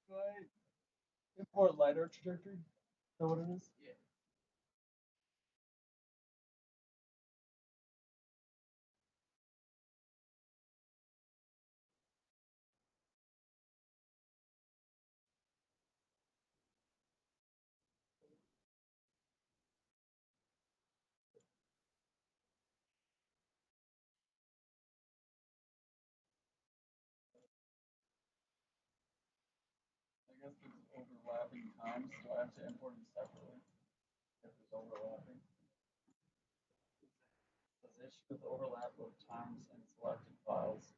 Do I import Lidar trajectory? Is that what it is? Yeah. I guess there's overlapping times, so I have to import them separately if there's overlapping. Says issue with overlap of times and selected files.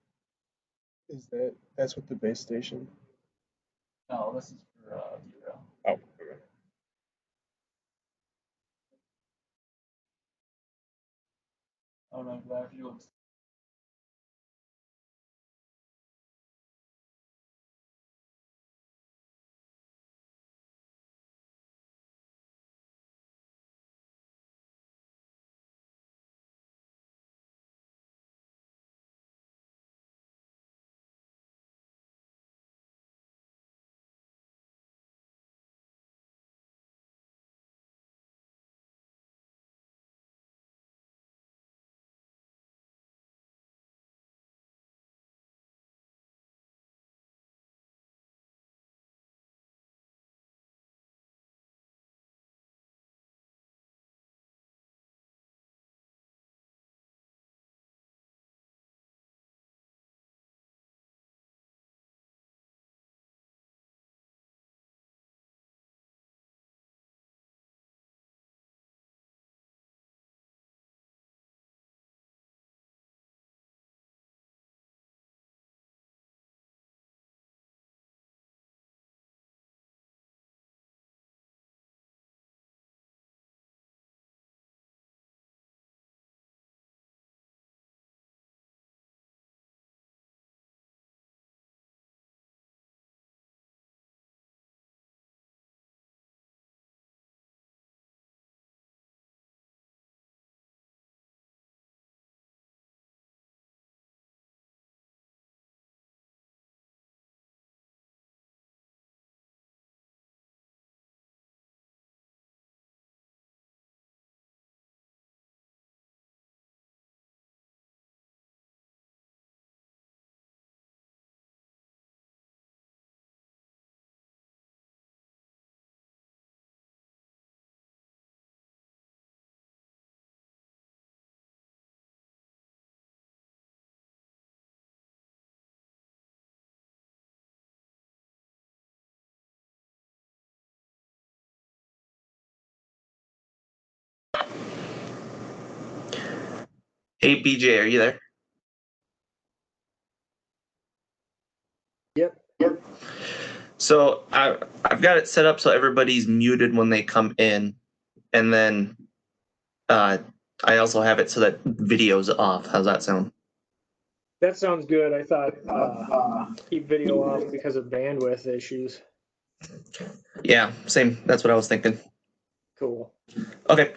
That's with the base station? No, this is for derail. Oh, okay. Oh no, do I have to do it? Hey, BJ, are you there? Yep. So I've got it set up so everybody's muted when they come in, and then I also have it so that video's off. How's that sound? That sounds good. I thought keep video off because of bandwidth issues. Yeah, same. That's what I was thinking. Cool. Okay.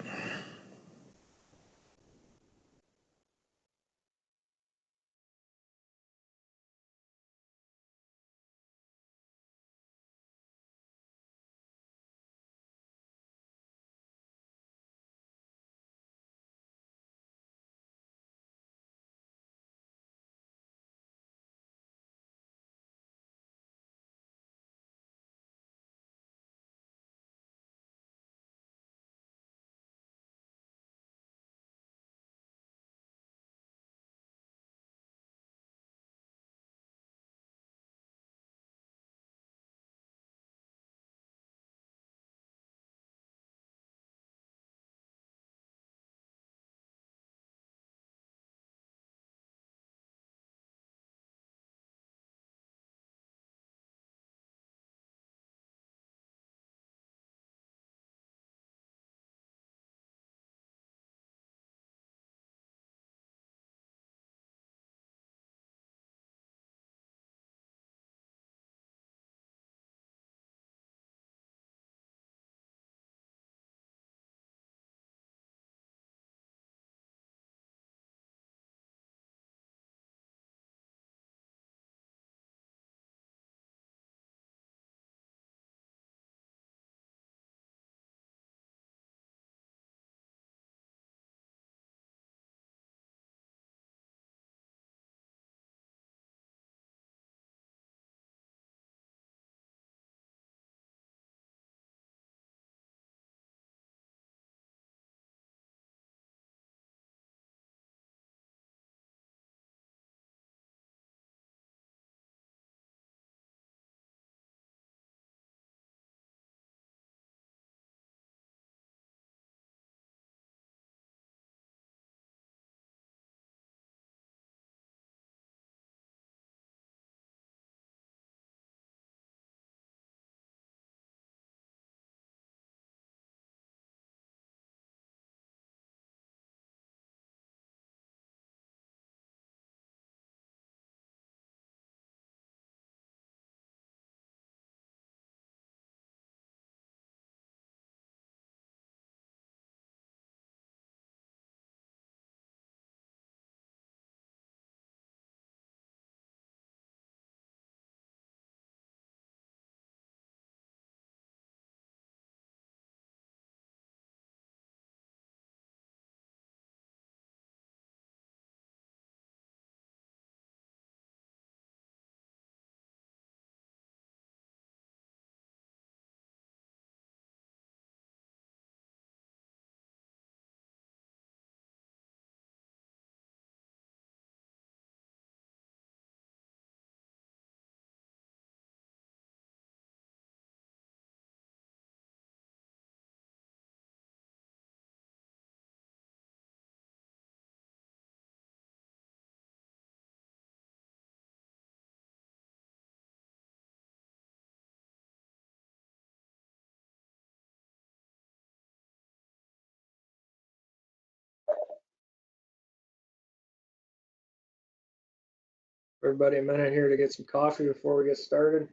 Everybody a minute here to get some coffee before we get started.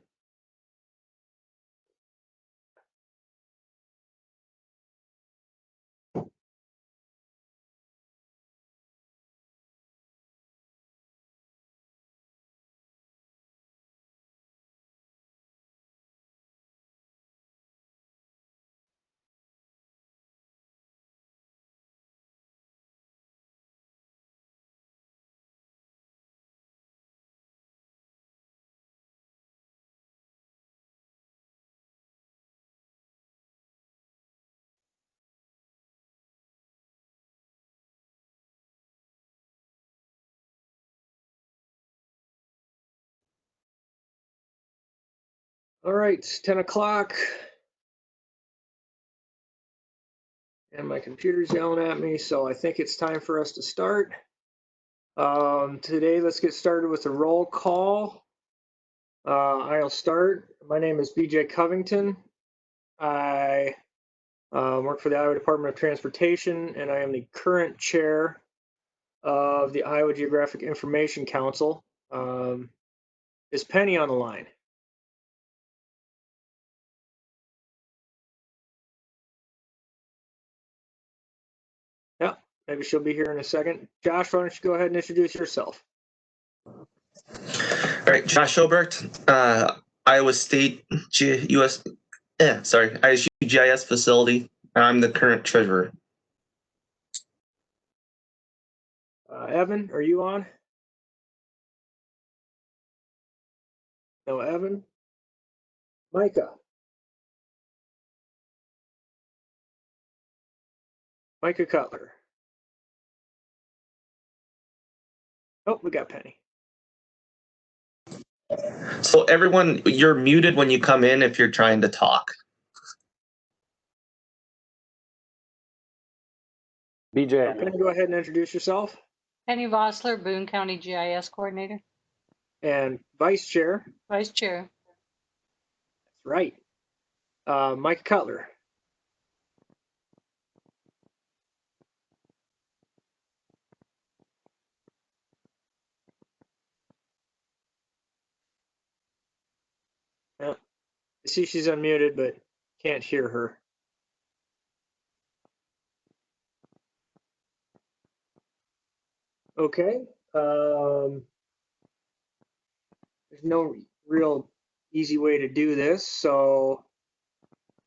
All right, it's 10 o'clock. And my computer's yelling at me, so I think it's time for us to start. Today, let's get started with a roll call. I'll start. My name is BJ Covington. I work for the Iowa Department of Transportation, and I am the current chair of the Iowa Geographic Information Council. Is Penny on the line? Yeah, maybe she'll be here in a second. Josh, why don't you go ahead and introduce yourself? All right, Josh Obert, Iowa State ISU GIS facility. I'm the current treasurer. Evan, are you on? No, Evan. Micah. Micah Cutler. Oh, we got Penny. So everyone, you're muted when you come in if you're trying to talk. BJ. Penny, go ahead and introduce yourself. Penny Vossler, Boone County GIS Coordinator, And Vice Chair. Vice Chair. That's right. Micah Cutler. Yeah, I see she's unmuted, but can't hear her. Okay. There's no real easy way to do this. So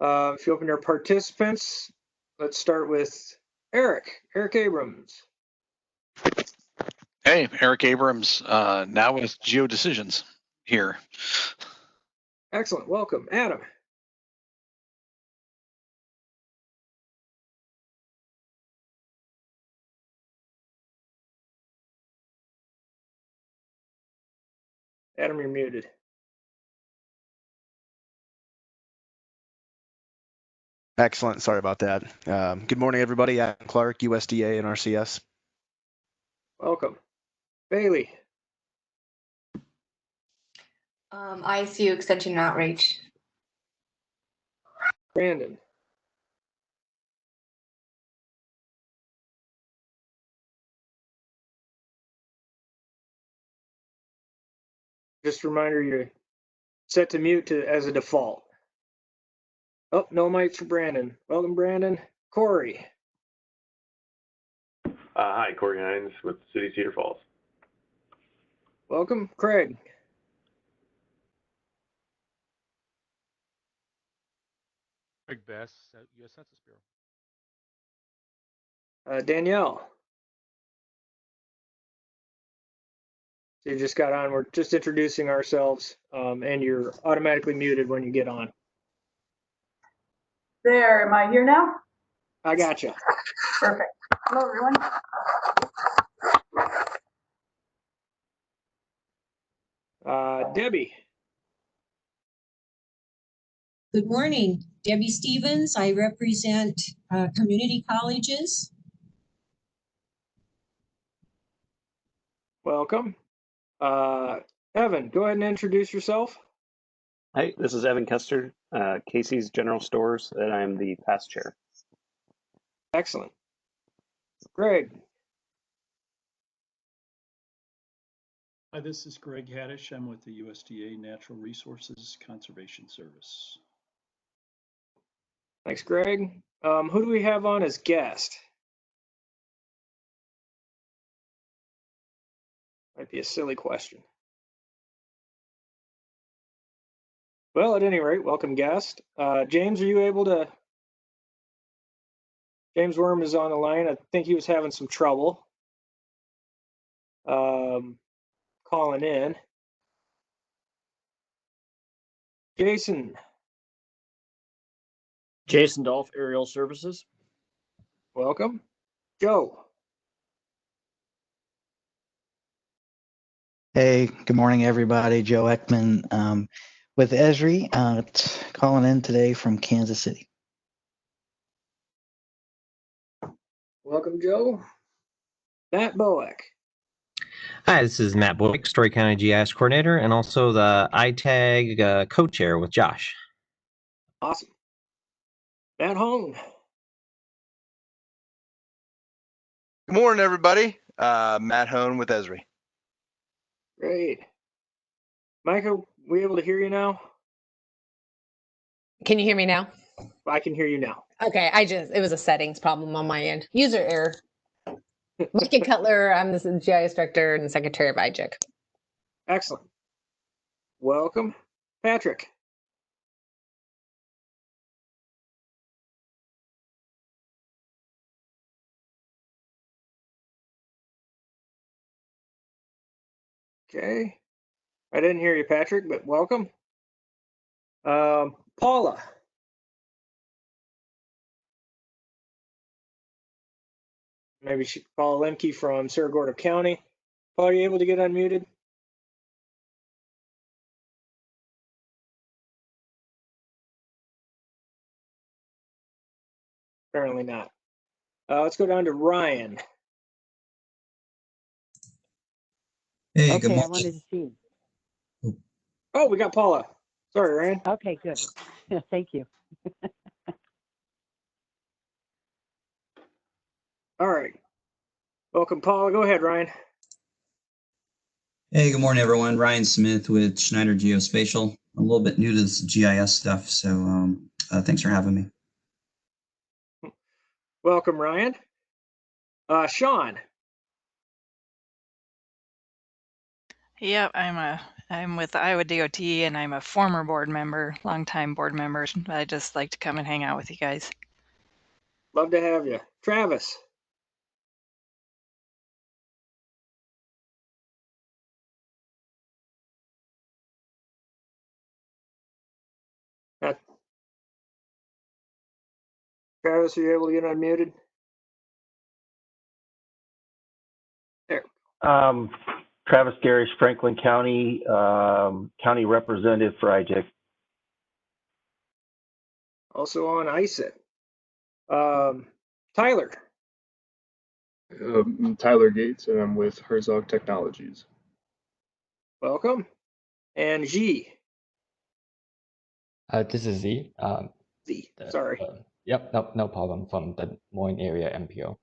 if you open our participants, let's start with Eric Abrams. Hey, Eric Abrams, now with GeoDecisions here. Excellent. Welcome. Adam. Adam, you're muted. Excellent. Sorry about that. Good morning, everybody. Adam Clark, USDA and RCS. Welcome. Bailey. ICU Extension and Outreach. Brandon. Just a reminder, you're set to mute as a default. Oh, no mic for Brandon. Welcome, Brandon. Corey. Hi, Corey Hines with City of Cedar Falls. Welcome, Craig. Craig Bass, U.S. Census Bureau. Danielle. So you just got on. We're just introducing ourselves, and you're automatically muted when you get on. There, am I here now? I got you. Perfect. Hello, everyone. Debbie. Good morning, Debbie Stevens. I represent community colleges. Welcome. Evan, go ahead and introduce yourself. Hi, this is Evan Kester, Casey's General Stores, and I'm the past chair. Excellent. Greg. Hi, this is Greg Haddish. I'm with the USDA Natural Resources Conservation Service. Thanks, Greg. Who do we have on as guest? Might be a silly question. Well, at any rate, welcome guest. James, are you able to? James Worm is on the line. I think he was having some trouble calling in. Jason. Jason Dolph, Aerial Services. Welcome. Joe. Hey, good morning, everybody. Joe Ekman with Esri, calling in today from Kansas City. Welcome, Joe. Matt Boeck. Hi, this is Matt Boeck, Story County GIS Coordinator, and also the ITAG co-chair with Josh. Awesome. Matt Hong. Good morning, everybody. Matt Hone with Esri. Great. Micah, we able to hear you now? Can you hear me now? I can hear you now. Okay, it was a settings problem on my end. User error. Micah Cutler, I'm the GIS Director and Secretary of IGIC. Excellent. Welcome. Patrick. Okay. I didn't hear you, Patrick, but welcome. Paula. Maybe Paula Lemke from Cerro Gordo County. Paula, are you able to get unmuted? Apparently not. Let's go down to Ryan. Hey, Okay, good I morning. wanted to see. Oh, we got Paula. Sorry, Ryan. Okay, good. Thank you. All right. Welcome, Paula. Go ahead, Ryan. Hey, good morning, everyone. Ryan Smith with Schneider Geospatial. I'm a little bit new to this GIS stuff, so thanks for having me. Welcome, Ryan. Sean. Yep, I'm with Iowa DOT and I'm a former board member, longtime board member. I just like to come and hang out with you guys. Love to have you. Travis. Travis, are you able to get unmuted? There. Travis Garish, Franklin County, County Representative for IGIC. Also on ISIT. Tyler. I'm Tyler Gates, and I'm with Herzog Technologies. Welcome. And G. This is Z. Z. Sorry. Yep, no problem, from the Des Moines area MPO.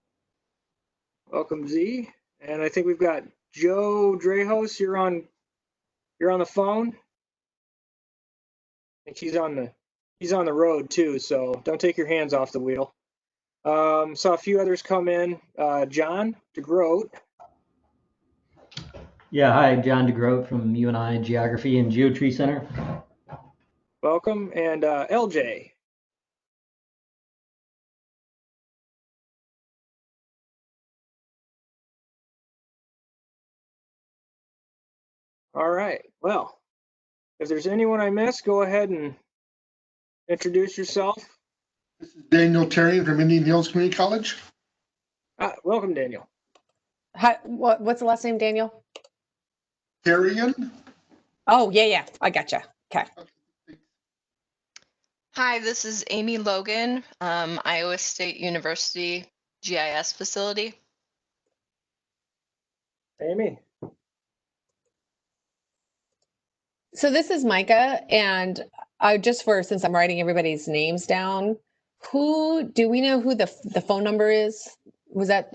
Welcome, Z. And I think we've got Joe Drehos. You're on the phone. I think he's on the road too, so don't take your hands off the wheel. Saw a few others come in. John DeGroat. Yeah, hi, John DeGroat from UNI Geography and Geotree Center. Welcome. And LJ. All right. Well, if there's anyone I missed, go ahead and introduce yourself. This is Daniel Terry from Indian Hills Community College. Welcome, Daniel. Hi, what's the last name, Daniel? Terrian. Oh, yeah, I gotcha. Okay. Hi, this is Amy Logan, Iowa State University GIS facility. Amy. So this is Micah, and since I'm writing everybody's names down, do we know who the phone number is? Was that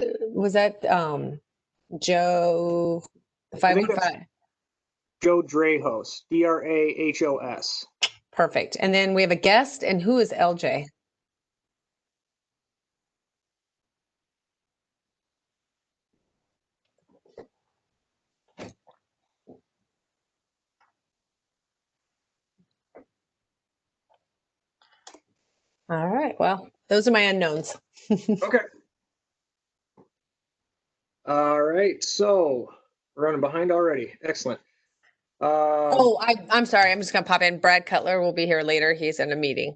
Joe 515? Joe Drahos, Drahos. Perfect. And then we have a guest, and who is LJ? All right. Well, those are my unknowns. Okay. All right. So we're running behind already. Excellent. I'm sorry. I'm just going to pop in. Brad Cutler will be here later. He's in a meeting.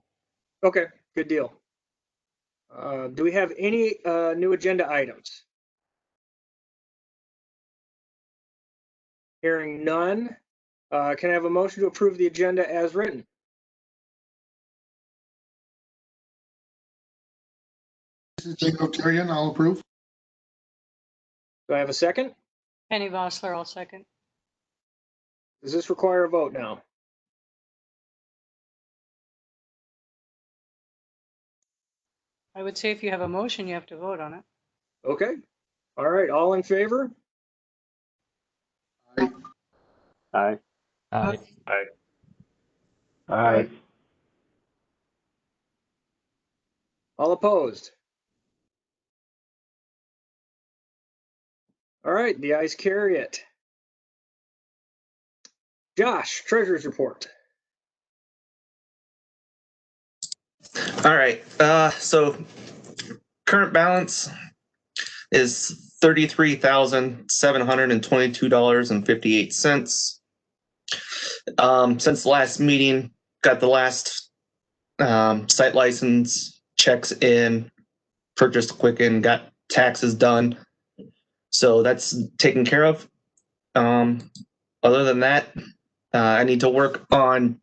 Okay. Good deal. Do we have any new agenda items? Hearing none. Can I have a motion to approve the agenda as written? This is Jake Notarian. I'll approve. Do I have a second? Penny Vossler, I'll second. Does this require a vote now? I would say if you have a motion, you have to vote on it. Okay. All right. All in favor? Aye. Aye. Aye. Aye. All opposed? All right. The ayes carry it. Josh, treasurer's report. All right. So current balance is $33,722.58. Since the last meeting, got the last site license checks in, purchased a Quicken, got taxes done. So that's taken care of. Other than that, I need to work on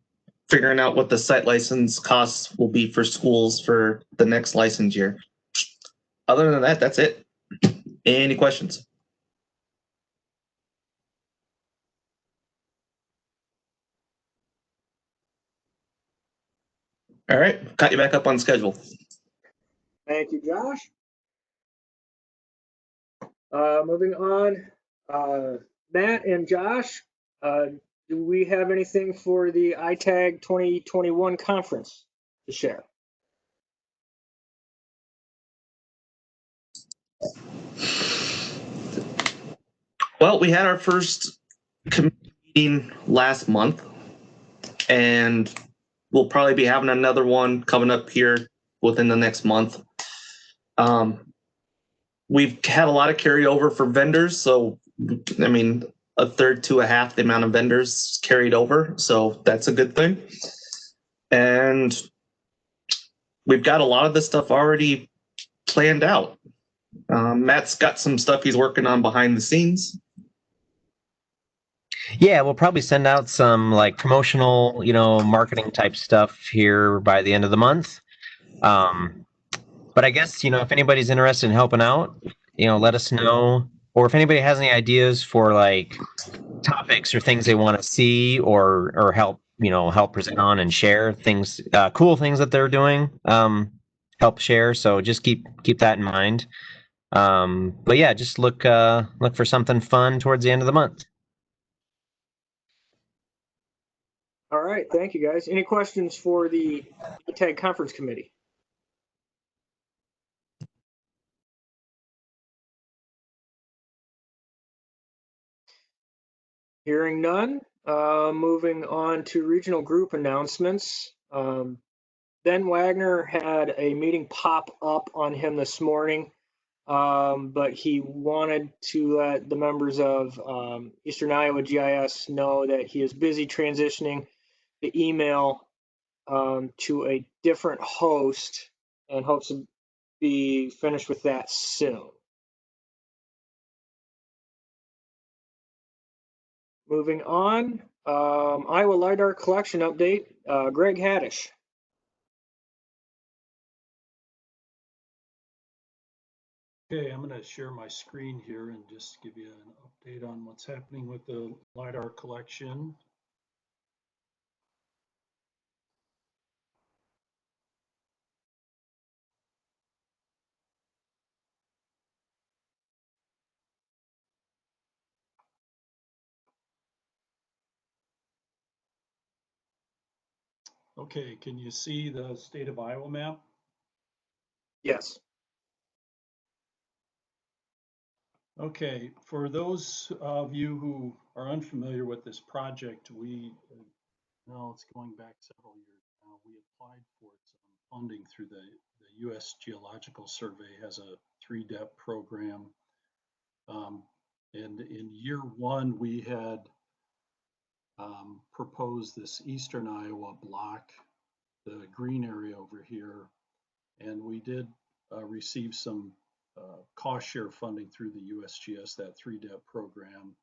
figuring out what the site license costs will be for schools for the next license year. Other than that, that's it. Any questions? All right, got you back up on schedule. Thank you, Josh. Moving on, Matt and Josh, do we have anything for the ITAG 2021 conference to share? Well, we had our first committee meeting last month, and we'll probably be having another one coming up here within the next month. We've had a lot of carryover for vendors, so I mean, a third to a half the amount of vendors carried over, so that's a good thing. And we've got a lot of this stuff already planned out. Matt's got some stuff he's working on behind the scenes. Yeah, we'll probably send out some like promotional, marketing type stuff here by the end of the month. But I guess, if anybody's interested in helping out, let us know. Or if anybody has any ideas for like topics or things they want to see or help, help present on and share things, cool things that they're doing, help share. So just keep that in mind. But yeah, just look for something fun towards the end of the month. All right, thank you guys. Any questions for the ITAG conference committee? Hearing none, moving on to regional group announcements. Ben Wagner had a meeting pop up on him this morning, but he wanted to let the members of Eastern Iowa GIS know that he is busy transitioning the email to a different host and hopes to be finished with that soon. Moving on, Iowa Lidar collection update, Greg Haddish. Okay, I'm going to share my screen here and just give you an update on what's happening with the LiDAR collection. Okay, can you see the state of Iowa map? Yes. Okay, for those of you who are unfamiliar with this project, it's going back several years now, we applied for some funding through the U.S. Geological Survey has a 3-depth program. And in year one, we had proposed this eastern Iowa block, the green area over here, and we did receive some cost share funding through the USGS, that 3-depth program.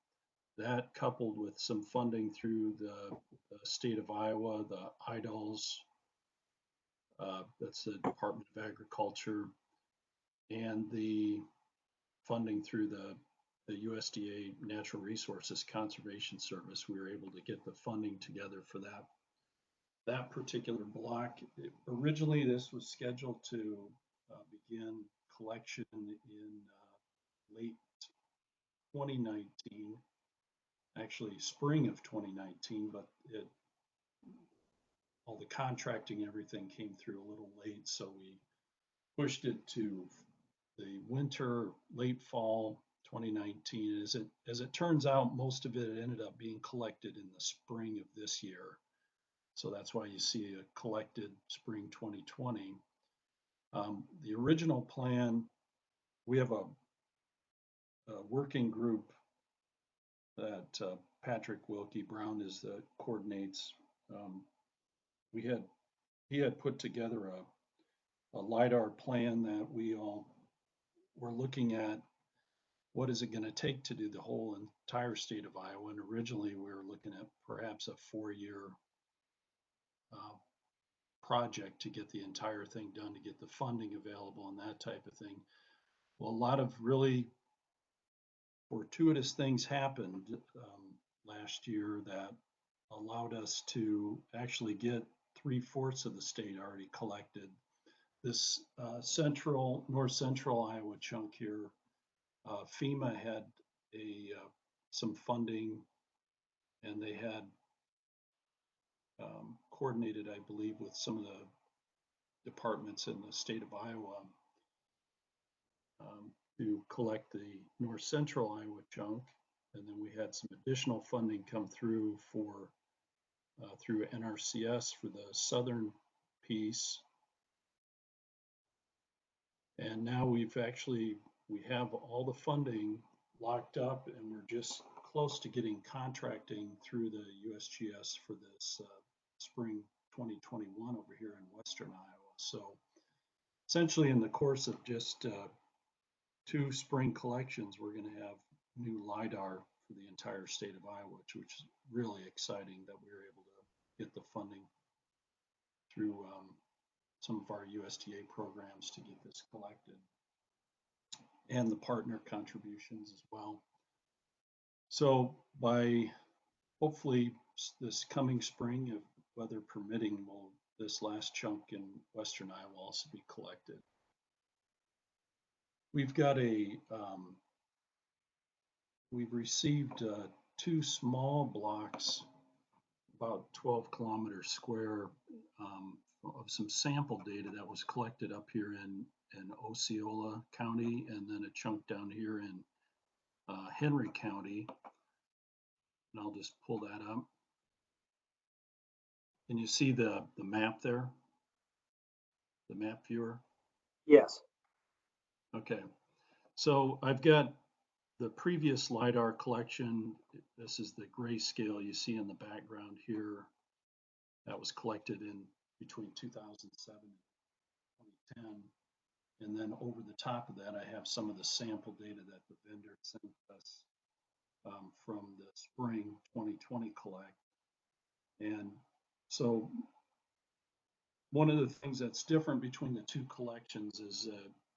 That coupled with some funding through the state of Iowa, the IDALS, that's the Department of Agriculture, and the funding through the USDA Natural Resources Conservation Service, we were able to get the funding together for that particular block. Originally, this was scheduled to begin collection in late 2019, actually spring of 2019, but all the contracting, everything came through a little late, so we pushed it to the winter, late fall 2019. As it turns out, most of it ended up being collected in the spring of this year. So that's why you see a collected spring 2020. The original plan, we have a working group that Patrick Wilkie Brown is the coordinates. He had put together a LIDAR plan that we all were looking at. What is it going to take to do the whole entire state of Iowa? And originally we were looking at perhaps a 4-year project to get the entire thing done, to get the funding available and that type of thing. Well, a lot of really fortuitous things happened last year that allowed us to actually get 3/4 of the state already collected. This north central Iowa chunk here, FEMA had some funding, and they had coordinated, I believe, with some of the departments in the state of Iowa to collect the north central Iowa chunk. And then we had some additional funding come through through NRCS for the southern piece. And now we have all the funding locked up, and we're just close to getting contracting through the USGS for this spring 2021 over here in western Iowa. So essentially in the course of just 2 spring collections, we're going to have new LIDAR for the entire state of Iowa, which is really exciting that we were able to get the funding through some of our USDA programs to get this collected, and the partner contributions as well. So by hopefully this coming spring, if weather permitting, this last chunk in western Iowa also be collected. We've got we've received 2 small blocks, about 12 kilometers square, of some sample data that was collected up here in Osceola County, and then a chunk down here in Henry County. And I'll just pull that up. Can you see the map there? The map viewer? Yes. Okay. So I've got the previous LIDAR collection. This is the grayscale you see in the background here. That was collected in between 2007 and 2010. And then over the top of that, I have some of the sample data that the vendor sent us from the spring 2020 collect. And so one of the things that's different between the 2 collections is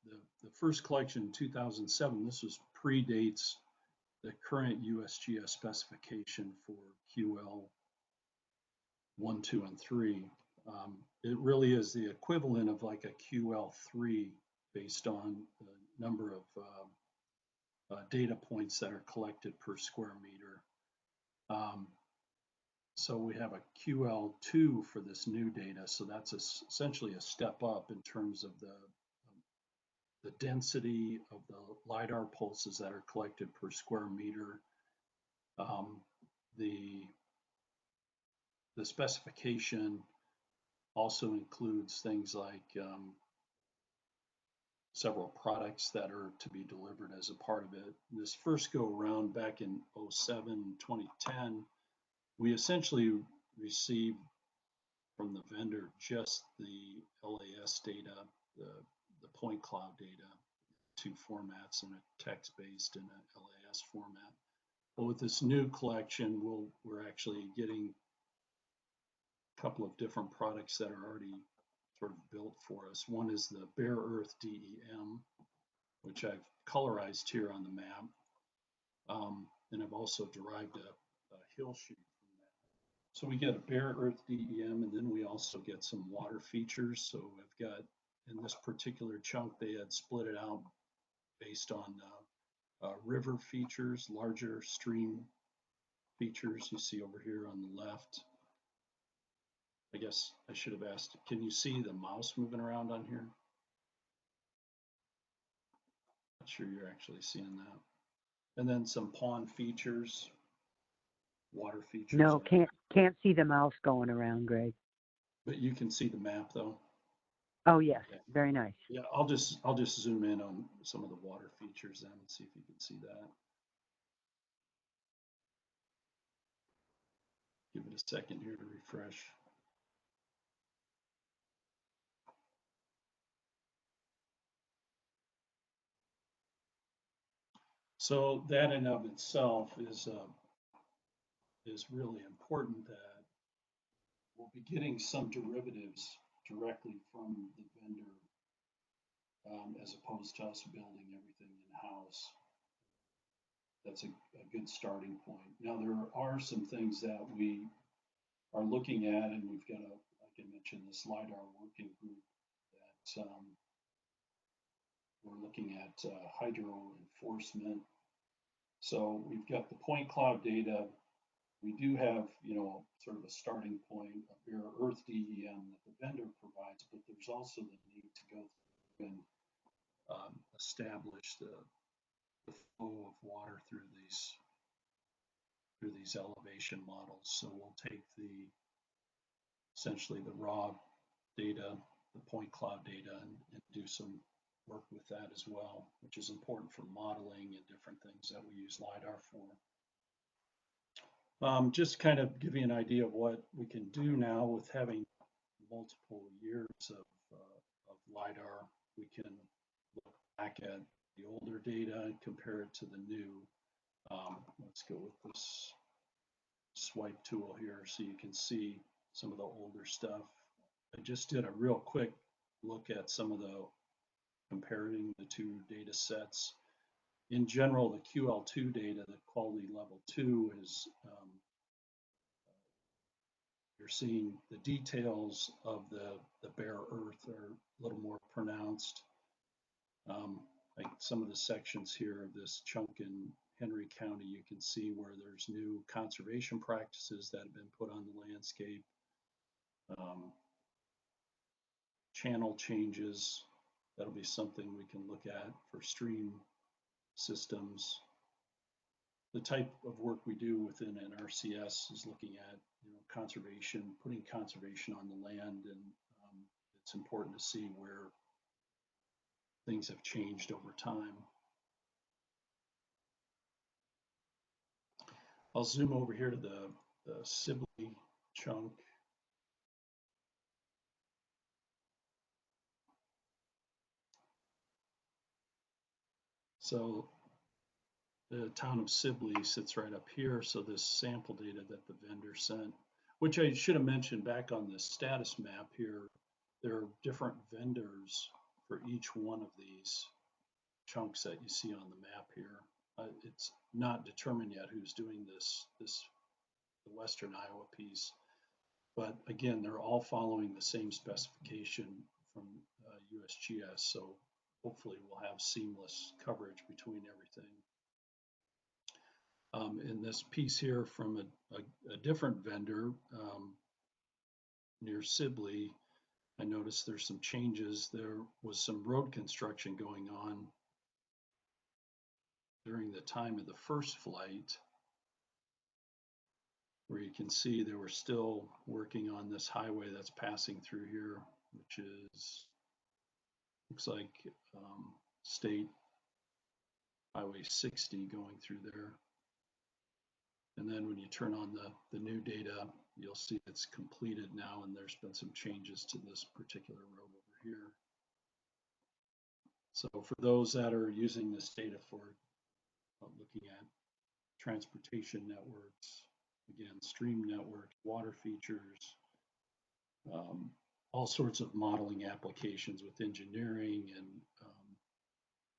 the first collection in 2007, this predates the current USGS specification for QL 1, 2, and 3. It really is the equivalent of like a QL3 based on the number of data points that are collected per square meter. So we have a QL2 for this new data. So that's essentially a step up in terms of the density of the LiDAR pulses that are collected per square meter. The specification also includes things like several products that are to be delivered as a part of it. This first go around back in 07, 2010, we essentially received from the vendor just the LAS data, the point cloud data, two formats, and a text-based and an LAS format. But with this new collection, we're actually getting a couple of different products that are already sort of built for us. One is the Bare Earth DEM, which I've colorized here on the map. And I've also derived a hill sheet from that. So we get a Bare Earth DEM, and then we also get some water features. So I've got, in this particular chunk, they had split it out based on river features, larger stream features you see over here on the left. I guess I should have asked, can you see the mouse moving around on here? Not sure you're actually seeing that. And then some pond features, water features. No, can't see the mouse going around, Greg. But you can see the map though. Oh yes, Okay. very nice. Yeah, I'll just zoom in on some of the water features then and see if you can see that. Give it a second here to refresh. So that in of itself is really important, that we'll be getting some derivatives directly from the vendor as opposed to us building everything in-house. That's a good starting point. Now, there are some things that we are looking at, and we've got like I mentioned, this LiDAR working group that we're looking at hydro enforcement. So we've got the point cloud data. We do have, sort of a starting point, a Bare Earth DEM that the vendor provides, but there's also the need to go through and establish the flow of water through these elevation models. So we'll take essentially the raw data, the point cloud data, and do some work with that as well, which is important for modeling and different things that we use LiDAR for. Just kind of give you an idea of what we can do now with having multiple years of LiDAR. We can look back at the older data and compare it to the new. Let's go with this swipe tool here so you can see some of the older stuff. I just did a real quick look at some of the comparing the two data sets. In general, the QL2 data, the quality level 2, is you're seeing the details of the bare earth are a little more pronounced. Like some of the sections here of this chunk in Henry County, you can see where there's new conservation practices that have been put on the landscape. Channel changes, that'll be something we can look at for stream systems. The type of work we do within an RCS is looking at conservation, putting conservation on the land, and it's important to see where things have changed over time. I'll zoom over here to the Sibley chunk. So the town of Sibley sits right up here. So this sample data that the vendor sent, which I should have mentioned back on the status map here, there are different vendors for each one of these chunks that you see on the map here. It's not determined yet who's doing the Western Iowa piece, but again, they're all following the same specification from USGS. So hopefully we'll have seamless coverage between everything. In this piece here from a different vendor near Sibley, I noticed there's some changes. There was some road construction going on during the time of the first flight, where you can see they were still working on this highway that's passing through here, which is, looks like State Highway 60 going through there. And then when you turn on the new data, you'll see it's completed now, and there's been some changes to this particular road over here. So for those that are using this data for looking at transportation networks, again, stream networks, water features, all sorts of modeling applications with engineering and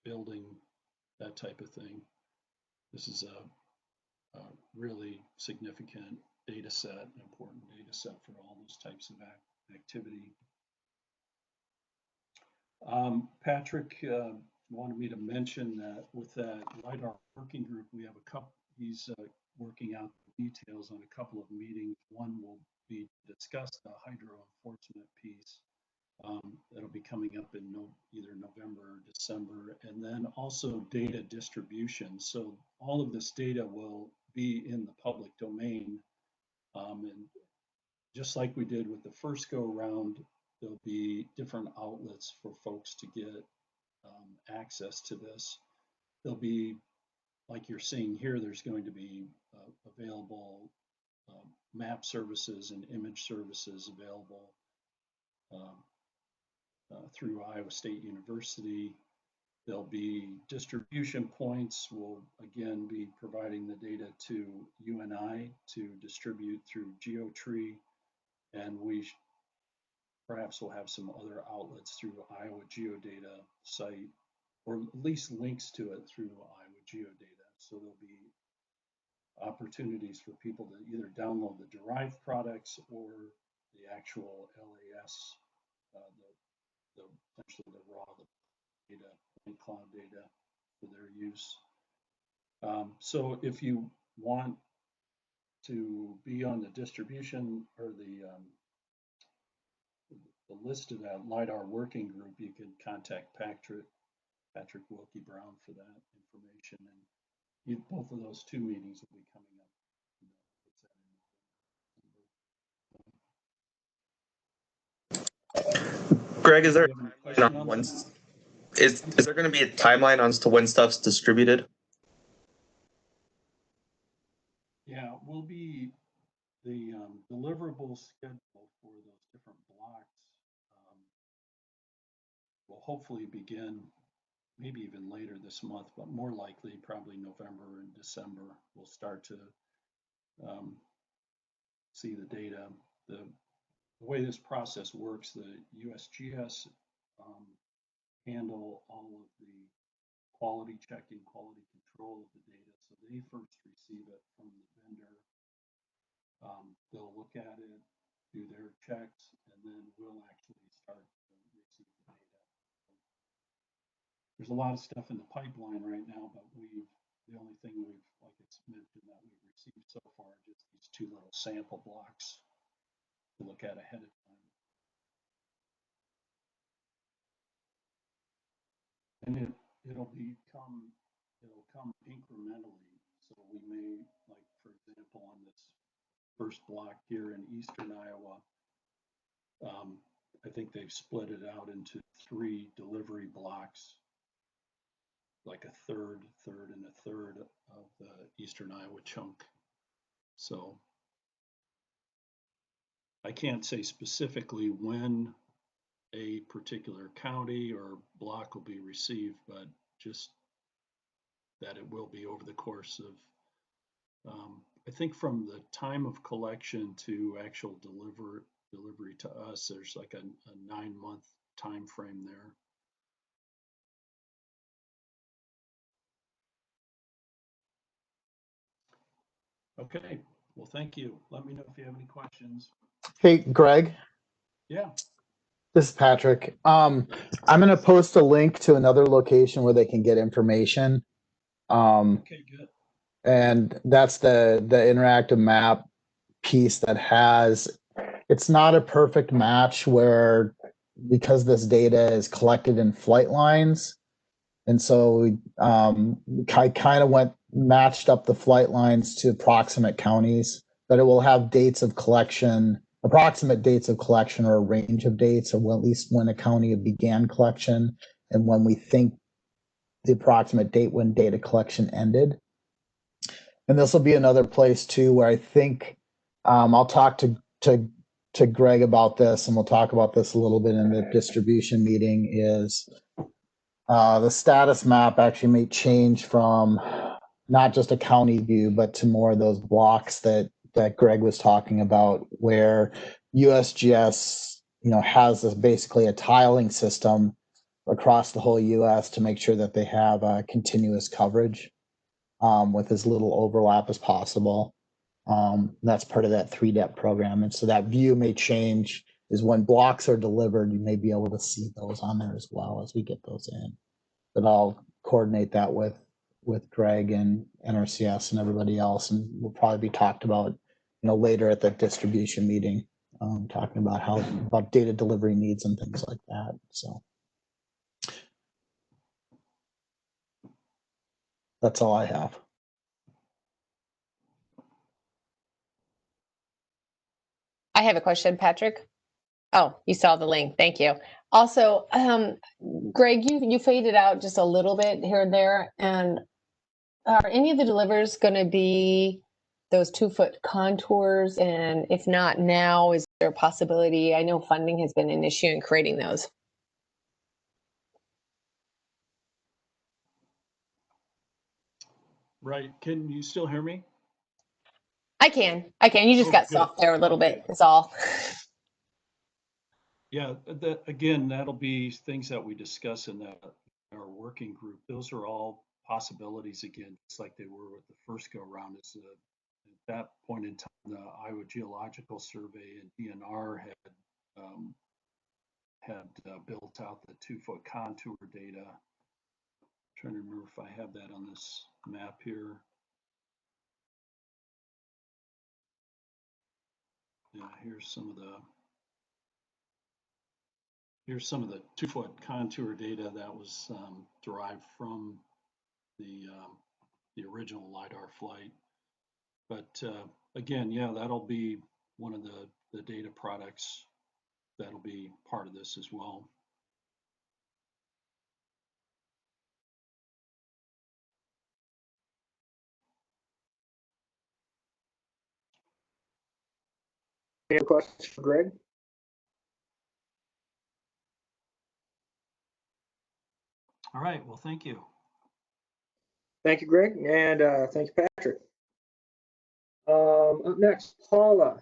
building, that type of thing. This is a really significant data set, an important data set for all those types of activity. Patrick wanted me to mention that with that LIDAR working group, we have a couple, he's working out the details on a couple of meetings. One will be to discuss the hydro enforcement piece. That'll be coming up in either November or December, and then also data distribution. So all of this data will be in the public domain, and just like we did with the first go around, there'll be different outlets for folks to get access to this. There'll be, like you're seeing here, there's going to be available map services and image services available through Iowa State University. There'll be distribution points. We'll again be providing the data to UNI to distribute through GeoTree, and we perhaps will have some other outlets through Iowa Geodata site, or at least links to it through Iowa Geodata. So there'll be opportunities for people to either download the derived products or the actual LAS, essentially the raw data, point cloud data for their use. So if you want to be on the distribution or the list of that LIDAR working group, you can contact Patrick Wilkie Brown for that information. And both of those two meetings will be coming up. Greg, is there is there going to be a timeline as to when stuff's distributed? Yeah, will be the deliverable schedule for those different blocks will hopefully begin maybe even later this month, but more likely probably November and December. We'll start to see the data. The way this process works, the USGS handle all of the quality checking, quality control of the data. So they first receive it from the vendor. They'll look at it, do their checks, and then we'll actually start to receive the data. There's a lot of stuff in the pipeline right now, but the only thing we've, like it's mentioned, that we've received so far, just these two little sample blocks to look at ahead of time. And it'll come incrementally. So we may, like for example, on this first block here in eastern Iowa, I think they've split it out into 3 delivery blocks, like a third, and a third of the eastern Iowa chunk. So I can't say specifically when a particular county or block will be received, but just that it will be over the course of, I think from the time of collection to actual delivery to us, there's like a 9-month time frame there. Okay, well, thank you. Let me know if you have any questions. Hey, Greg. Yeah. This is Patrick. I'm going to post a link to another location where they can get information. Okay, good. And that's the interactive map piece that has, it's not a perfect match where, because this data is collected in flight lines, and so I kind of matched up the flight lines to approximate counties, but it will have dates of collection, approximate dates of collection, or a range of dates, or at least when a county began collection and when we think the approximate date when data collection ended. And this will be another place too where I think I'll talk to Greg about this, and we'll talk about this a little bit in the distribution meeting, is the status map actually may change from not just a county view, but to more of those blocks that Greg was talking about, where USGS, has this basically a tiling system across the whole US to make sure that they have continuous coverage with as little overlap as possible. That's part of that 3-depth program. And so that view may change, is when blocks are delivered, you may be able to see those on there as well as we get those in. But I'll coordinate that with Greg and NRCS and everybody else, and we'll probably be talked about, later at the distribution meeting, talking about data delivery needs and things like that. So that's all I have. I have a question, Patrick. Oh, you saw the link. Thank you. Also, Greg, you faded out just a little bit here and there. And are any of the delivers going to be those 2-foot contours? And if not now, is there a possibility? I know funding has been an issue in creating those. Right. Can you still hear me? I can. You just got soft there a little bit. That's all. Yeah, again, that'll be things that we discuss in our working group. Those are all possibilities, again, just like they were with the first go around. At that point in time, the Iowa Geological Survey and DNR had built out the 2-foot contour data. I'm trying to remember if I have that on this map here. Yeah, here's some of the 2-foot contour data that was derived from the original LiDAR flight. But again, yeah, that'll be one of the data products that'll be part of this as well. Any other questions for Greg? All right, well, thank you. Thank you, Greg, and thank you, Patrick. Up next, Paula,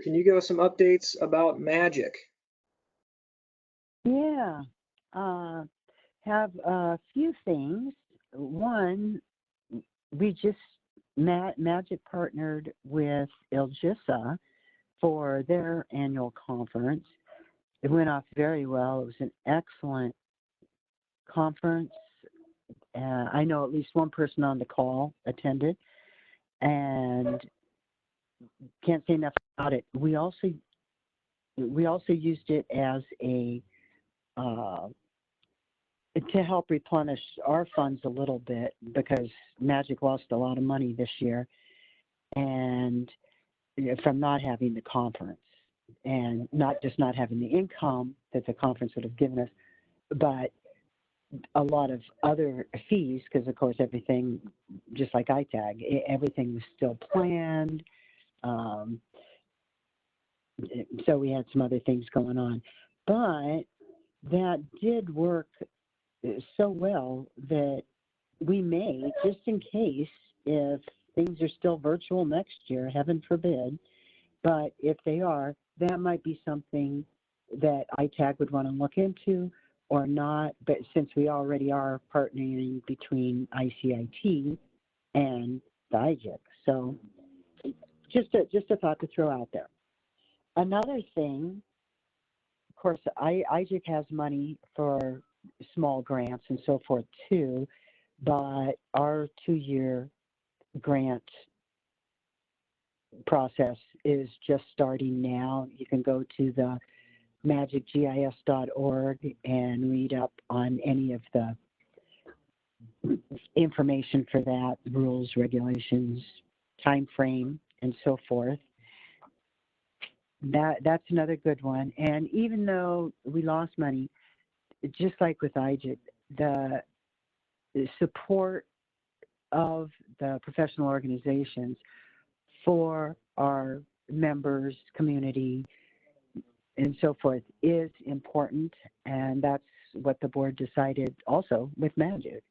can you give us some updates about Magic? Yeah, have a few things. One, we just Magic partnered with IGIC for their annual conference. It went off very well. It was an excellent conference. I know at least one person on the call attended, and can't say enough about it. We also used it as a to help replenish our funds a little bit, because Magic lost a lot of money this year, and from not having the conference, and not having the income that the conference would have given us, but a lot of other fees, because of course everything, just like ITAG, everything was still planned. So we had some other things going on, but that did work so well that we may, just in case, if things are still virtual next year, heaven forbid, but if they are, that might be something that ITAG would want to look into or not. But since we already are partnering between ICIT and the IGIC, so just a thought to throw out there. Another thing, of course, IGIC has money for small grants and so forth too, but our 2-year grant process is just starting now. You can go to the magicgis.org and read up on any of the information for that, rules, regulations, time frame, and so forth. That's another good one. And even though we lost money, just like with IGIC, the support of the professional organizations for our members, community, and so forth is important, and that's what the board decided also with Magic.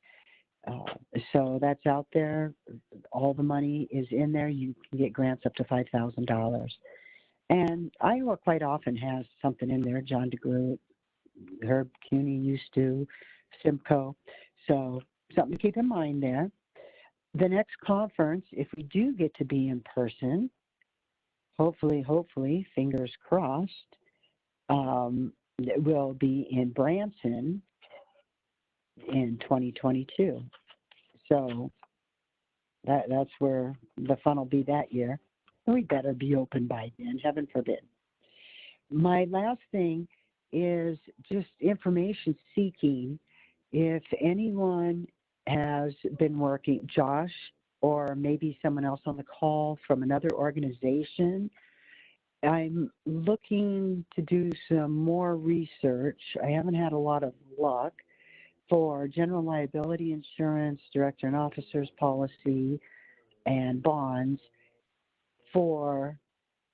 So that's out there. All the money is in there. You can get grants up to $5,000. And Iowa quite often has something in there. John DeGroot, Herb CUNY used to, Simcoe. So something to keep in mind there. The next conference, if we do get to be in person, hopefully, fingers crossed, will be in Branson in 2022. So that's where the fun will be that year. We better be open by then, heaven forbid. My last thing is just information seeking. If anyone has been working, Josh, or maybe someone else on the call from another organization, I'm looking to do some more research. I haven't had a lot of luck for general liability insurance, director and officers policy, and bonds for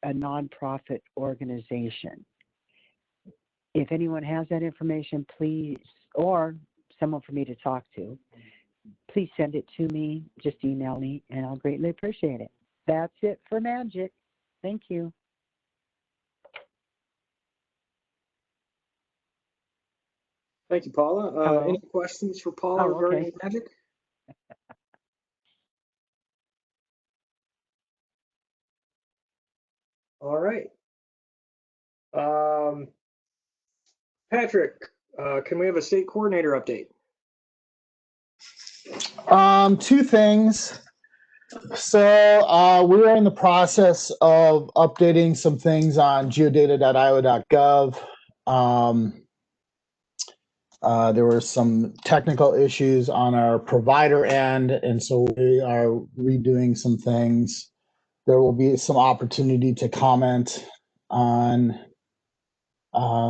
a nonprofit organization. If anyone has that information, please, or someone for me to talk to, please send it to me. Just email me, and I'll greatly appreciate it. That's it for Magic. Thank you. Thank you, Paula. Any questions for Paula regarding Magic? All right. Patrick, can we have a state coordinator update? Two things. So we are in the process of updating some things on geodata.iowa.gov. There were some technical issues on our provider end, and so we are redoing some things. There will be some opportunity to comment on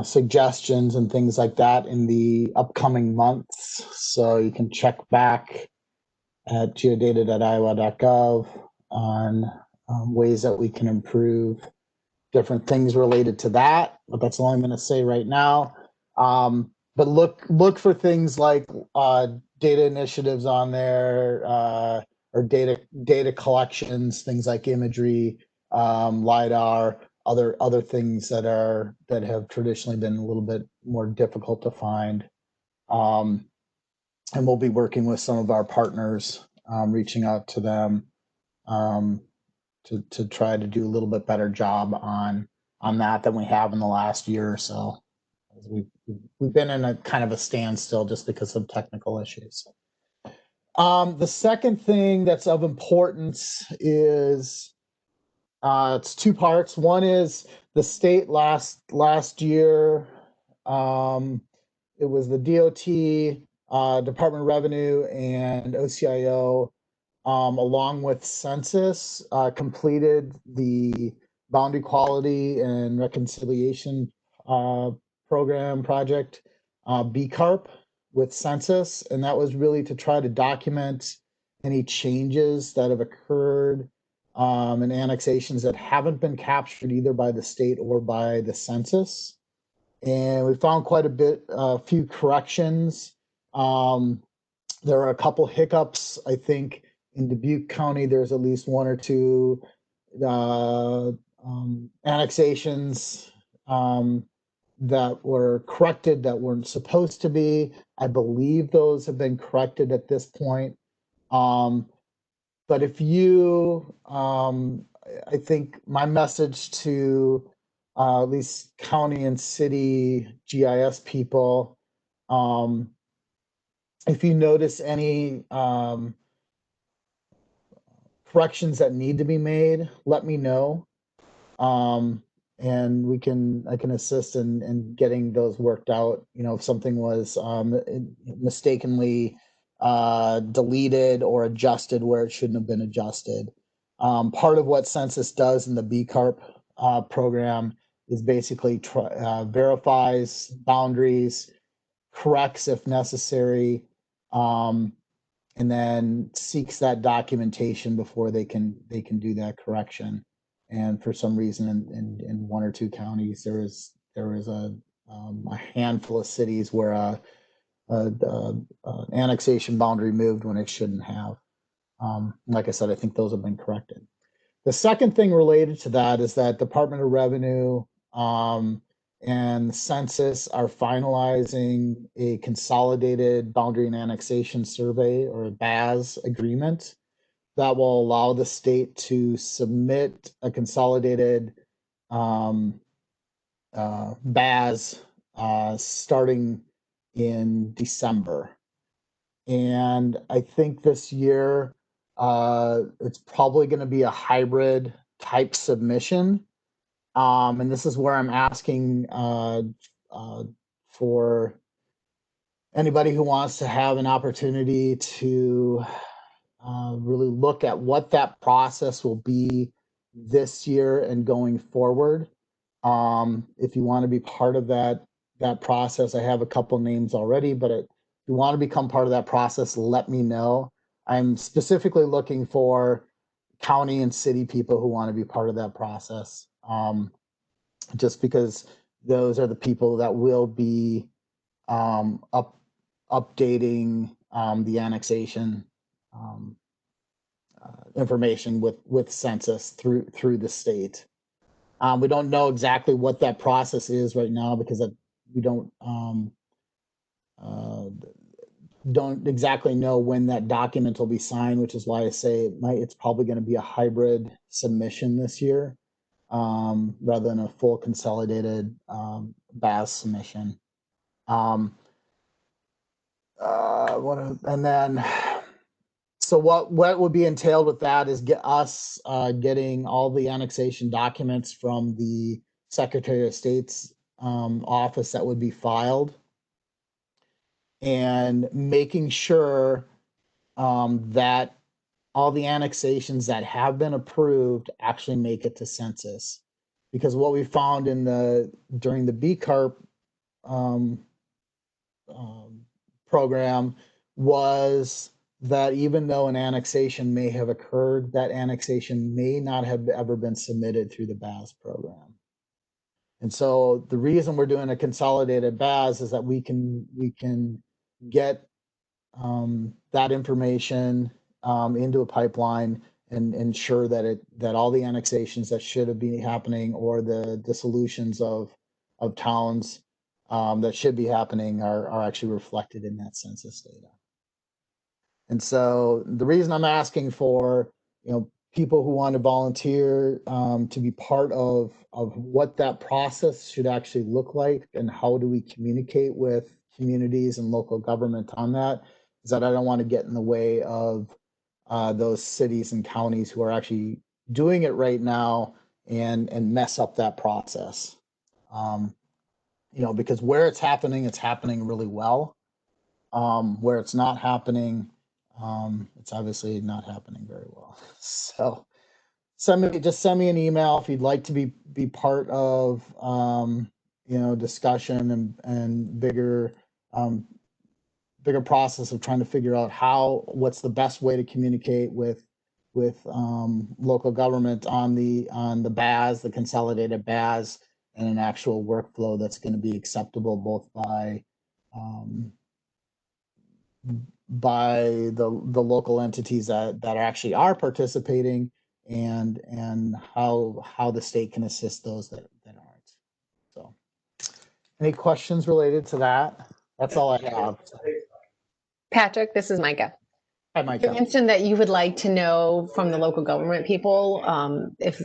suggestions and things like that in the upcoming months. So you can check back at geodata.iowa.gov on ways that we can improve different things related to that. But that's all I'm going to say right now. But look for things like data initiatives on there, or data collections, things like imagery, Lidar, other things that have traditionally been a little bit more difficult to find. And we'll be working with some of our partners, reaching out to them to try to do a little bit better job on that than we have in the last year or so. We've been in a kind of a standstill just because of technical issues. The second thing that's of importance is it's two parts. One is the state last year. It was the DOT, Department of Revenue, and OCIO, along with Census, completed the Boundary Quality and Reconciliation project, BCARP, with Census, and that was really to try to document any changes that have occurred and annexations that haven't been captured either by the state or by the Census. And we found quite a few corrections. There are a couple hiccups. I think in Dubuque County, there's at least one or two annexations that were corrected that weren't supposed to be. I believe those have been corrected at this point. But if you, I think my message to at least county and city GIS people, if you notice any corrections that need to be made, let me know. And I can assist in getting those worked out. You know, if something was mistakenly deleted or adjusted where it shouldn't have been adjusted. Part of what Census does in the BCARP program is basically verifies boundaries, corrects if necessary, and then seeks that documentation before they can do that correction. And for some reason, in one or two counties, there was a handful of cities where an annexation boundary moved when it shouldn't have. Like I said, I think those have been corrected. The second thing related to that is that Department of Revenue and Census are finalizing a consolidated boundary and annexation survey, or a BAS agreement, that will allow the state to submit a consolidated BAS starting in December. And I think this year it's probably going to be a hybrid type submission. And this is where I'm asking for anybody who wants to have an opportunity to really look at what that process will be this year and going forward. If you want to be part of that process, I have a couple names already, but if you want to become part of that process, let me know. I'm specifically looking for county and city people who want to be part of that process. Just because those are the people that will be updating the annexation information with Census through the state. We don't know exactly what that process is right now because we don't exactly know when that document will be signed, which is why I say it's probably going to be a hybrid submission this year, rather than a full consolidated BAS submission. And then, so what would be entailed with that is getting all the annexation documents from the Secretary of State's office that would be filed, and making sure that all the annexations that have been approved actually make it to Census. Because what we found during the BCARP program was that even though an annexation may have occurred, that annexation may not have ever been submitted through the BAS program. And so the reason we're doing a consolidated BAS is that we can get that information into a pipeline and ensure that all the annexations that should have been happening, or the dissolutions of towns that should be happening, are actually reflected in that census data. And so the reason I'm asking for people who want to volunteer to be part of what that process should actually look like, and how do we communicate with communities and local government on that, is that I don't want to get in the way of those cities and counties who are actually doing it right now and mess up that process. Because where it's happening really well. Where it's not happening, it's obviously not happening very well. So just send me an email if you'd like to be part of discussion and bigger process of trying to figure out what's the best way to communicate with local government on the BAS, the consolidated BAS, and an actual workflow that's going to be acceptable both by the local entities that actually are participating, and how the state can assist those that aren't. So, any questions related to that? That's all I have. Patrick, this is Micah. Hi, Micah. You mentioned that you would like to know from the local government people if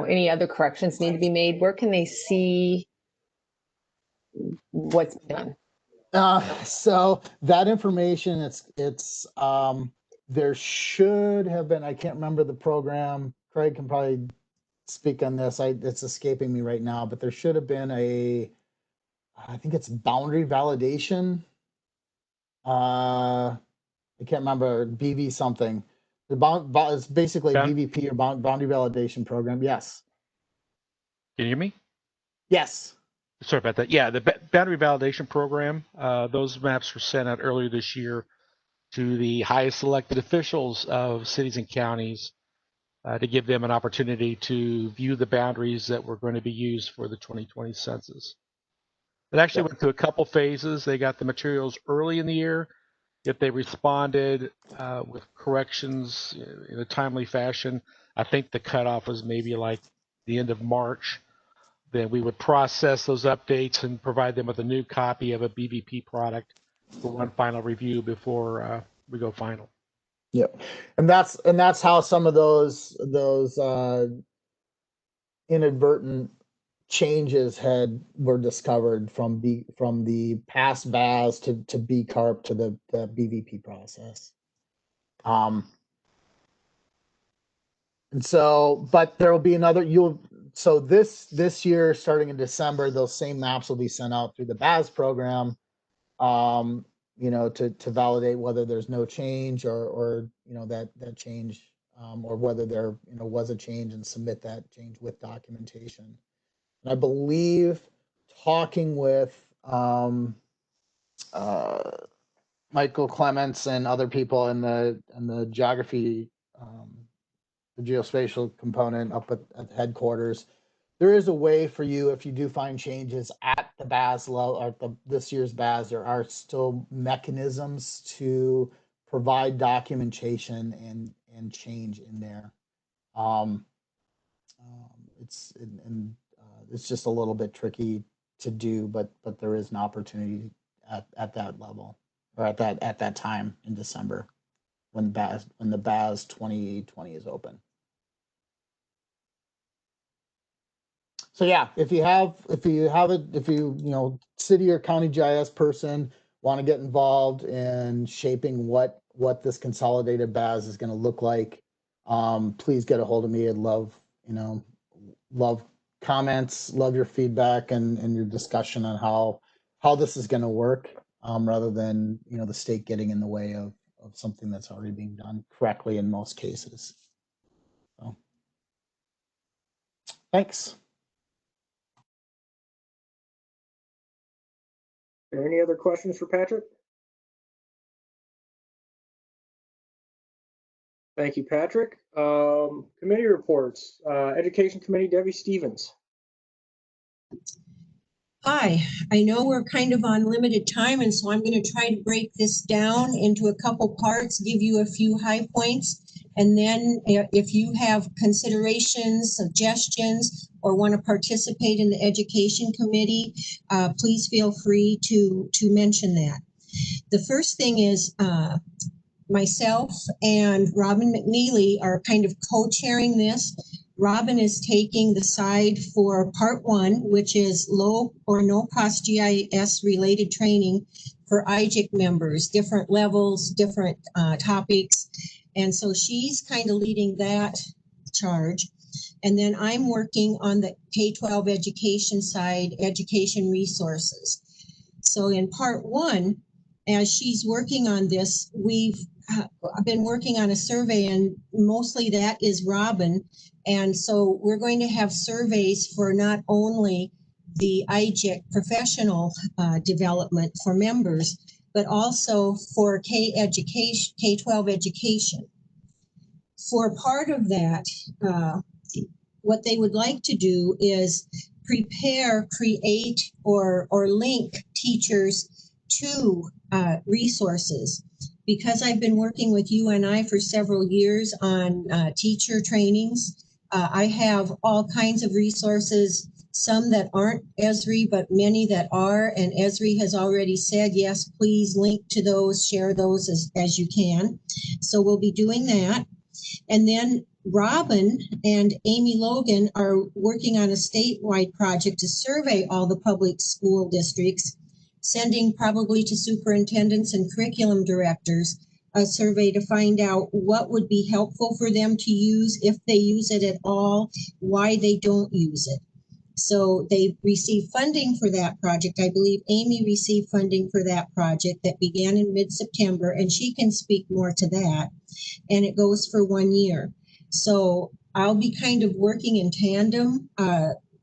any other corrections need to be made. Where can they see what's done? So that information, it's there should have been, I can't remember the program. Craig can probably speak on this. It's escaping me right now, but there should have been I think it's boundary validation. I can't remember, BV something. It's basically BVP or boundary validation program. Yes. Can you hear me? Yes. Sorry about that. Yeah, the boundary validation program, those maps were sent out earlier this year to the highest elected officials of cities and counties to give them an opportunity to view the boundaries that were going to be used for the 2020 census. It actually went through a couple phases. They got the materials early in the year. If they responded with corrections in a timely fashion, I think the cutoff was maybe like the end of March. Then we would process those updates and provide them with a new copy of a BVP product for one final review before we go final. Yep, and that's how some of those inadvertent changes were discovered from the past BAS to BCARP to the BVP process. And so, but there will be another. So this year, starting in December, those same maps will be sent out through the BAS program. To validate whether there's no change or that change, or whether there was a change, and submit that change with documentation. And I believe talking with Michael Clements and other people in the geography, the geospatial component up at headquarters, there is a way for you, if you do find changes at the BAS level, or this year's BAS, there are still mechanisms to provide documentation and change in there. It's just a little bit tricky to do, but there is an opportunity at that level, or at that time in December when the BAS 2020 is open. So yeah, if you city or county GIS person want to get involved in shaping what this consolidated BAS is going to look like, please get a hold of me. I'd love comments, love your feedback and your discussion on how this is going to work, rather than the state getting in the way of something that's already being done correctly in most cases. So, thanks. Any other questions for Patrick? Thank you, Patrick. Committee reports. Education Committee, Debbie Stevens. Hi, I know we're kind of on limited time, and so I'm going to try to break this down into a couple parts, give you a few high points, and then if you have considerations, suggestions, or want to participate in the Education Committee, please feel free to mention that. The first thing is myself and Robin McNeely are kind of co-chairing this. Robin is taking the side for part 1, which is low or no cost GIS related training for IGIC members, different levels, different topics. And so she's kind of leading that charge. And then I'm working on the K-12 education side, education resources. So in part 1, as she's working on this, I've been working on a survey, and mostly that is Robin. And so we're going to have surveys for not only the IGIC professional development for members, but also for K-12 education. For part of that, what they would like to do is create, or link teachers to resources. Because I've been working with UNI for several years on teacher trainings, I have all kinds of resources, some that aren't Esri, but many that are, and Esri has already said, yes, please link to those, share those as you can. So we'll be doing that. And then Robin and Amy Logan are working on a statewide project to survey all the public school districts, sending probably to superintendents and curriculum directors a survey to find out what would be helpful for them to use, if they use it at all, why they don't use it. So they received funding for that project. I believe Amy received funding for that project that began in mid-September, and she can speak more to that. And it goes for 1 year. So I'll be kind of working in tandem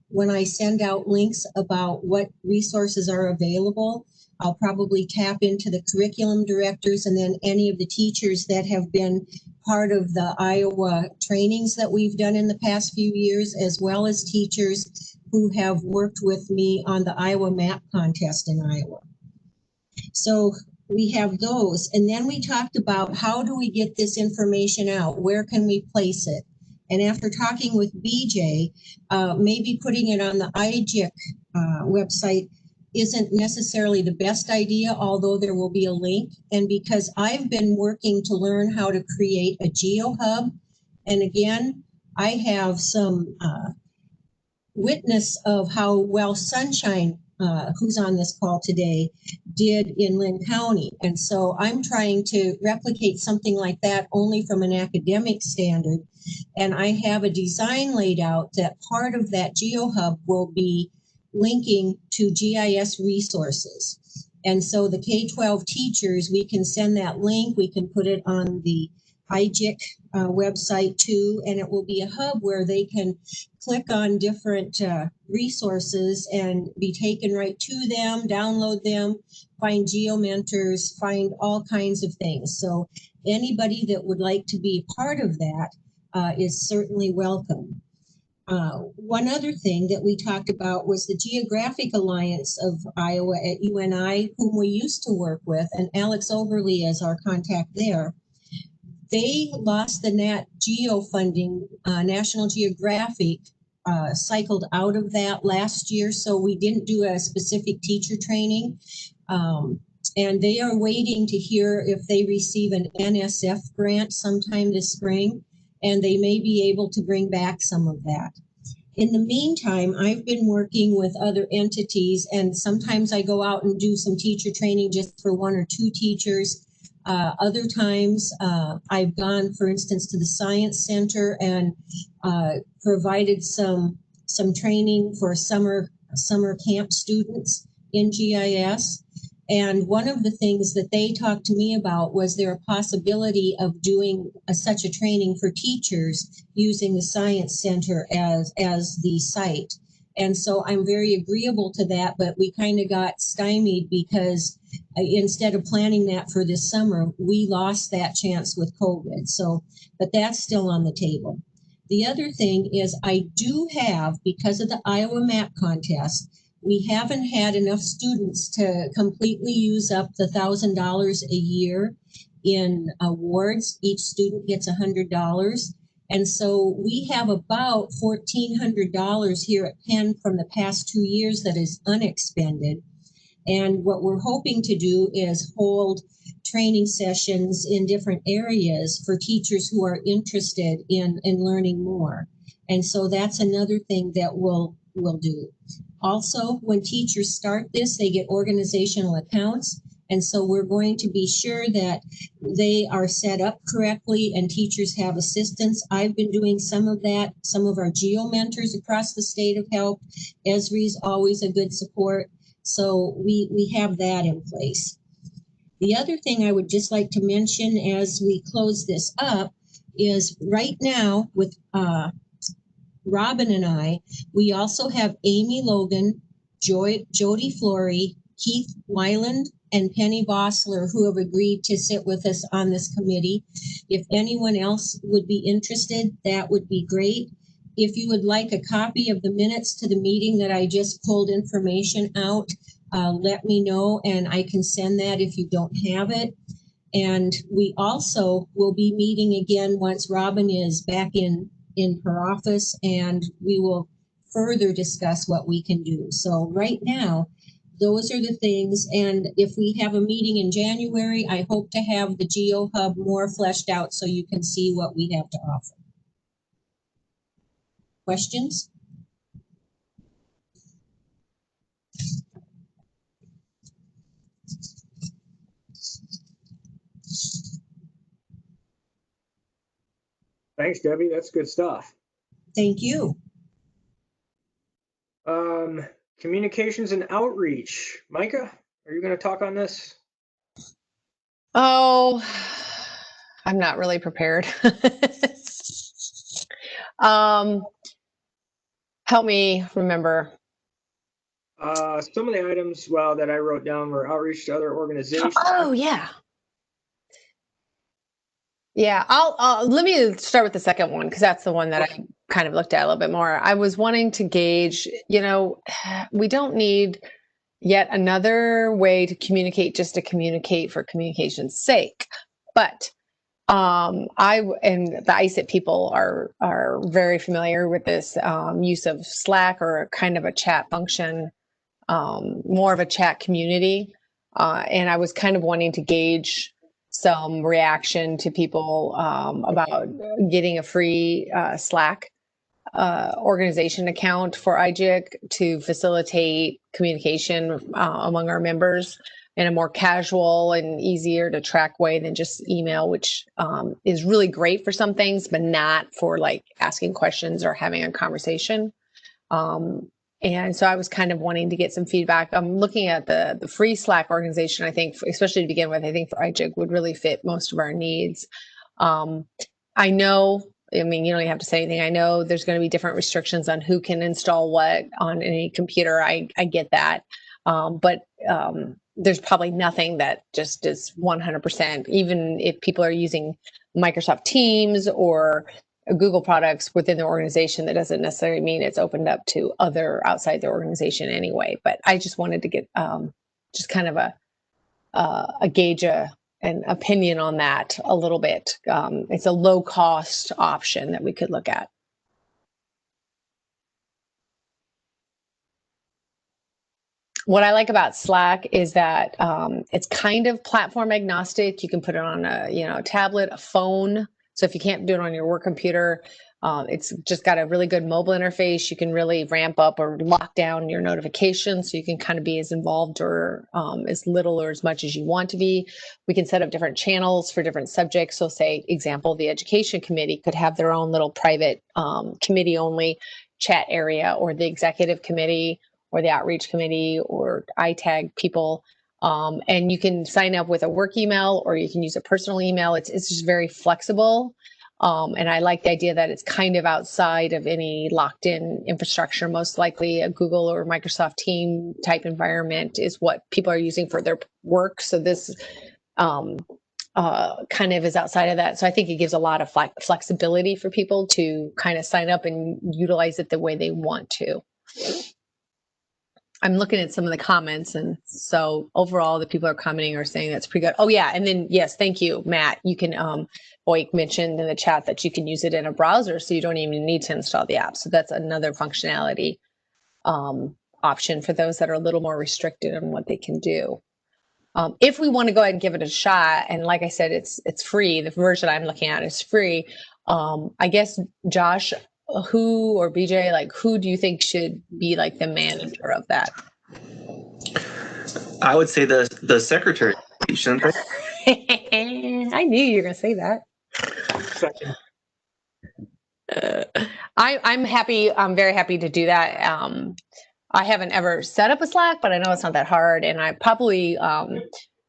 when I send out links about what resources are available. I'll probably tap into the curriculum directors and then any of the teachers that have been part of the Iowa trainings that we've done in the past few years, as well as teachers who have worked with me on the Iowa map contest in Iowa. So we have those. And then we talked about how do we get this information out? Where can we place it? And after talking with BJ, maybe putting it on the IGIC website isn't necessarily the best idea, although there will be a link. And because I've been working to learn how to create a GeoHub, and again, I have some witness of how well Sunshine, who's on this call today, did in Lynn County. And so I'm trying to replicate something like that only from an academic standard. And I have a design laid out that part of that GeoHub will be linking to GIS resources. And so the K-12 teachers, we can send that link, we can put it on the IGIC website too, and it will be a hub where they can click on different resources and be taken right to them, download them, find GeoMentors, find all kinds of things. So anybody that would like to be part of that is certainly welcome. One other thing that we talked about was the Geographic Alliance of Iowa at UNI, whom we used to work with, and Alex Overly is our contact there. They lost the Nat Geo funding. National Geographic cycled out of that last year, so we didn't do a specific teacher training. And they are waiting to hear if they receive an NSF grant sometime this spring, and they may be able to bring back some of that. In the meantime, I've been working with other entities, and sometimes I go out and do some teacher training just for 1 or 2 teachers. Other times I've gone, for instance, to the Science Center and provided some training for summer camp students in GIS. And one of the things that they talked to me about was there a possibility of doing such a training for teachers using the Science Center as the site. And so I'm very agreeable to that, but we kind of got stymied because instead of planning that for this summer, we lost that chance with COVID. So, but that's still on the table. The other thing is I do have, because of the Iowa map contest, we haven't had enough students to completely use up the $1,000 a year in awards. Each student gets $100. And so we have about $1,400 here at Penn from the past 2 years that is unexpended. And what we're hoping to do is hold training sessions in different areas for teachers who are interested in learning more. And so that's another thing that we'll do. Also, when teachers start this, they get organizational accounts. And so we're going to be sure that they are set up correctly and teachers have assistance. I've been doing some of that. Some of our GeoMentors across the state have helped. Esri's always a good support. So we have that in place. The other thing I would just like to mention as we close this up is right now with Robin and I, we also have Amy Logan, Jody Flory, Keith Weiland, and Penny Bossler, who have agreed to sit with us on this committee. If anyone else would be interested, that would be great. If you would like a copy of the minutes to the meeting that I just pulled information out, let me know and I can send that if you don't have it. And we also will be meeting again once Robin is back in her office, and we will further discuss what we can do. So right now, those are the things. And if we have a meeting in January, I hope to have the GeoHub more fleshed out so you can see what we have to offer. Questions? Thanks, Debbie. That's good stuff. Thank you. Communications and outreach. Micah, are you going to talk on this? Oh, I'm not really prepared. Help me remember. Some of the items, well, that I wrote down were outreach to other organizations. Oh, yeah. Yeah, I'll let me start with the second one because that's the one that I kind of looked at a little bit more. I was wanting to gauge, we don't need yet another way to communicate just to communicate for communication's sake. But I and the ICIT people are very familiar with this use of Slack or kind of a chat function, more of a chat community. And I was kind of wanting to gauge some reaction to people about getting a free Slack organization account for IGIC to facilitate communication among our members in a more casual and easier to track way than just email, which is really great for some things, but not for like asking questions or having a conversation. And so I was kind of wanting to get some feedback. I'm looking at the free Slack organization. I think, especially to begin with, I think for IGIC would really fit most of our needs. I know, I mean, you don't even have to say anything. I know there's going to be different restrictions on who can install what on any computer. I get that. But there's probably nothing that just is 100%, even if people are using Microsoft Teams or Google products within the organization, that doesn't necessarily mean it's opened up to other outside the organization anyway. But I just wanted to get just kind of a gauge, an opinion on that a little bit. It's a low cost option that we could look at. What I like about Slack is that it's kind of platform agnostic. You can put it on a tablet, a phone. So if you can't do it on your work computer, it's just got a really good mobile interface. You can really ramp up or lock down your notifications, so you can kind of be as involved or as little or as much as you want to be. We can set up different channels for different subjects. So say, example, the education committee could have their own little private committee only chat area, or the executive committee or the outreach committee, or I tag people. And you can sign up with a work email or you can use a personal email. It's just very flexible. And I like the idea that it's kind of outside of any locked in infrastructure. Most likely a Google or Microsoft team type environment is what people are using for their work. So this kind of is outside of that. So I think it gives a lot of flexibility for people to kind of sign up and utilize it the way they want to. I'm looking at some of the comments, and so overall the people are commenting or saying that's pretty good. Oh yeah, and then yes, thank you, Matt. You can Boyk mentioned in the chat that you can use it in a browser, so you don't even need to install the app. So that's another functionality option for those that are a little more restricted on what they can do. If we want to go ahead and give it a shot, and like I said, it's free. The version I'm looking at is free. I guess Josh, who or BJ, like who do you think should be like the manager of that? I would say the secretary, shouldn't they? I knew you were gonna say that. Second. I'm happy. I'm very happy to do that. I haven't ever set up a Slack, but I know it's not that hard, and I probably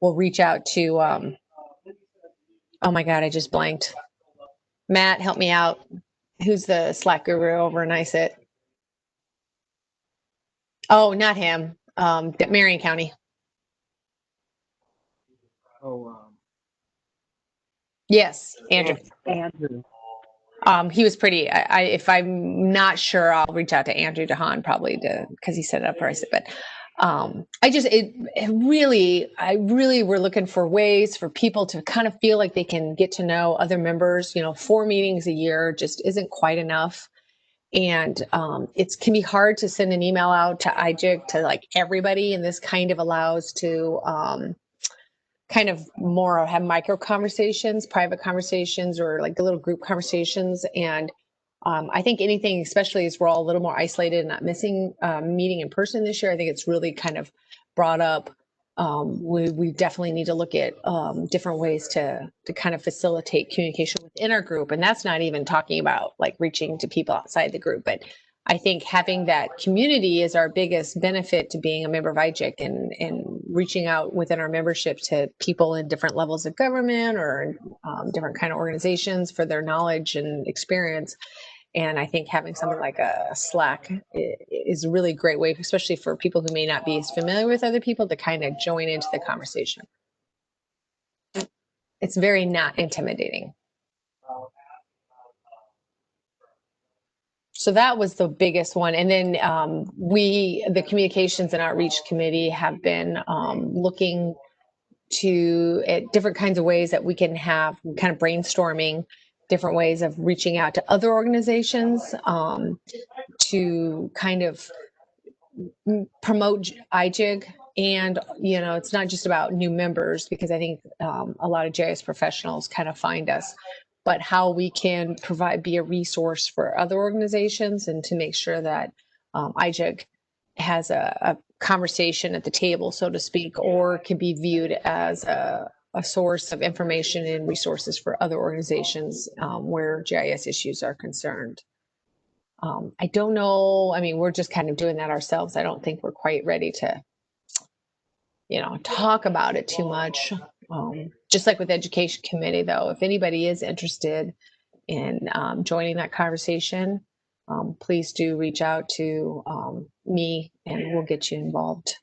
will reach out to. Oh my God, I just blanked. Matt, help me out. Who's the Slack guru over in ICIT? Oh, not him. Marion County. Oh, yes, Andrew. Andrew. He was pretty. If I'm not sure, I'll reach out to Andrew DeHaan probably because he set it up for ICIT. But I really we're looking for ways for people to kind of feel like they can get to know other members. 4 meetings a year just isn't quite enough. And it can be hard to send an email out to IGIC to like everybody. And this kind of allows to kind of more have micro conversations, private conversations, or like little group conversations. And I think anything, especially as we're all a little more isolated and not missing meeting in person this year, I think it's really kind of brought up. We definitely need to look at different ways to kind of facilitate communication with within our group. And that's not even talking about like reaching to people outside the group. But I think having that community is our biggest benefit to being a member of IGIC, and reaching out within our membership to people in different levels of government or different kind of organizations for their knowledge and experience. And I think having something like a Slack is a really great way, especially for people who may not be as familiar with other people, to kind of join into the conversation. It's very not intimidating. So that was the biggest one. And then the Communications and Outreach Committee have been looking at different kinds of ways that we can have kind of brainstorming different ways of reaching out to other organizations to kind of promote IGIG. And, you know, it's not just about new members, because I think a lot of GIS professionals kind of find us, but how we can be a resource for other organizations, and to make sure that IGIG has a conversation at the table, so to speak, or can be viewed as a source of information and resources for other organizations where GIS issues are concerned. I don't know. I mean, we're just kind of doing that ourselves. I don't think we're quite ready to, you know, talk about it too much. Just like with Education Committee, though, if anybody is interested in joining that conversation, please do reach out to me, and we'll get you involved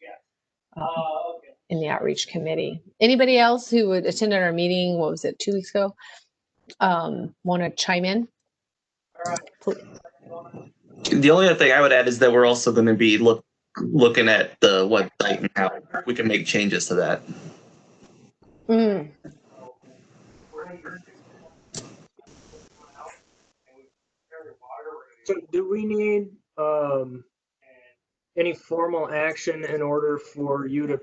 in the Outreach Committee. Anybody else who would attend our meeting, what was it, 2 weeks ago, want to chime in? The only other thing I would add is that we're also going to be looking at the website and how we can make changes to that. So do we need any formal action in order for you to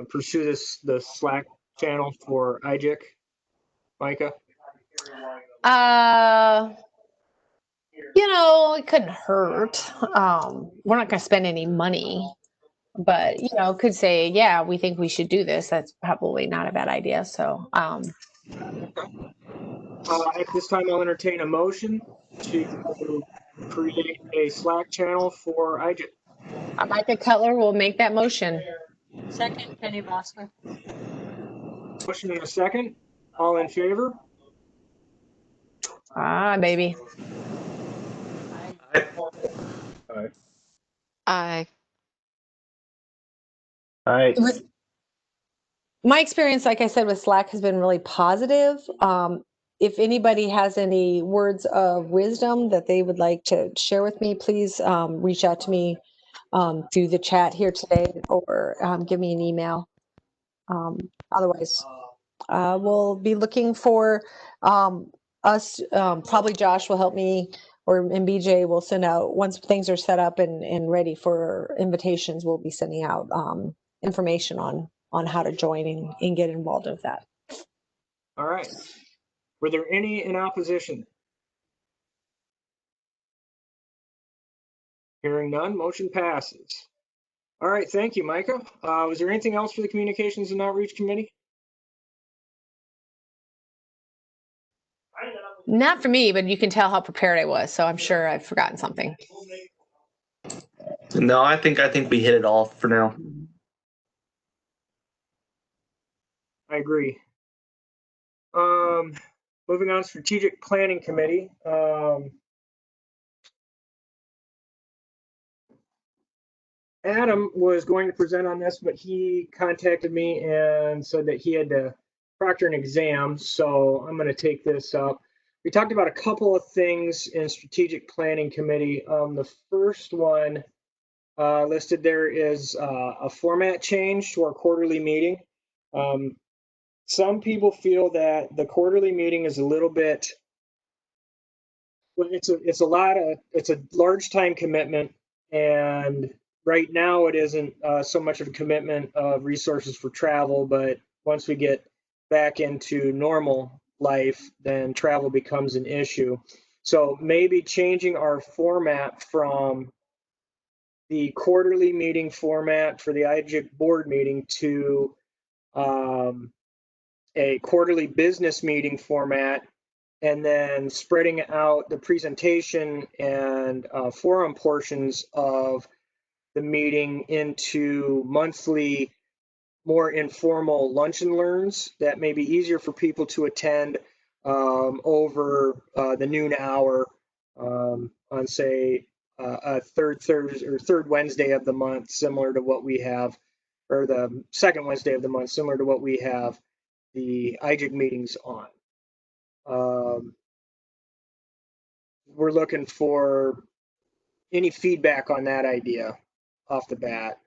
pursue the Slack channel for IGIC, Micah? You know, it couldn't hurt. We're not going to spend any money, but, you know, could say, yeah, we think we should do this. That's probably not a bad idea. So at this time, I'll entertain a motion to create a Slack channel for IGIC. Micah Cutler will make that motion. Second, Penny Bosler. Motion in a second. All in favor? Baby. Aye. My experience, like I said, with Slack has been really positive. If anybody has any words of wisdom that they would like to share with me, please reach out to me through the chat here today, or give me an email. Otherwise, we'll be looking for us. Probably Josh will help me, and BJ will send out, once things are set up and ready for invitations, we'll be sending out information on how to join and get involved with that. All right. Were there any in opposition? Hearing none, motion passes. All right, thank you, Micah. Was there anything else for the Communications and Outreach Committee? Not for me, but you can tell how prepared I was, so I'm sure I've forgotten something. No, I think we hit it all for now. I agree. Moving on, Strategic Planning Committee. Adam was going to present on this, but he contacted me and said that he had to proctor an exam, so I'm going to take this up. We talked about a couple of things in Strategic Planning Committee. The first one listed there is a format change to our quarterly meeting. Some people feel that the quarterly meeting is a little bit, well, it's a large time commitment, and right now it isn't so much of a commitment of resources for travel, but once we get back into normal life, then travel becomes an issue. So maybe changing our format from the quarterly meeting format for the IGIC board meeting to a quarterly business meeting format and then spreading out the presentation and forum portions of the meeting into monthly, more informal lunch and learns that may be easier for people to attend over the noon hour on, say, a third Thursday or third Wednesday of the month, similar to what we have, or the second Wednesday of the month, similar to what we have the IGIC meetings on. We're looking for any feedback on that idea off the bat.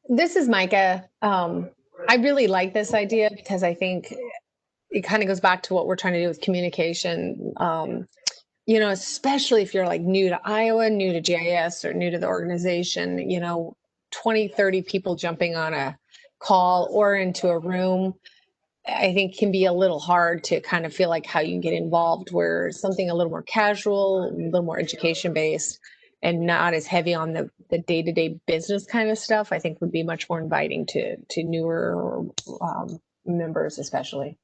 This is Micah. I really like this idea because I think it kind of goes back to what we're trying to do with communication. You know, especially if you're like new to Iowa, new to GIS, or new to the organization, you know, 20, 30 people jumping on a call or into a room, I think can be a little hard to kind of feel like how you can get involved, where something a little more casual, a little more education based, and not as heavy on the day-to-day business kind of stuff, I think would be much more inviting to newer members, especially.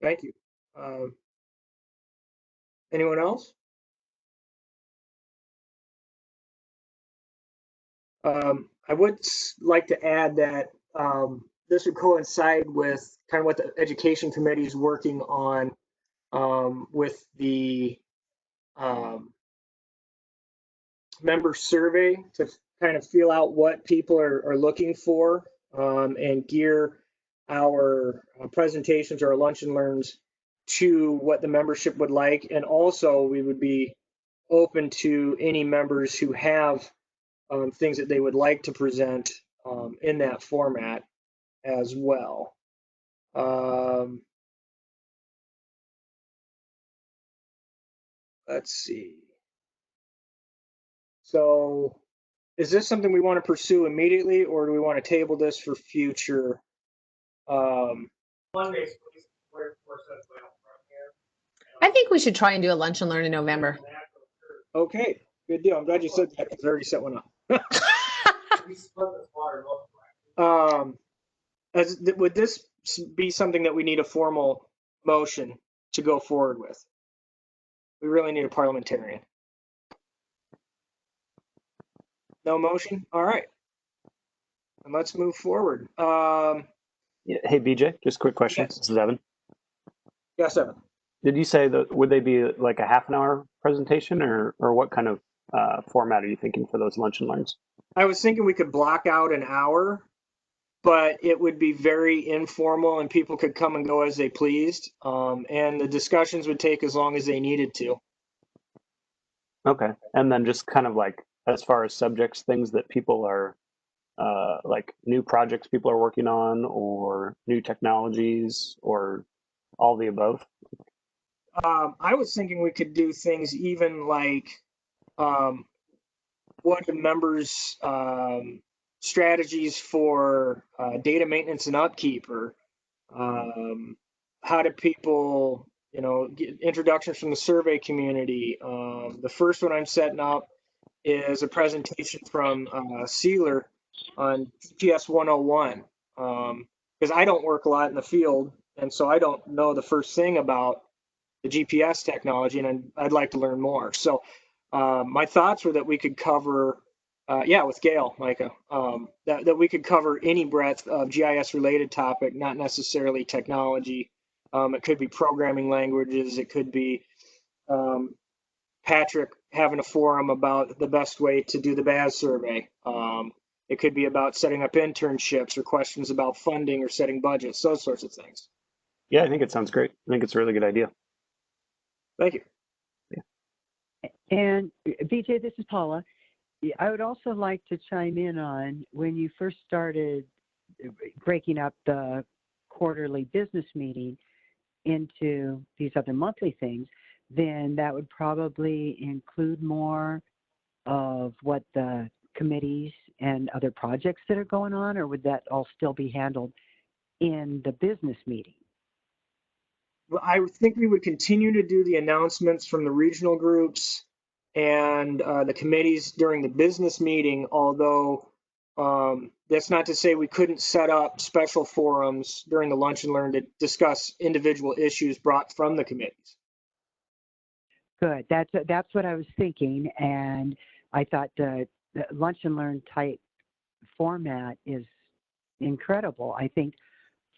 Thank you. Anyone else? I would like to add that this would coincide with kind of what the Education Committee is working on with the member survey to kind of feel out what people are looking for and gear our presentations or our lunch and learns to what the membership would like. And also we would be open to any members who have things that they would like to present in that format as well. Let's see. So is this something we want to pursue immediately, or do we want to table this for future? I think we should try and do a lunch and learn in November. Okay, good deal. I'm glad you said that because I already set one up. Would this be something that we need a formal motion to go forward with? We really need a parliamentarian. No motion? All right. And let's move forward. Yeah, hey, BJ, just a quick question. Yes. This is Evan. Yes, Evan. Did you say that would they be like a half an hour presentation, or what kind of format are you thinking for those lunch and learns? I was thinking we could block out an hour, but it would be very informal and people could come and go as they pleased. And the discussions would take as long as they needed to. Okay. And then just kind of like, as far as subjects, things that people are like new projects people are working on, or new technologies, or all the above? I was thinking we could do things even like what the members' strategies for data maintenance and upkeep, or how do people, you know, get introductions from the survey community. The first one I'm setting up is a presentation from Sealer on GPS 101, because I don't work a lot in the field, and so I don't know the first thing about the GPS technology, and I'd like to learn more. So my thoughts were that we could cover, with Gail, Micah, that we could cover any breadth of GIS related topic, not necessarily technology. It could be programming languages. It could be Patrick having a forum about the best way to do the BAS survey. It could be about setting up internships or questions about funding or setting budgets, those sorts of things. Yeah, I think it sounds great. I think it's a really good idea. Thank you. And BJ, this is Paula. I would also like to chime in on when you first started breaking up the quarterly business meeting into these other monthly things, then that would probably include more of what the committees and other projects that are going on, or would that all still be handled in the business meeting? I think we would continue to do the announcements from the regional groups and the committees during the business meeting, although that's not to say we couldn't set up special forums during the lunch and learn to discuss individual issues brought from the committees. Good. That's what I was thinking, and I thought the lunch and learn type format is incredible. I think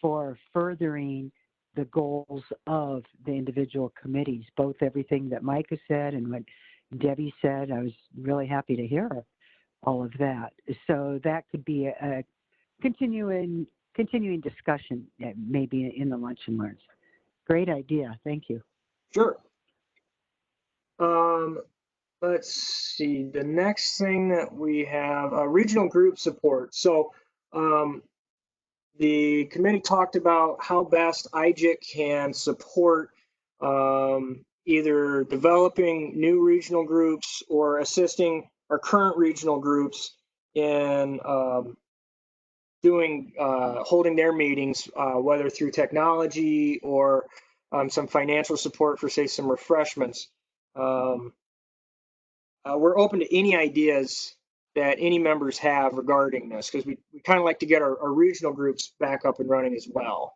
for furthering the goals of the individual committees, both everything that Micah said and what Debbie said, I was really happy to hear all of that. So that could be a continuing discussion, maybe in the lunch and learns. Great idea. Thank you. Sure. Let's see. The next thing that we have, regional group support. So the committee talked about how best IGIC can support either developing new regional groups or assisting our current regional groups in holding their meetings, whether through technology or some financial support for, say, some refreshments. We're open to any ideas that any members have regarding this, because we kind of like to get our regional groups back up and running as well.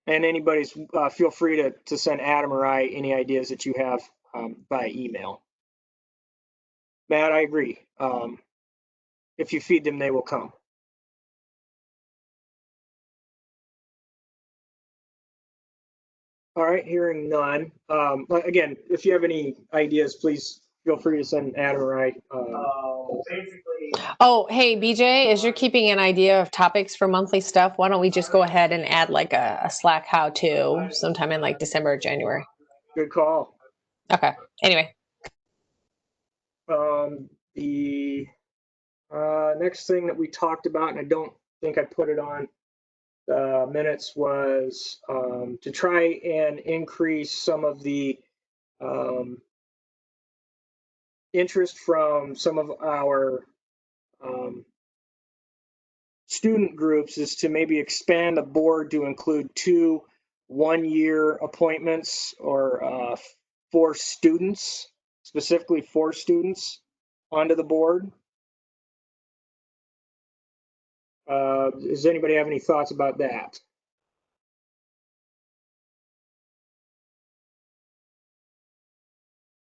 And anybody's feel free to send Adam or I any ideas that you have by email. Matt, I agree. If you feed them, they will come. All right, hearing none. Again, if you have any ideas, please feel free to send Adam or I. Oh, hey, BJ, as you're keeping an idea of topics for monthly stuff, why don't we just go ahead and add like a Slack how-to sometime in like December or January? Good call. Okay, anyway. The next thing that we talked about, and I don't think I put it on the minutes, was to try and increase some of the interest from some of our student groups, is to maybe expand the board to include 2 one-year appointments, or 4 students, specifically 4 students onto the board. Does anybody have any thoughts about that?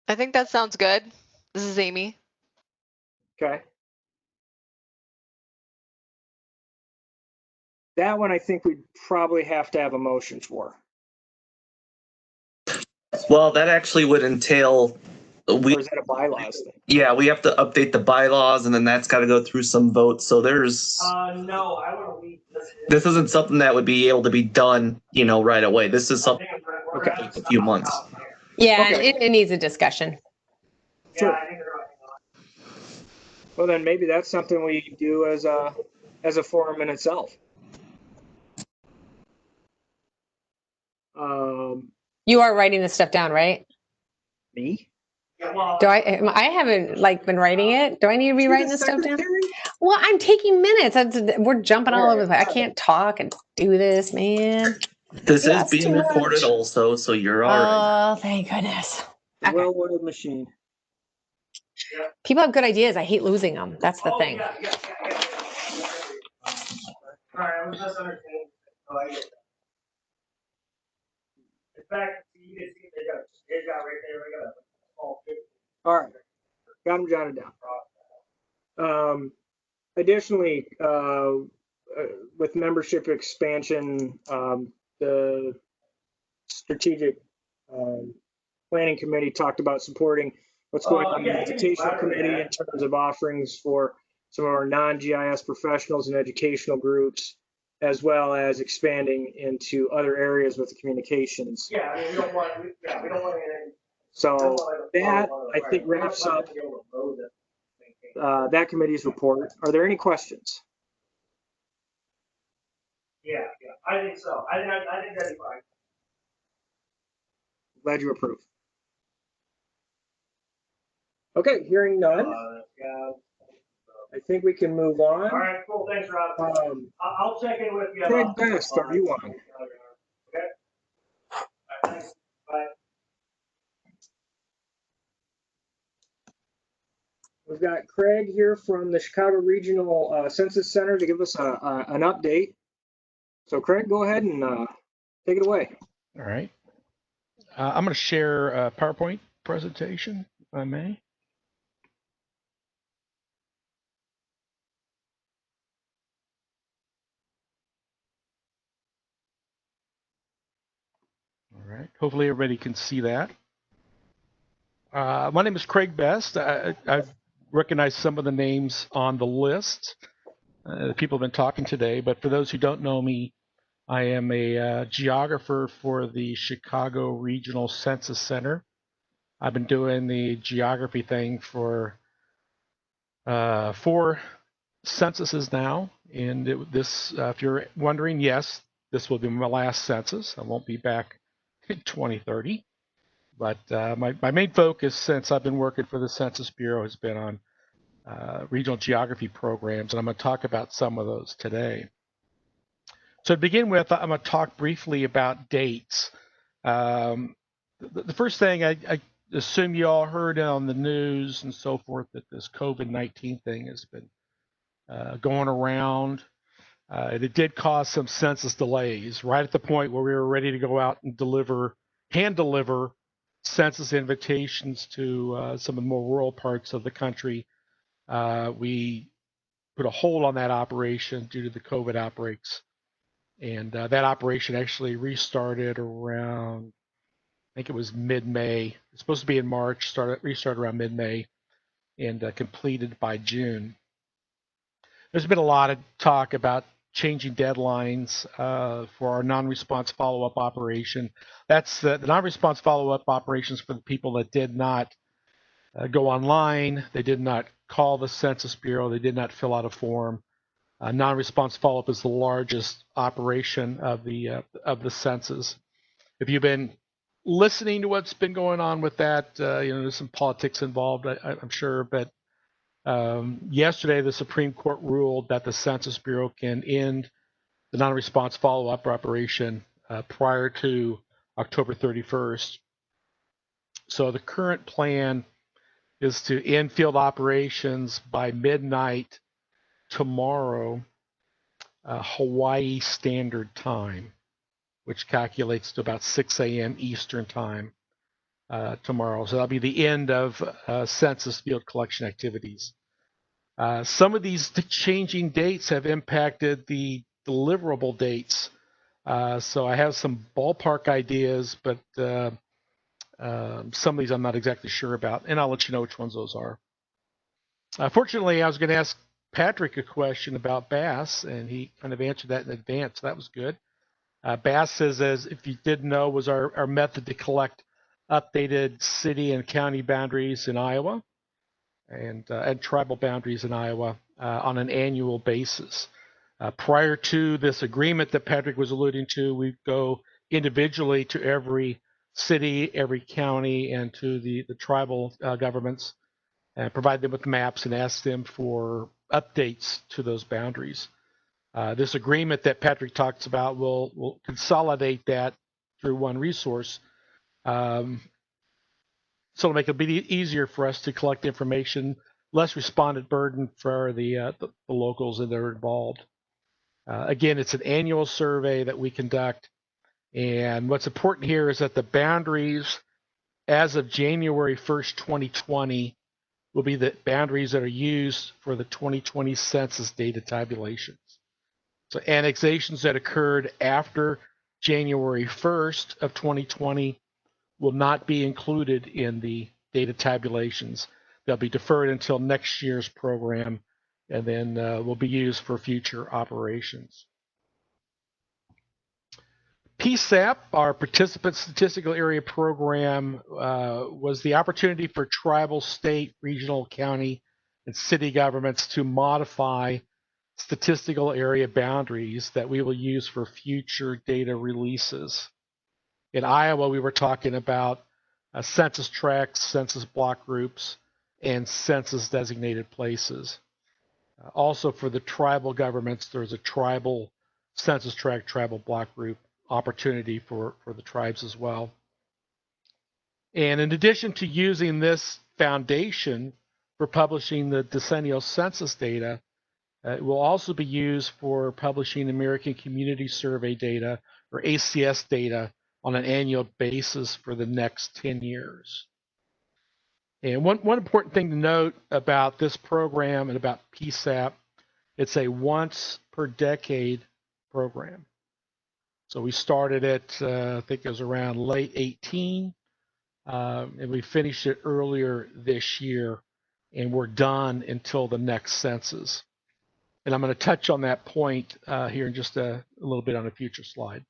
I think that sounds good. This is Amy. Okay. That one I think we'd probably have to have a motion for. Well, that actually would entail Or is that a bylaws thing? Yeah, we have to update the bylaws, and then that's got to go through some votes. So there's No, I want to leave this isn't something that would be able to be done, right away. This is something that takes a few months. Yeah, Okay. and it needs a discussion. Sure. Well, then maybe that's something we do as a forum in itself. You are writing this stuff down, right? Me? Do I haven't been writing it. Do I need to be writing this stuff down? Well, I'm taking minutes. We're jumping all over the place. I can't talk and do this, man. This is being recorded also, so you're all right. Oh, thank goodness. A well-oiled machine. People have good ideas. I hate losing them. That's the thing. All right, I was misunderstanding. Oh, I get that. In fact, you can see they got right there. We got all 50. All right, got them jotted down. Additionally, with membership expansion, the strategic planning committee talked about supporting what's going on in the educational committee in terms of offerings for some of our non-GIS professionals and educational groups, as well as expanding into other areas with the communications. Yeah, I mean, we don't want anything. So that, I think, wraps up that committee's report. Are there any questions? Yeah, I think so. I think that'd be fine. Glad you approve. Okay, hearing none. I think we can move on. All right, cool. Thanks, Rob. I'll check in with you. Craig Best, are you on? Okay. We've got Craig here from the Chicago Regional Census Center to give us an update. So Craig, go ahead and take it away. All right. I'm going to share a PowerPoint presentation, if I may. All right. Hopefully everybody can see that. My name is Craig Best. I recognize some of the names on the list. The people have been talking today, but for those who don't know me, I am a geographer for the Chicago Regional Census Center. I've been doing the geography thing for 4 censuses now, and if you're wondering, yes, this will be my last census. I won't be back in 2030, but my main focus since I've been working for the Census Bureau has been on regional geography programs, and I'm going to talk about some of those today. So to begin with, I'm going to talk briefly about dates. The first thing, I assume you all heard on the news and so forth that this COVID-19 thing has been going around. It did cause some census delays right at the point where we were ready to go out and hand deliver census invitations to some of the more rural parts of the country. We put a hold on that operation due to the COVID outbreaks. And that operation actually restarted around, I think it was mid-May. It's supposed to be in March, restarted around mid-May, and completed by June. There's been a lot of talk about changing deadlines for our non-response follow-up operation. That's the non-response follow-up operations for the people that did not go online, they did not call the Census Bureau, they did not fill out a form. Non-response follow-up is the largest operation of the census. If you've been listening to what's been going on with that, there's some politics involved, I'm sure, but yesterday the Supreme Court ruled that the Census Bureau can end the non-response follow-up operation prior to October 31st. So the current plan is to end field operations by midnight tomorrow, Hawaii Standard Time, which calculates to about 6 a.m. Eastern Time tomorrow. So that'll be the end of census field collection activities. Some of these changing dates have impacted the deliverable dates. So I have some ballpark ideas, but some of these I'm not exactly sure about, and I'll let you know which ones those are. Fortunately, I was going to ask Patrick a question about BAS, and he kind of answered that in advance. So that was good. BAS is, as if you didn't know, was our method to collect updated city and county boundaries in Iowa and tribal boundaries in Iowa on an annual basis. Prior to this agreement that Patrick was alluding to, we go individually to every city, every county, and to the tribal governments and provide them with maps and ask them for updates to those boundaries. This agreement that Patrick talks about will consolidate that through one resource. So it'll make it a bit easier for us to collect information, less respondent burden for the locals that are involved. Again, it's an annual survey that we conduct. And what's important here is that the boundaries as of January 1st, 2020, will be the boundaries that are used for the 2020 census data tabulations. So annexations that occurred after January 1st of 2020 will not be included in the data tabulations. They'll be deferred until next year's program and then will be used for future operations. PSAP, our Participant Statistical Area Program, was the opportunity for tribal, state, regional, county, and city governments to modify statistical area boundaries that we will use for future data releases. In Iowa, we were talking about census tracts, census block groups, and census designated places. Also for the tribal governments, there's a tribal census tract, tribal block group opportunity for the tribes as well. And in addition to using this foundation for publishing the decennial census data, it will also be used for publishing American Community Survey data, or ACS data, on an annual basis for the next 10 years. And one important thing to note about this program and about PSAP, it's a once per decade program. So we started it, I think it was around late 18, and we finished it earlier this year, and we're done until the next census. And I'm going to touch on that point here in just a little bit on a future slide.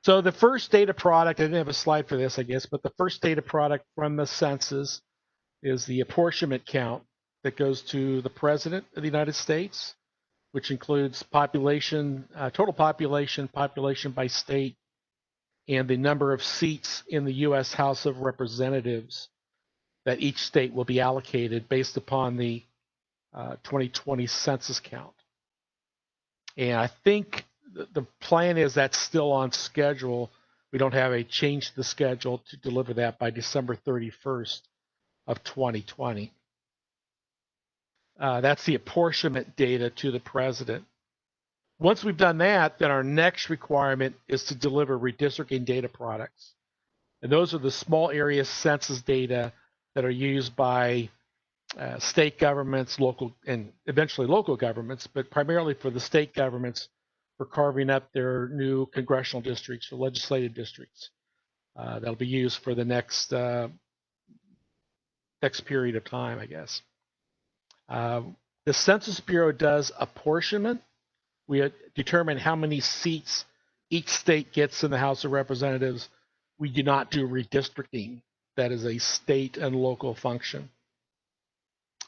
So the first data product, I didn't have a slide for this, I guess, but the first data product from the census is the apportionment count that goes to the President of the United States, which includes population, total population, population by state, and the number of seats in the U.S. House of Representatives that each state will be allocated based upon the 2020 census count. And I think the plan is that's still on schedule. We don't have a change to the schedule to deliver that by December 31st of 2020. That's the apportionment data to the President. Once we've done that, then our next requirement is to deliver redistricting data products. And those are the small area census data that are used by state governments, local, and eventually local governments, but primarily for the state governments for carving up their new congressional districts or legislative districts. That'll be used for the next period of time, I guess. The Census Bureau does apportionment. We determine how many seats each state gets in the House of Representatives. We do not do redistricting. That is a state and local function.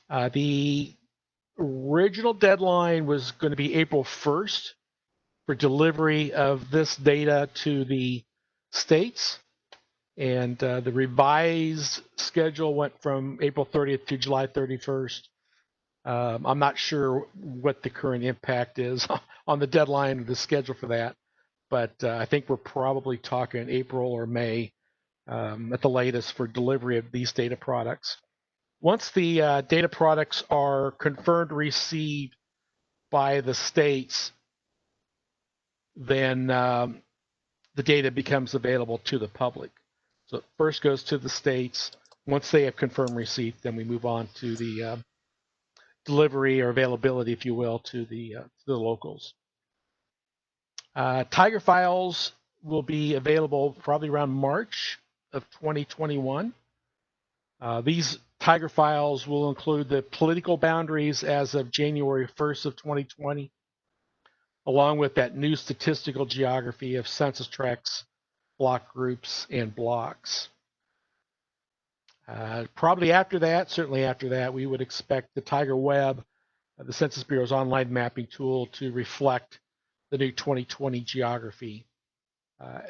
The original deadline was going to be April 1st for delivery of this data to the states. And the revised schedule went from April 30th to July 31st. I'm not sure what the current impact is on the deadline or the schedule for that, but I think we're probably talking April or May at the latest for delivery of these data products. Once the data products are confirmed received by the states, then the data becomes available to the public. So it first goes to the states. Once they have confirmed receipt, then we move on to the delivery or availability, if you will, to the locals. Tiger files will be available probably around March of 2021. These Tiger files will include the political boundaries as of January 1st of 2020, along with that new statistical geography of census tracts, block groups, and blocks. Probably after that, certainly after that, we would expect the Tiger Web, the Census Bureau's online mapping tool, to reflect the new 2020 geography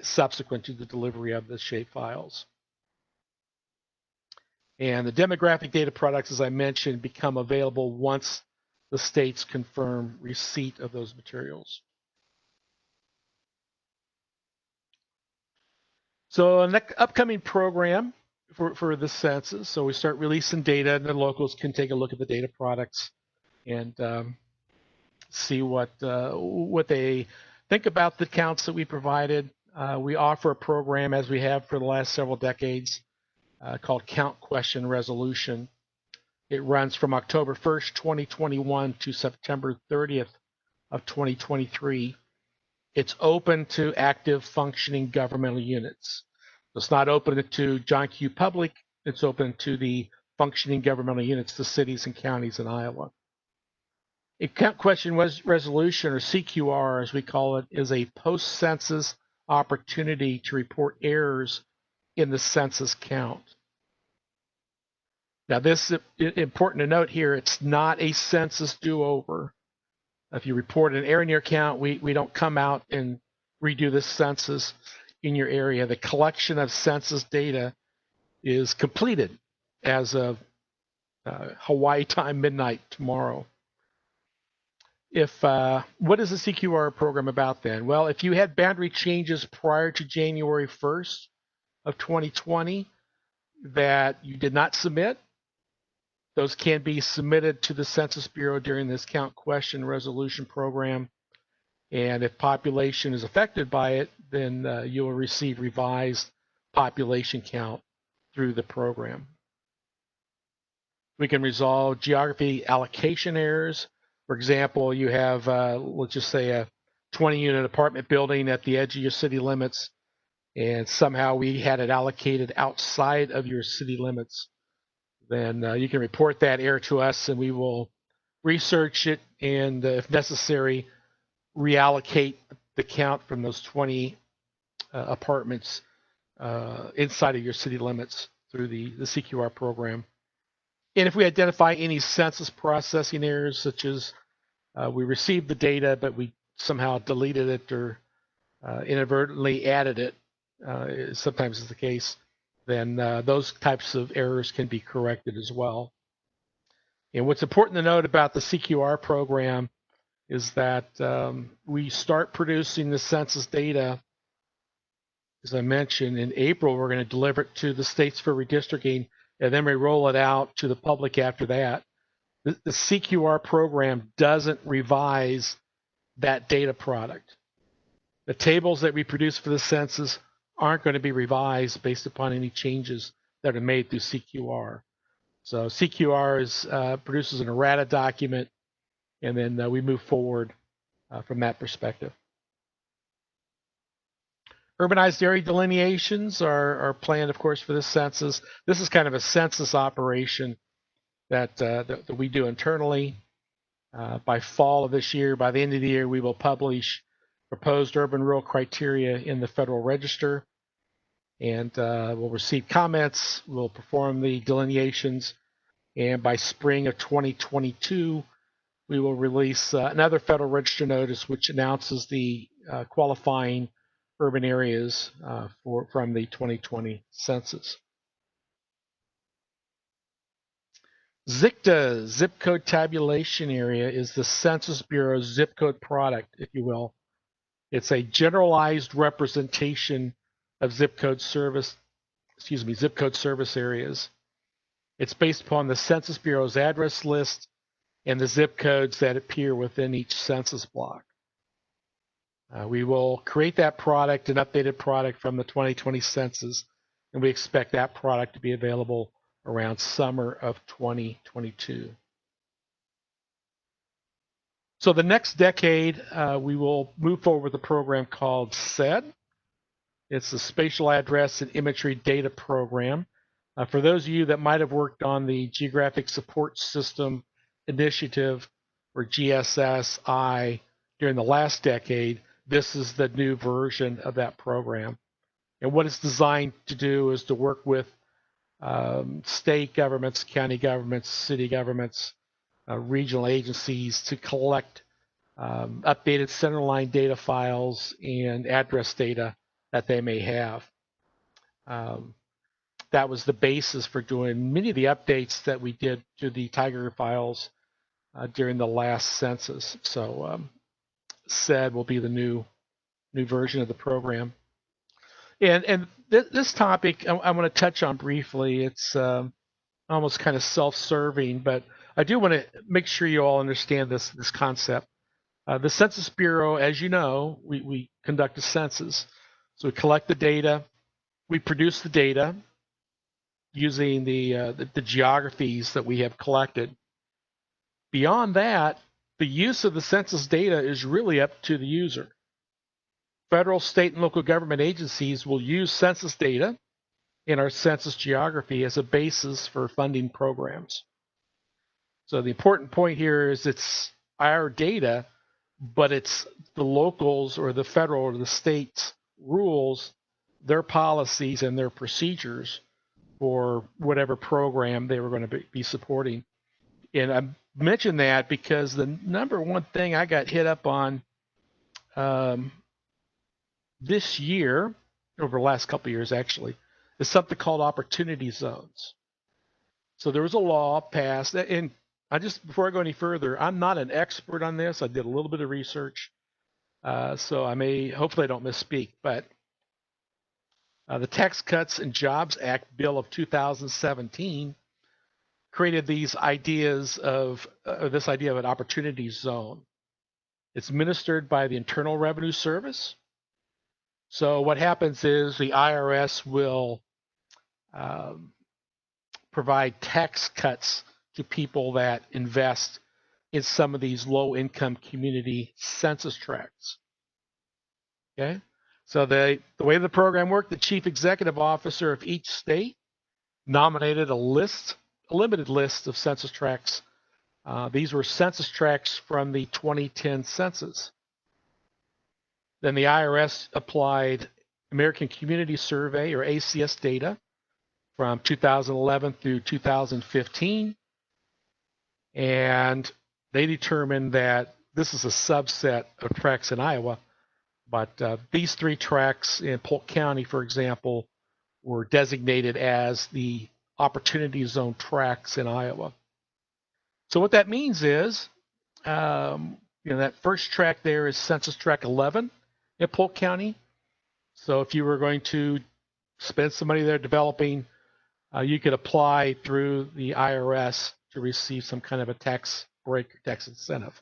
subsequent to the delivery of the shape files. And the demographic data products, as I mentioned, become available once the states confirm receipt of those materials. So an upcoming program for the census, so we start releasing data, and the locals can take a look at the data products and see what they think about the counts that we provided. We offer a program, as we have for the last several decades, called Count Question Resolution. It runs from October 1st, 2021 to September 30th of 2023. It's open to active functioning governmental units. It's not open to John Q. Public. It's open to the functioning governmental units, the cities and counties in Iowa. A Count Question Resolution, or CQR as we call it, is a post-census opportunity to report errors in the census count. Now, this is important to note here, it's not a census do-over. If you report an error in your count, we don't come out and redo the census in your area. The collection of census data is completed as of Hawaii time midnight tomorrow. What is the CQR program about then? Well, if you had boundary changes prior to January 1st of 2020 that you did not submit, those can be submitted to the Census Bureau during this count question resolution program. And if population is affected by it, then you will receive revised population count through the program. We can resolve geography allocation errors. For example, you have, let's just say, a 20-unit apartment building at the edge of your city limits, and somehow we had it allocated outside of your city limits. Then you can report that error to us, and we will research it, and if necessary, reallocate the count from those 20 apartments inside of your city limits through the CQR program. And if we identify any census processing errors, such as we received the data, but we somehow deleted it or inadvertently added it, sometimes is the case, then those types of errors can be corrected as well. And what's important to note about the CQR program is that we start producing the census data, as I mentioned, in April. We're going to deliver it to the states for redistricting, and then we roll it out to the public after that. The CQR program doesn't revise that data product. The tables that we produce for the census aren't going to be revised based upon any changes that are made through CQR. So CQR produces an errata document, and then we move forward from that perspective. Urbanized area delineations are planned, of course, for this census. This is kind of a census operation that we do internally. By fall of this year, by the end of the year, we will publish proposed urban rural criteria in the Federal Register, and we'll receive comments, we'll perform the delineations, and by spring of 2022, we will release another Federal Register notice which announces the qualifying urban areas from the 2020 census. ZICTA, zip code tabulation area, is the Census Bureau's zip code product, if you will. It's a generalized representation of zip code service areas. It's based upon the Census Bureau's address list and the zip codes that appear within each census block. We will create that product, an updated product from the 2020 census, and we expect that product to be available around summer of 2022. So the next decade, we will move forward with a program called SED. It's the Spatial Address and Imagery Data Program. For those of you that might have worked on the Geographic Support System Initiative, or GSSI, during the last decade, this is the new version of that program. And what it's designed to do is to work with state governments, county governments, city governments, regional agencies to collect updated centerline data files and address data that they may have. That was the basis for doing many of the updates that we did to the Tiger files during the last census. So SED will be the new version of the program. And this topic I want to touch on briefly. It's almost kind of self-serving, but I do want to make sure you all understand this concept. The Census Bureau, as you know, we conduct a census. So we collect the data, we produce the data using the geographies that we have collected. Beyond that, the use of the census data is really up to the user. Federal, state, and local government agencies will use census data in our census geography as a basis for funding programs. So the important point here is it's our data, but it's the locals or the federal or the state's rules, their policies, and their procedures for whatever program they were going to be supporting. And I mention that because the number one thing I got hit up on this year, over the last couple of years actually, is something called opportunity zones. So there was a law passed, and before I go any further, I'm not an expert on this. I did a little bit of research, so hopefully I don't misspeak, but the Tax Cuts and Jobs Act Bill of 2017 created this idea of an opportunity zone. It's administered by the Internal Revenue Service. So what happens is the IRS will provide tax cuts to people that invest in some of these low-income community census tracts. Okay, so the way the program worked, the chief executive officer of each state nominated a limited list of census tracts. These were census tracts from the 2010 census. Then the IRS applied American Community Survey, or ACS data, from 2011 through 2015. And they determined that this is a subset of tracts in Iowa, but these 3 tracts in Polk County, for example, were designated as the Opportunity Zone tracts in Iowa. So what that means is, that first tract there is Census Tract 11 in Polk County. So if you were going to spend some money there developing, you could apply through the IRS to receive some kind of a tax break or tax incentive.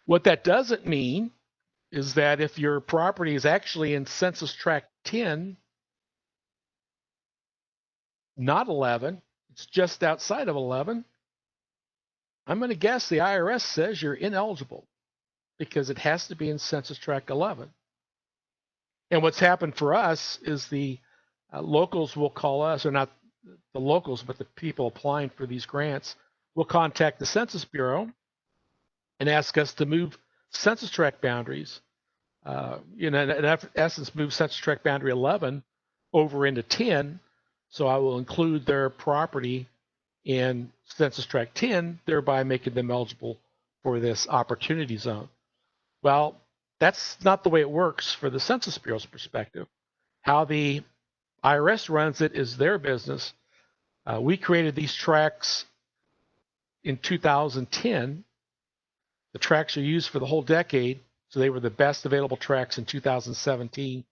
What that doesn't mean is that if your property is actually in Census Tract 10, not 11, it's just outside of 11, I'm going to guess the IRS says you're ineligible because it has to be in Census Tract 11. And what's happened for us is the locals will call us, or not the locals, but the people applying for these grants will contact the Census Bureau and ask us to move census tract boundaries. In essence, move census tract boundary 11 over into 10. So I will include their property in census tract 10, thereby making them eligible for this opportunity zone. Well, that's not the way it works for the Census Bureau's perspective. How the IRS runs it is their business. We created these tracts in 2010. The tracts are used for the whole decade, so they were the best available tracts in 2017.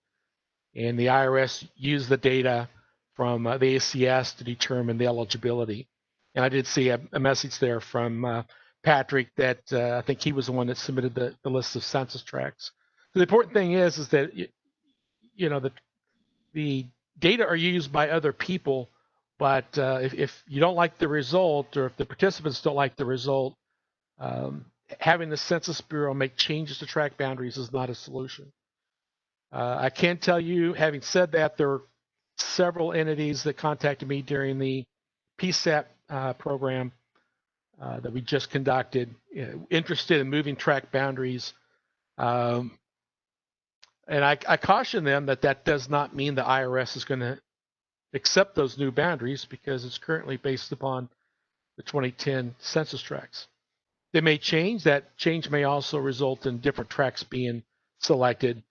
And the IRS used the data from the ACS to determine the eligibility. And I did see a message there from Patrick that I think he was the one that submitted the list of census tracts. So the important thing is that the data are used by other people, but if you don't like the result, or if the participants don't like the result, having the Census Bureau make changes to tract boundaries is not a solution. I can tell you, having said that, there were several entities that contacted me during the PSAP program that we just conducted, interested in moving tract boundaries. And I caution them that does not mean the IRS is going to accept those new boundaries, because it's currently based upon the 2010 census tracts. They may change. That change may also result in different tracts being selected,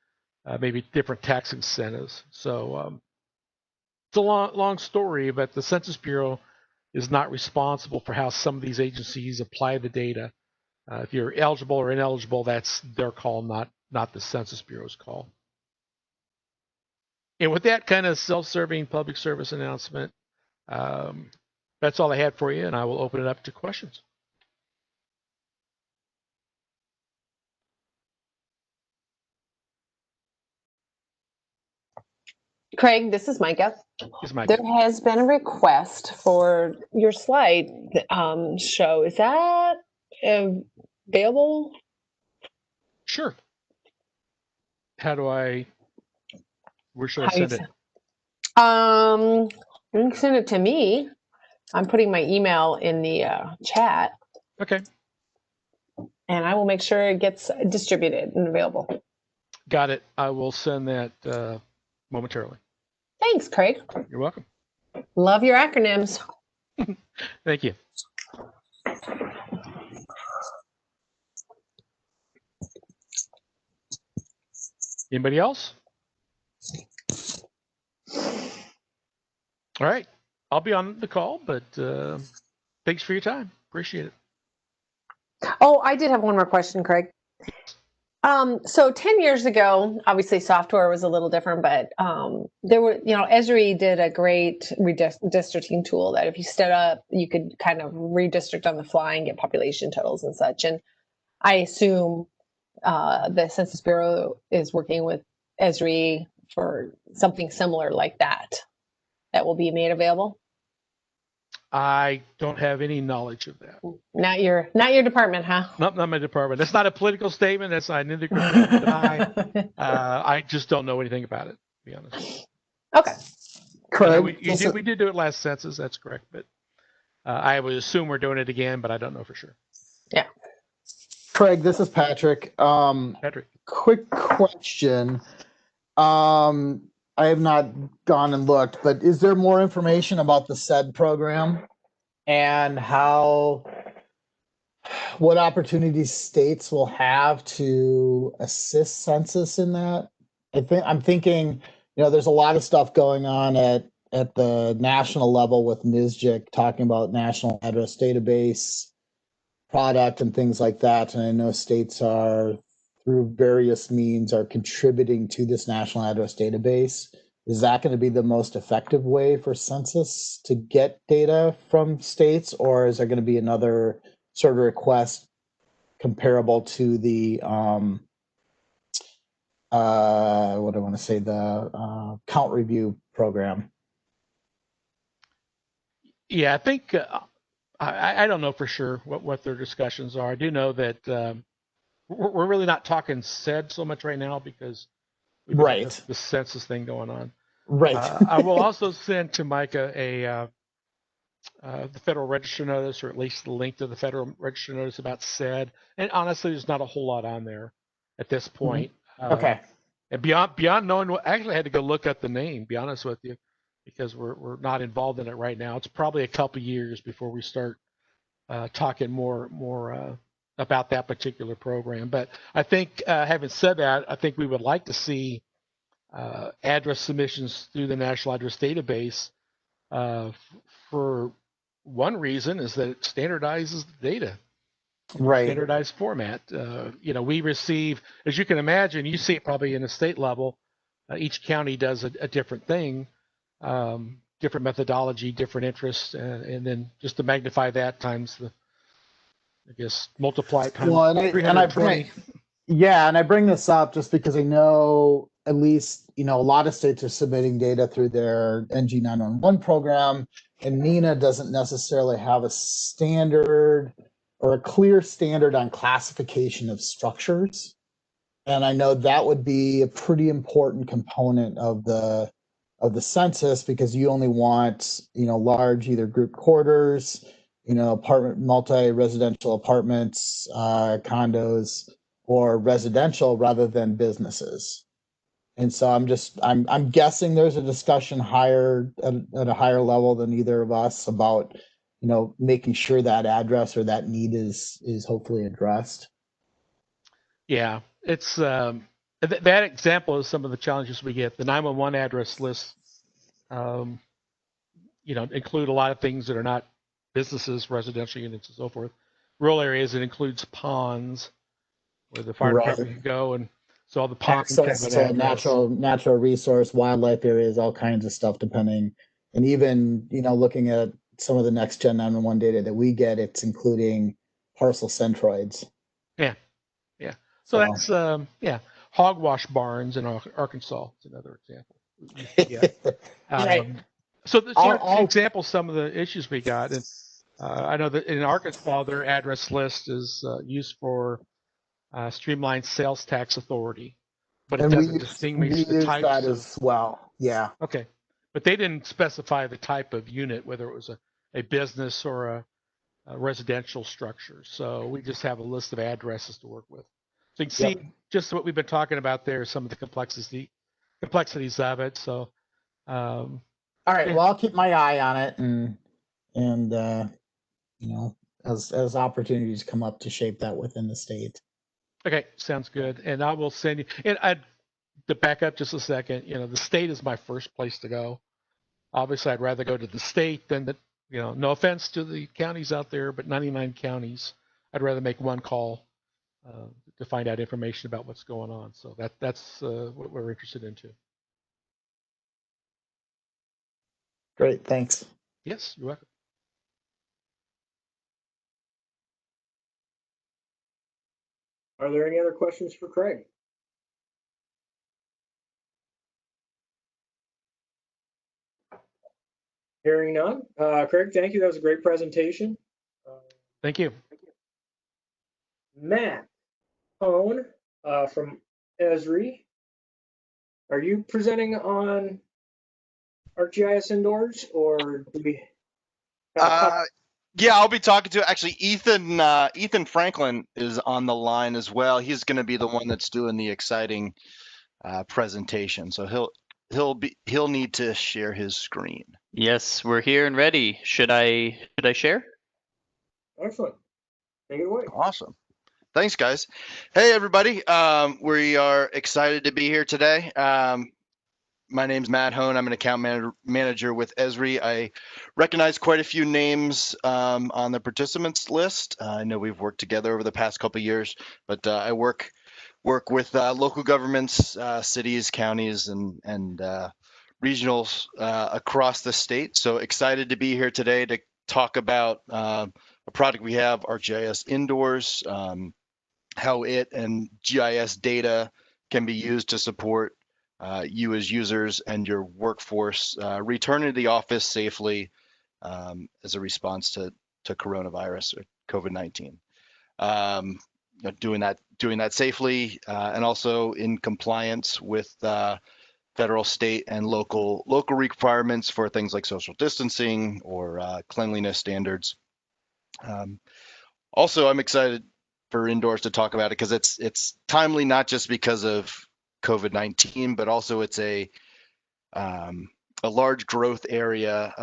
maybe different tax incentives. So it's a long story, but the Census Bureau is not responsible for how some of these agencies apply the data. If you're eligible or ineligible, that's their call, not the Census Bureau's call. And with that kind of self-serving public service announcement, that's all I had for you, and I will open it up to questions. Craig, this is Micah. There has been a request for your slide show. Is that available? Sure. Where should I send it? You can send it to me. I'm putting my email in the chat. Okay. And I will make sure it gets distributed and available. Got it. I will send that momentarily. Thanks, Craig. You're welcome. Love your acronyms. Thank you. Anybody else? All right. I'll be on the call, but thanks for your time. Appreciate it. Oh, I did have one more question, Craig. So 10 years ago, obviously software was a little different, but there were, Esri did a great redistricting tool that if you set up, you could kind of redistrict on the fly and get population totals and such. And I assume the Census Bureau is working with Esri for something similar like that will be made available. I don't have any knowledge of that. Not your department, huh? Not my department. That's not a political statement. That's not an indicative. I just don't know anything about it, to be honest. Okay. Craig, we did do it last census. That's correct. But I would assume we're doing it again, but I don't know for sure. Yeah. Craig, this is Patrick. Patrick. Quick question. I have not gone and looked, but is there more information about the SED program and what opportunities states will have to assist census in that? I'm thinking, there's a lot of stuff going on at the national level with NISGIC talking about national address database product and things like that. And I know states are, through various means, are contributing to this national address database. Is that going to be the most effective way for census to get data from states, or is there going to be another sort of request comparable to the the count review program? Yeah, I think I don't know for sure what their discussions are. I do know that we're really not talking SED so much right now because we've got the census thing going on. Right. I will also send to Micah the Federal Register notice, or at least the link to the Federal Register notice about SED. And honestly, there's not a whole lot on there at this point. Okay. And beyond knowing I actually had to go look up the name, be honest with you, because we're not involved in it right now. It's probably a couple years before we start talking more about that particular program. But I think, having said that, I think we would like to see address submissions through the National Address Database for one reason is that it standardizes the data. Right. Standardized format. We receive, as you can imagine, you see it probably in a state level, each county does a different thing, different methodology, different interests, and then just to magnify that times the, multiply it times 320. And I bring this up just because I know at least, a lot of states are submitting data through their NG 911 program, and NENA doesn't necessarily have a standard or a clear standard on classification of structures. And I know that would be a pretty important component of the census, because you only want, large either group quarters, multi-residential apartments, condos, or residential rather than businesses. And so I'm guessing there's a discussion higher at a higher level than either of us about, making sure that address or that need is hopefully addressed. Yeah, it's that example is some of the challenges we get. The 911 address lists, include a lot of things that are not businesses, residential units, and so forth. Rural areas, it includes ponds where the fire department can go, and so all the ponds access to natural resource, wildlife areas, all kinds of stuff, depending. And even, looking at some of the next gen 911 data that we get, it's including parcel centroids. Yeah. So that's hogwash barns in Arkansas is another example. Right. So the example, some of the issues we got, and I know that in Arkansas, their address list is used for streamlined sales tax authority, but it doesn't distinguish the types that as well. Yeah. Okay, but they didn't specify the type of unit, whether it was a business or a residential structure. So we just have a list of addresses to work with. So you can see just what we've been talking about there, some of the complexities of it. So, all right. Well, I'll keep my eye on it, and as opportunities come up to shape that within the state. Okay, sounds good. And I will send you. And to back up just a second, the state is my first place to go. Obviously, I'd rather go to the state than no offense to the counties out there, but 99 counties, I'd rather make one call to find out information about what's going on. So that's what we're interested in too. Great, thanks. Yes, you're welcome. Are there any other questions for Craig? Hearing none. Craig, thank you. That was a great presentation. Thank you. Matt Hone from Esri. Are you presenting on ArcGIS Indoors, or do we have a couple? Yeah, I'll be talking to actually Ethan Franklin is on the line as well. He's going to be the one that's doing the exciting presentation. So he'll need to share his screen. Yes, we're here and ready. Should I share? Excellent. Take it away. Awesome. Thanks, guys. Hey, everybody. We are excited to be here today. My name's Matt Hone. I'm an account manager with Esri. I recognize quite a few names on the participants list. I know we've worked together over the past couple of years, but I work with local governments, cities, counties, and regionals across the state. So excited to be here today to talk about a product we have, ArcGIS Indoors, how it and GIS data can be used to support you as users and your workforce returning to the office safely as a response to coronavirus or COVID-19. Doing that safely and also in compliance with federal, state, and local requirements for things like social distancing or cleanliness standards. Also, I'm excited for Indoors to talk about it because it's timely, not just because of COVID-19, but also it's a large growth area.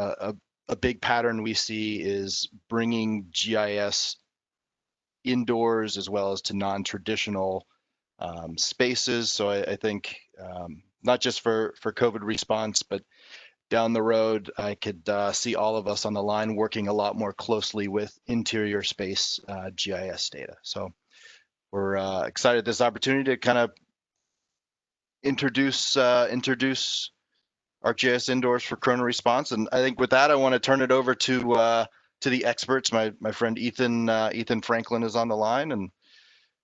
A big pattern we see is bringing GIS indoors as well as to non-traditional spaces. So I think not just for COVID response, but down the road, I could see all of us on the line working a lot more closely with interior space GIS data. So we're excited this opportunity to kind of introduce ArcGIS Indoors for Corona response. And I think with that, I want to turn it over to the experts. My friend Ethan Franklin is on the line, and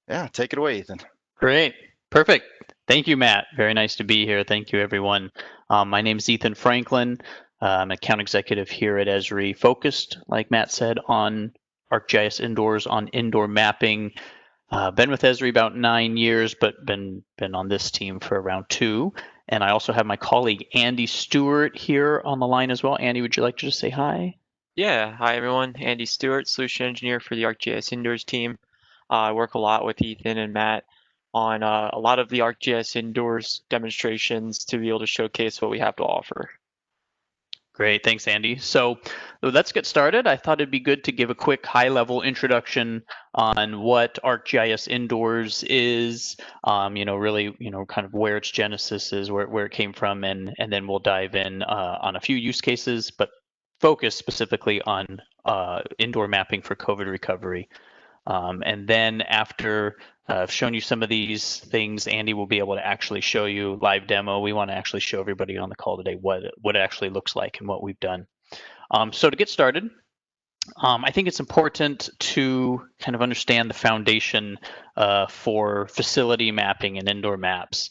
yeah, take it away, Ethan. Great. Perfect. Thank you, Matt. Very nice to be here. Thank you, everyone. My name is Ethan Franklin. I'm account executive here at Esri, focused, like Matt said, on ArcGIS Indoors, on indoor mapping. Been with Esri about 9 years, but been on this team for around 2. And I also have my colleague Andy Stewart here on the line as well. Andy, would you like to just say hi? Yeah, hi everyone. Andy Stewart, solution engineer for the ArcGIS Indoors team. I work a lot with Ethan and Matt on a lot of the ArcGIS Indoors demonstrations to be able to showcase what we have to offer. Great, thanks, Andy. So let's get started. I thought it'd be good to give a quick high-level introduction on what ArcGIS Indoors is, really, kind of where its genesis is, where it came from, and then we'll dive in on a few use cases, but focus specifically on indoor mapping for COVID recovery. And then after I've shown you some of these things, Andy will be able to actually show you live demo. We want to actually show everybody on the call today what it actually looks like and what we've done. So to get started, I think it's important to kind of understand the foundation for facility mapping and indoor maps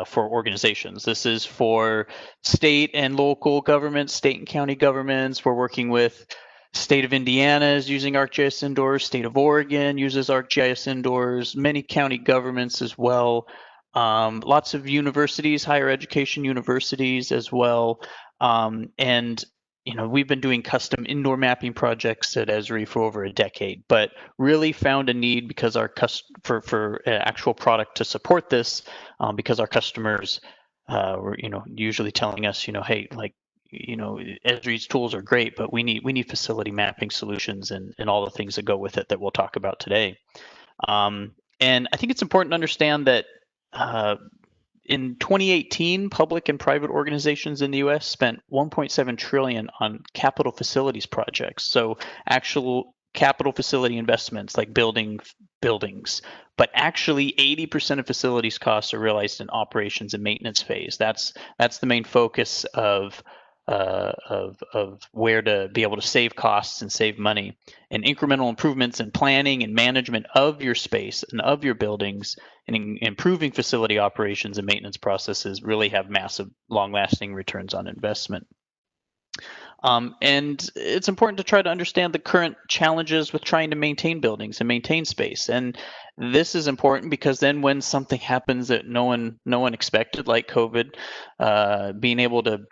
for organizations. This is for state and local governments, state and county governments. We're working with State of Indiana is using ArcGIS Indoors. State of Oregon uses ArcGIS Indoors. Many county governments as well. Lots of universities, higher education universities as well. And we've been doing custom indoor mapping projects at Esri for over a decade, but really found a need because for actual product to support this, because our customers were usually telling us, hey, like, Esri's tools are great, but we need facility mapping solutions and all the things that go with it that we'll talk about today. And I think it's important to understand that in 2018, public and private organizations in the U.S. spent 1.7 trillion on capital facilities projects. So actual capital facility investments like buildings, but actually 80% of facilities costs are realized in operations and maintenance phase. That's the main focus of where to be able to save costs and save money. And incremental improvements in planning and management of your space and of your buildings and improving facility operations and maintenance processes really have massive long-lasting returns on investment. And it's important to try to understand the current challenges with trying to maintain buildings and maintain space. And this is important because then when something happens that no one expected, like COVID, being able to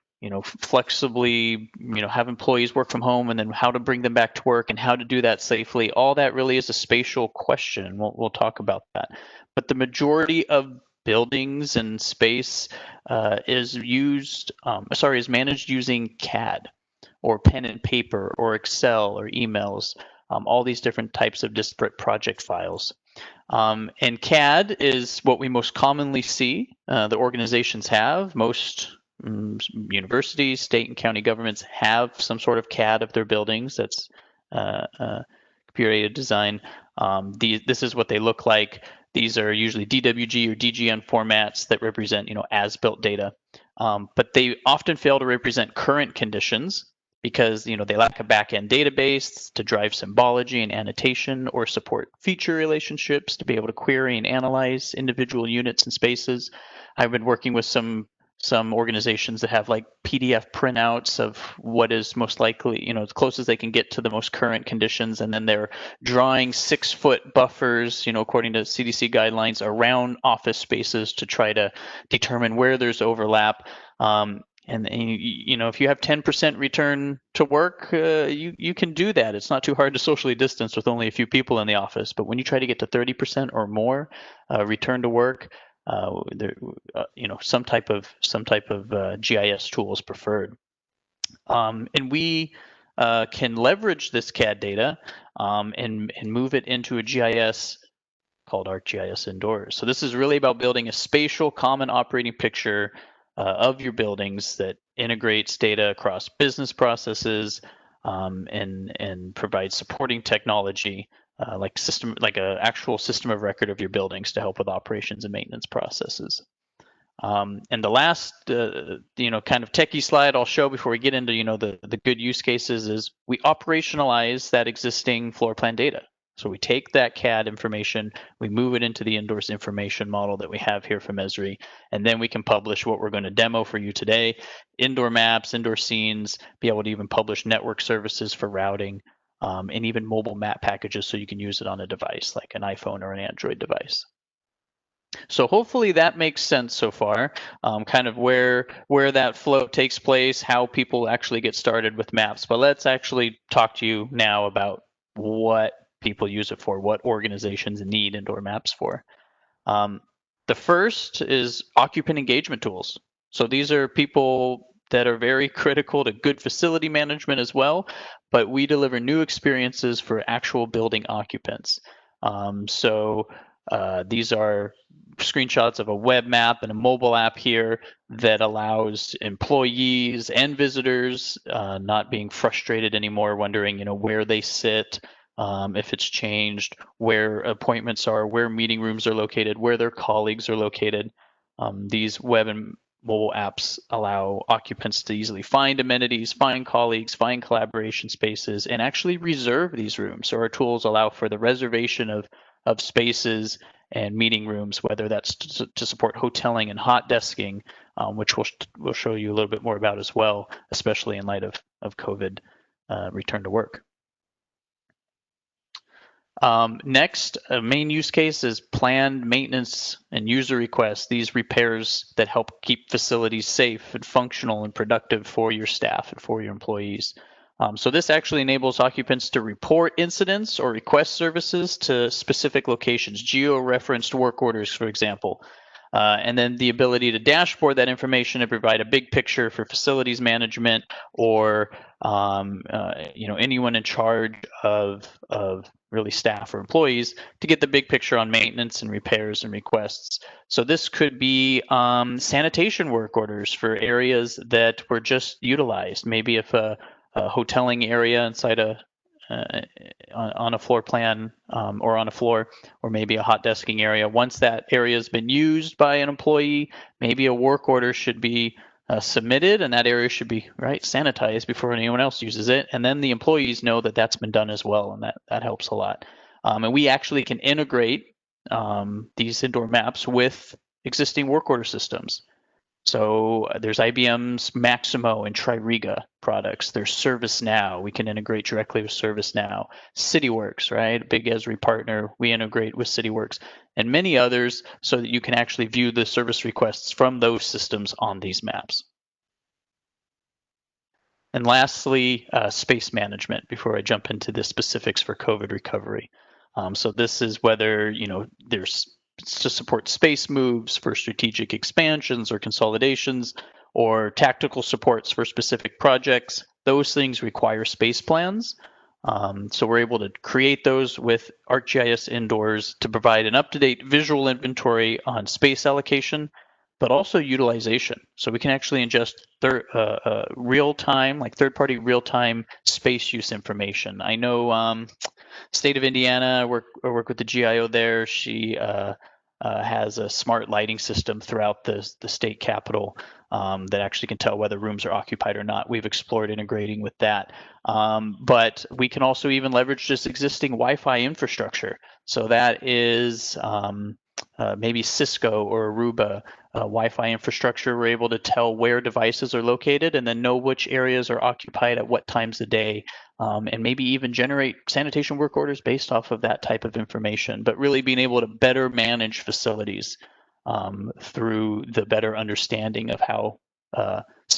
flexibly, have employees work from home, and then how to bring them back to work and how to do that safely. All that really is a spatial question. We'll talk about that. But the majority of buildings and space is managed using CAD or pen and paper or Excel or emails, all these different types of disparate project files. And CAD is what we most commonly see the organizations have. Most universities, state and county governments have some sort of CAD of their buildings. That's computer-aided design. This is what they look like. These are usually DWG or DGN formats that represent, as-built data. But they often fail to represent current conditions because, they lack a back-end database to drive symbology and annotation or support feature relationships to be able to query and analyze individual units and spaces. I've been working with some organizations that have like PDF printouts of what is most likely, as close as they can get to the most current conditions. And then they're drawing 6-foot buffers, according to CDC guidelines around office spaces to try to determine where there's overlap. And if you have 10% return to work, you can do that. It's not too hard to socially distance with only a few people in the office. But when you try to get to 30% or more return to work, some type of GIS tool is preferred. And we can leverage this CAD data and move it into a GIS called Arcgis Indoors. So this is really about building a spatial common operating picture of your buildings that integrates data across business processes and provides supporting technology like an actual system of record of your buildings to help with operations and maintenance processes. And the last, kind of techie slide I'll show before we get into, the good use cases is we operationalize that existing floor plan data. So we take that CAD information, we move it into the Endorsed information model that we have here from Esri, and then we can publish what we're going to demo for you today: indoor maps, indoor scenes, be able to even publish network services for routing, and even mobile map packages so you can use it on a device like an iPhone or an Android device. So hopefully that makes sense so far, kind of where that flow takes place, how people actually get started with maps. But let's actually talk to you now about what people use it for, what organizations need indoor maps for. The first is occupant engagement tools. So these are people that are very critical to good facility management as well, but we deliver new experiences for actual building occupants. These are screenshots of a web map and a mobile app here that allows employees and visitors not being frustrated anymore, wondering, where they sit, if it's changed, where appointments are, where meeting rooms are located, where their colleagues are located. These web and mobile apps allow occupants to easily find amenities, find colleagues, find collaboration spaces, and actually reserve these rooms. So our tools allow for the reservation of spaces and meeting rooms, whether that's to support hoteling and hot desking, which we'll show you a little bit more about as well, especially in light of COVID return to work. Next, a main use case is planned maintenance and user requests, these repairs that help keep facilities safe and functional and productive for your staff and for your employees. So this actually enables occupants to report incidents or request services to specific locations, geo-referenced work orders, for example. And then the ability to dashboard that information and provide a big picture for facilities management or anyone in charge of really staff or employees to get the big picture on maintenance and repairs and requests. So this could be sanitation work orders for areas that were just utilized. Maybe if a hoteling area inside on a floor plan or on a floor, or maybe a hot desking area. Once that area has been used by an employee, maybe a work order should be submitted, and that area should be sanitized before anyone else uses it. And then the employees know that that's been done as well, and that helps a lot. And we actually can integrate these indoor maps with existing work order systems. So there's IBM's Maximo and Tririga products. There's ServiceNow. We can integrate directly with ServiceNow. CityWorks, right? Big Esri partner. We integrate with CityWorks and many others so that you can actually view the service requests from those systems on these maps. And lastly, space management before I jump into the specifics for COVID recovery. So this is whether, there's to support space moves for strategic expansions or consolidations, or tactical supports for specific projects. Those things require space plans. So we're able to create those with ArcGIS Indoors to provide an up-to-date visual inventory on space allocation, but also utilization. So we can actually ingest real-time, like third-party real-time space use information. I know state of Indiana, I work with the GIO there. She has a smart lighting system throughout the state capital that actually can tell whether rooms are occupied or not. We've explored integrating with that. But we can also even leverage this existing Wi-Fi infrastructure. So that is maybe Cisco or Aruba Wi-Fi infrastructure. We're able to tell where devices are located and then know which areas are occupied at what times a day, and maybe even generate sanitation work orders based off of that type of information, but really being able to better manage facilities through the better understanding of how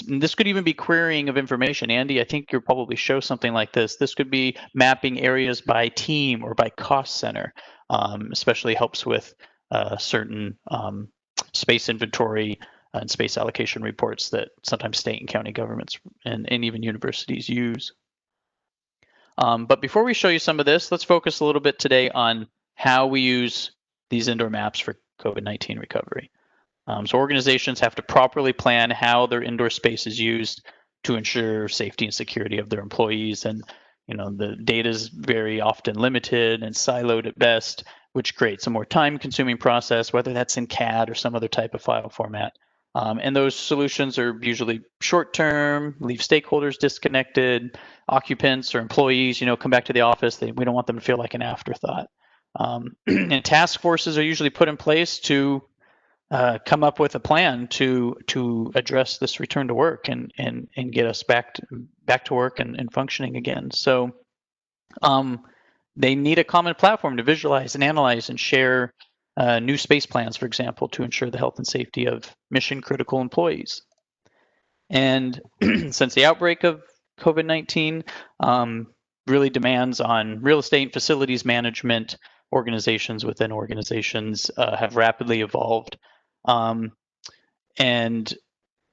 this could even be querying of information. Andy, I think you'll probably show something like this. This could be mapping areas by team or by cost center, especially helps with certain space inventory and space allocation reports that sometimes state and county governments and even universities use. But before we show you some of this, let's focus a little bit today on how we use these indoor maps for COVID-19 recovery. So organizations have to properly plan how their indoor space is used to ensure safety and security of their employees. And the data is very often limited and siloed at best, which creates a more time-consuming process, whether that's in CAD or some other type of file format. And those solutions are usually short-term, leave stakeholders disconnected, occupants or employees, come back to the office. We don't want them to feel like an afterthought. And task forces are usually put in place to come up with a plan to address this return to work and get us back to work and functioning again. So they need a common platform to visualize and analyze and share new space plans, for example, to ensure the health and safety of mission critical employees. And since the outbreak of COVID-19 really demands on real estate and facilities management, organizations within organizations have rapidly evolved. And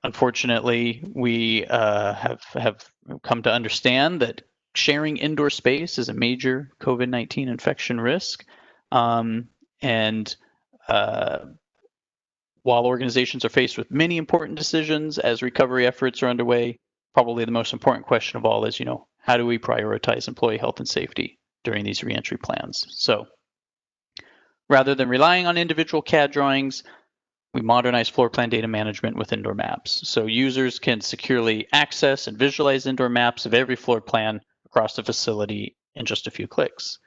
unfortunately, we have come to understand that sharing indoor space is a major COVID-19 infection risk. And while organizations are faced with many important decisions as recovery efforts are underway, probably the most important question of all is, how do we prioritize employee health and safety during these reentry plans? So rather than relying on individual CAD drawings, we modernize floor plan data management with indoor maps. So users can securely access and visualize indoor maps of every floor plan across the facility in just a few clicks.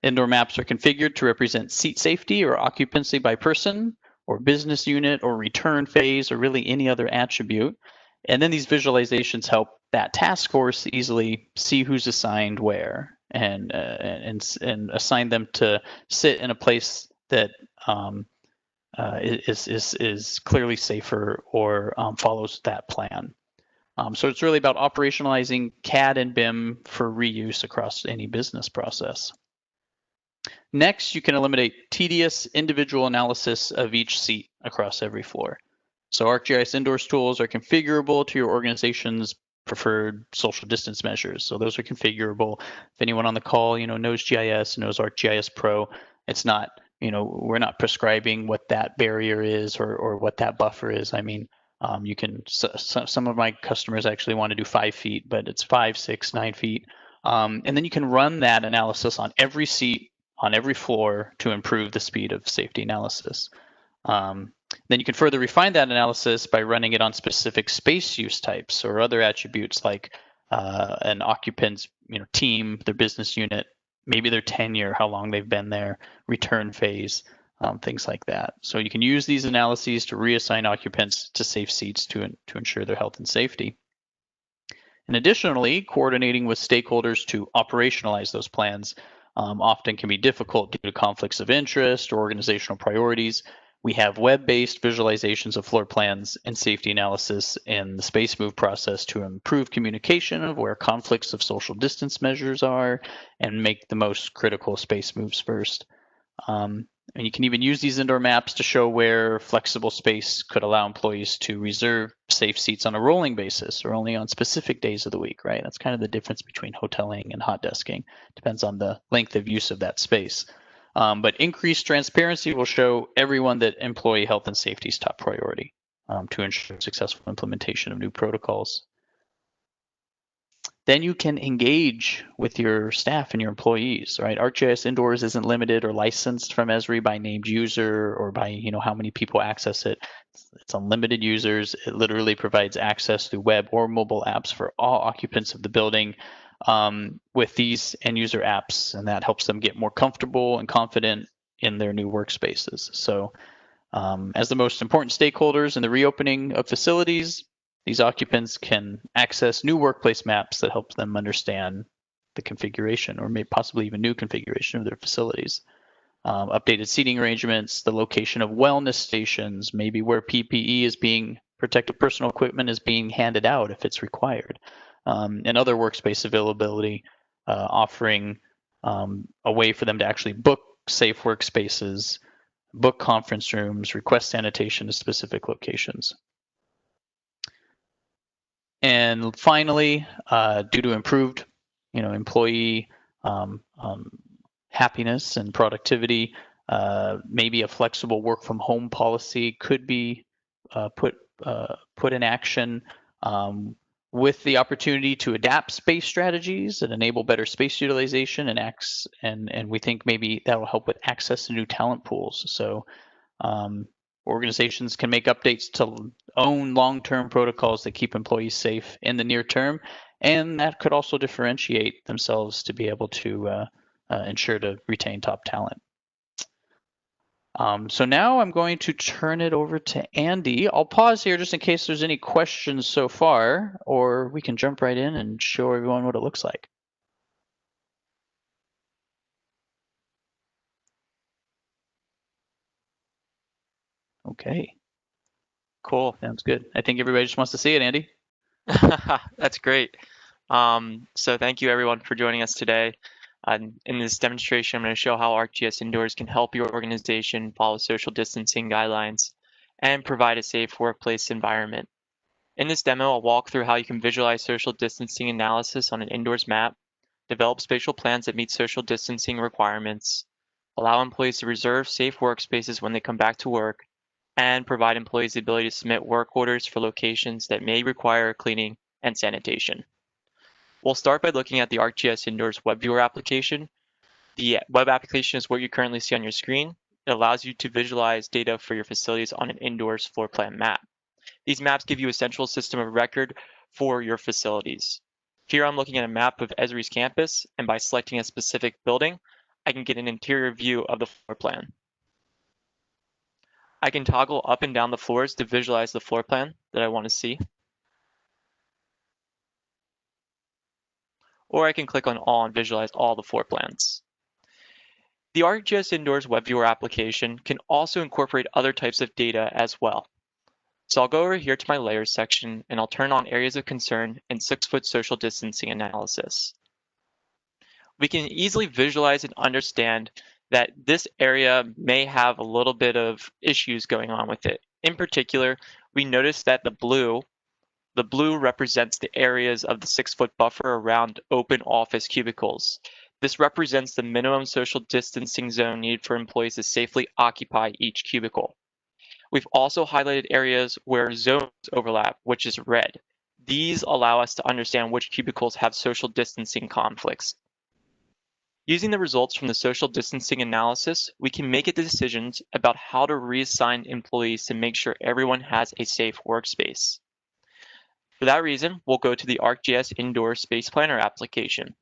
Indoor maps are configured to represent seat safety or occupancy by person or business unit or return phase or really any other attribute. And then these visualizations help that task force easily see who's assigned where and assign them to sit in a place that is clearly safer or follows that plan. So it's really about operationalizing CAD and BIM for reuse across any business process. Next, you can eliminate tedious individual analysis of each seat across every floor. So ArcGIS Indoors tools are configurable to your organization's preferred social distance measures. So those are configurable. If anyone on the call, knows GIS, knows ArcGIS Pro, it's not, we're not prescribing what that barrier is or what that buffer is. I mean, you can, some of my customers actually want to do 5 feet, but it's 5, 6, 9 feet. And then you can run that analysis on every seat, on every floor to improve the speed of safety analysis. Then you can further refine that analysis by running it on specific space use types or other attributes like an occupant's team, their business unit, maybe their tenure, how long they've been there, return phase, things like that. So you can use these analyses to reassign occupants to safe seats to ensure their health and safety. And additionally, coordinating with stakeholders to operationalize those plans often can be difficult due to conflicts of interest or organizational priorities. We have web-based visualizations of floor plans and safety analysis in the space move process to improve communication of where conflicts of social distance measures are and make the most critical space moves first. And you can even use these indoor maps to show where flexible space could allow employees to reserve safe seats on a rolling basis or only on specific days of the week, right? That's kind of the difference between hoteling and hot desking. Depends on the length of use of that space. But increased transparency will show everyone that employee health and safety is top priority to ensure successful implementation of new protocols. Then you can engage with your staff and your employees, right? ArcGIS Indoors isn't limited or licensed from Esri by named user or by how many people access it. It's unlimited users. It literally provides access through web or mobile apps for all occupants of the building with these end user apps, and that helps them get more comfortable and confident in their new workspaces. So as the most important stakeholders in the reopening of facilities, these occupants can access new workplace maps that help them understand the configuration or maybe possibly even new configuration of their facilities. Updated seating arrangements, the location of wellness stations, maybe where PPE is being, protective personal equipment is being handed out if it's required, and other workspace availability, offering a way for them to actually book safe workspaces, book conference rooms, request sanitation to specific locations. And finally, due to improved, employee happiness and productivity, maybe a flexible work from home policy could be put in action with the opportunity to adapt space strategies that enable better space utilization and we think maybe that will help with access to new talent pools. So organizations can make updates to own long-term protocols that keep employees safe in the near term, and that could also differentiate themselves to be able to ensure to retain top talent. So now I'm going to turn it over to Andy. I'll pause here just in case there's any questions so far, or we can jump right in and show everyone what it looks like. Okay. Cool. Sounds good. I think everybody just wants to see it, Andy. That's great. So thank you everyone for joining us today. In this demonstration, I'm going to show how ArcGIS Indoors can help your organization follow social distancing guidelines and provide a safe workplace environment. In this demo, I'll walk through how you can visualize social distancing analysis on an indoors map, develop spatial plans that meet social distancing requirements, allow employees to reserve safe workspaces when they come back to work, and provide employees the ability to submit work orders for locations that may require cleaning and sanitation. We'll start by looking at the ArcGIS Indoors web viewer application. The web application is what you currently see on your screen. It allows you to visualize data for your facilities on an indoors floor plan map. These maps give you a central system of record for your facilities. Here I'm looking at a map of Esri's campus, and by selecting a specific building, I can get an interior view of the floor plan. I can toggle up and down the floors to visualize the floor plan that I want to see. Or I can click on all and visualize all the floor plans. The ArcGIS Indoors web viewer application can also incorporate other types of data as well. So I'll go over here to my layers section and I'll turn on areas of concern and 6-foot social distancing analysis. We can easily visualize and understand that this area may have a little bit of issues going on with it. In particular, we notice that the blue The blue represents the areas of the 6-foot buffer around open office cubicles. This represents the minimum social distancing zone needed for employees to safely occupy each cubicle. We've also highlighted areas where zones overlap, which is red. These allow us to understand which cubicles have social distancing conflicts. Using the results from the social distancing analysis, we can make decisions about how to reassign employees to make sure everyone has a safe workspace. For that reason, we'll go to the Arcgis Indoors Space Planner application,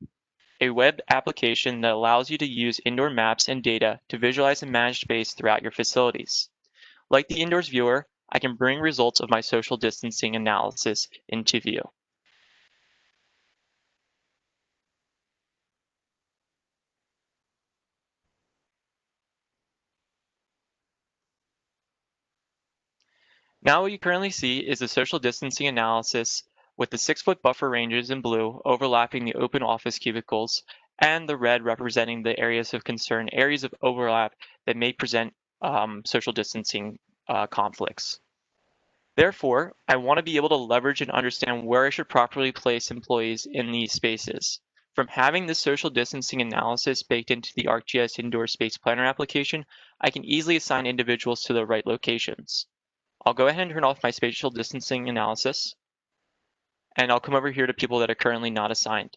a web application that allows you to use indoor maps and data to visualize and manage space throughout your facilities. Like the Indoors viewer, I can bring results of my social distancing analysis into view. Now what you currently see is the social distancing analysis with the 6-foot buffer ranges in blue overlapping the open office cubicles and the red representing the areas of concern, areas of overlap that may present social distancing conflicts. Therefore, I want to be able to leverage and understand where I should properly place employees in these spaces. From having this social distancing analysis baked into the Arcgis Indoor Space Planner application, I can easily assign individuals to the right locations. I'll go ahead and turn off my spatial distancing analysis, and I'll come over here to people that are currently not assigned.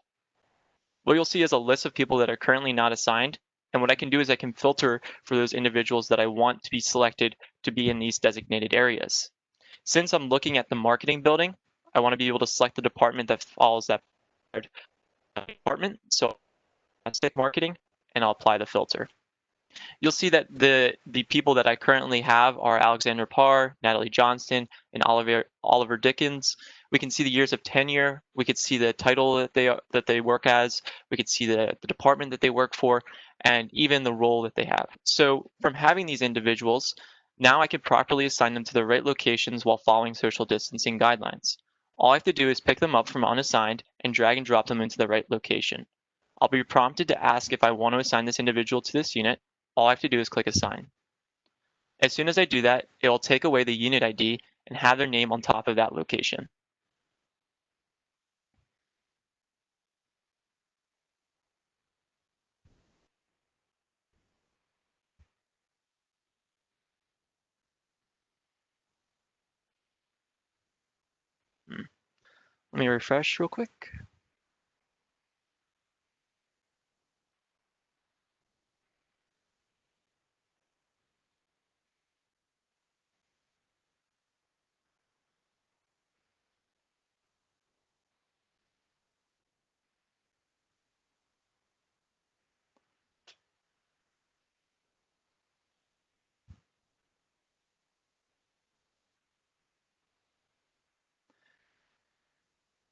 What you'll see is a list of people that are currently not assigned, and what I can do is I can filter for those individuals that I want to be selected to be in these designated areas. Since I'm looking at the marketing building, I want to be able to select the department that follows that department. So I'll stick marketing, and I'll apply the filter. You'll see that the people that I currently have are Alexander Parr, Natalie Johnston, and Oliver Dickens. We can see the years of tenure. We could see the title that they work as. We could see the department that they work for, and even the role that they have. So from having these individuals, now I can properly assign them to the right locations while following social distancing guidelines. All I have to do is pick them up from unassigned and drag and drop them into the right location. I'll be prompted to ask if I want to assign this individual to this unit. All I have to do is click assign. As soon as I do that, it will take away the unit ID and have their name on top of that location. Let me refresh real quick.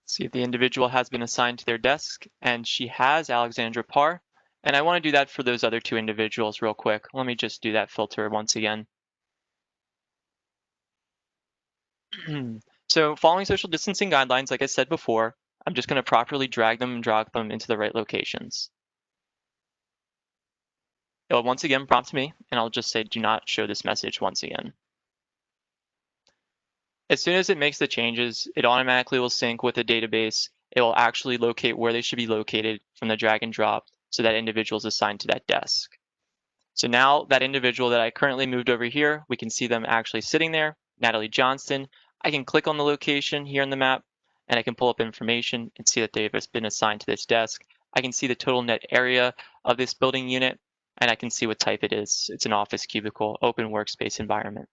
See if the individual has been assigned to their desk, and she has Alexandra Parr. And I want to do that for those other two individuals real quick. Let me just do that filter once again. So following social distancing guidelines, like I said before, I'm just going to properly drag them and drop them into the right locations. It'll once again prompt me, and I'll just say, do not show this message once again. As soon as it makes the changes, it automatically will sync with the database. It will actually locate where they should be located from the drag and drop so that individual is assigned to that desk. So now that individual that I currently moved over here, we can see them actually sitting there, Natalie Johnston. I can click on the location here in the map, and I can pull up information and see that they've been assigned to this desk. I can see the total net area of this building unit, and I can see what type it is. It's an office cubicle, open workspace environment.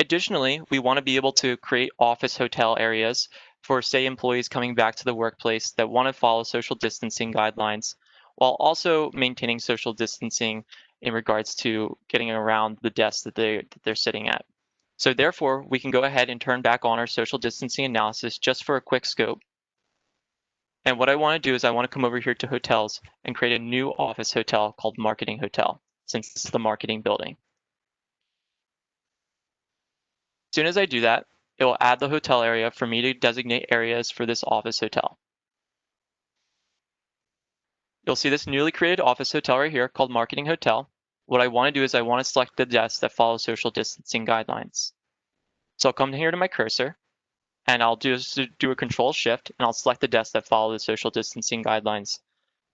Additionally, we want to be able to create office hotel areas for, say, employees coming back to the workplace that want to follow social distancing guidelines, while also maintaining social distancing in regards to getting around the desk that they're sitting at. So therefore, we can go ahead and turn back on our social distancing analysis just for a quick scope. And what I want to do is I want to come over here to hotels and create a new office hotel called Marketing Hotel, since this is the marketing building. As soon as I do that, it will add the hotel area for me to designate areas for this office hotel. You'll see this newly created office hotel right here called Marketing Hotel. What I want to do is I want to select the desks that follow social distancing guidelines. So I'll come here to my cursor, and I'll just do a control shift, and I'll select the desks that follow the social distancing guidelines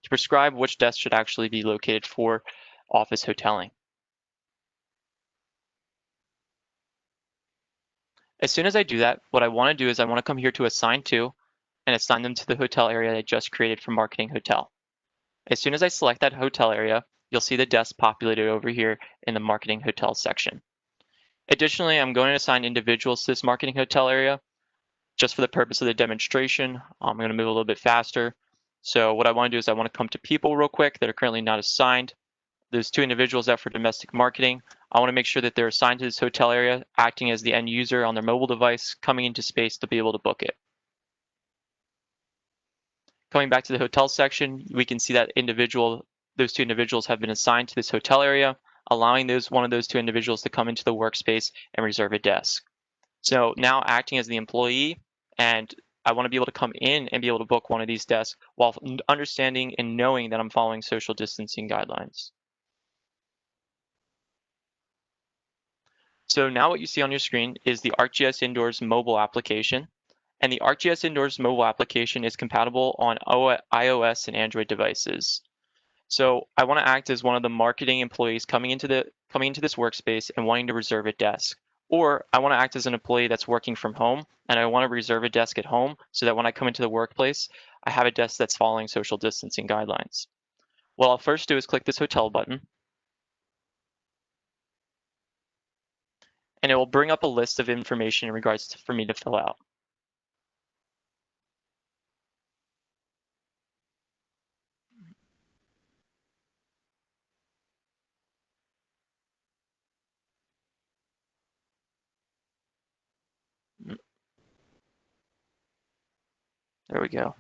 to prescribe which desk should actually be located for office hoteling. As soon as I do that, what I want to do is I want to come here to assign to and assign them to the hotel area that I just created for marketing hotel. As soon as I select that hotel area, you'll see the desk populated over here in the marketing hotel section. Additionally, I'm going to assign individuals to this marketing hotel area just for the purpose of the demonstration. I'm going to move a little bit faster. So what I want to do is I want to come to people real quick that are currently not assigned. There's 2 individuals that for domestic marketing. I want to make sure that they're assigned to this hotel area, acting as the end user on their mobile device, coming into space to be able to book it. Coming back to the hotel section, we can see that those 2 individuals have been assigned to this hotel area, allowing one of those 2 individuals to come into the workspace and reserve a desk. So now acting as the employee, and I want to be able to come in and be able to book one of these desks while understanding and knowing that I'm following social distancing guidelines. So now what you see on your screen is the Arcgis Indoors mobile application. And the Arcgis Indoors mobile application is compatible on iOS and Android devices. So I want to act as one of the marketing employees coming into this workspace and wanting to reserve a desk. Or I want to act as an employee that's working from home and I want to reserve a desk at home so that when I come into the workplace, I have a desk that's following social distancing guidelines. What I'll first do is click this hotel button. And it will bring up a list of information in regards to, for me to fill out. There we go.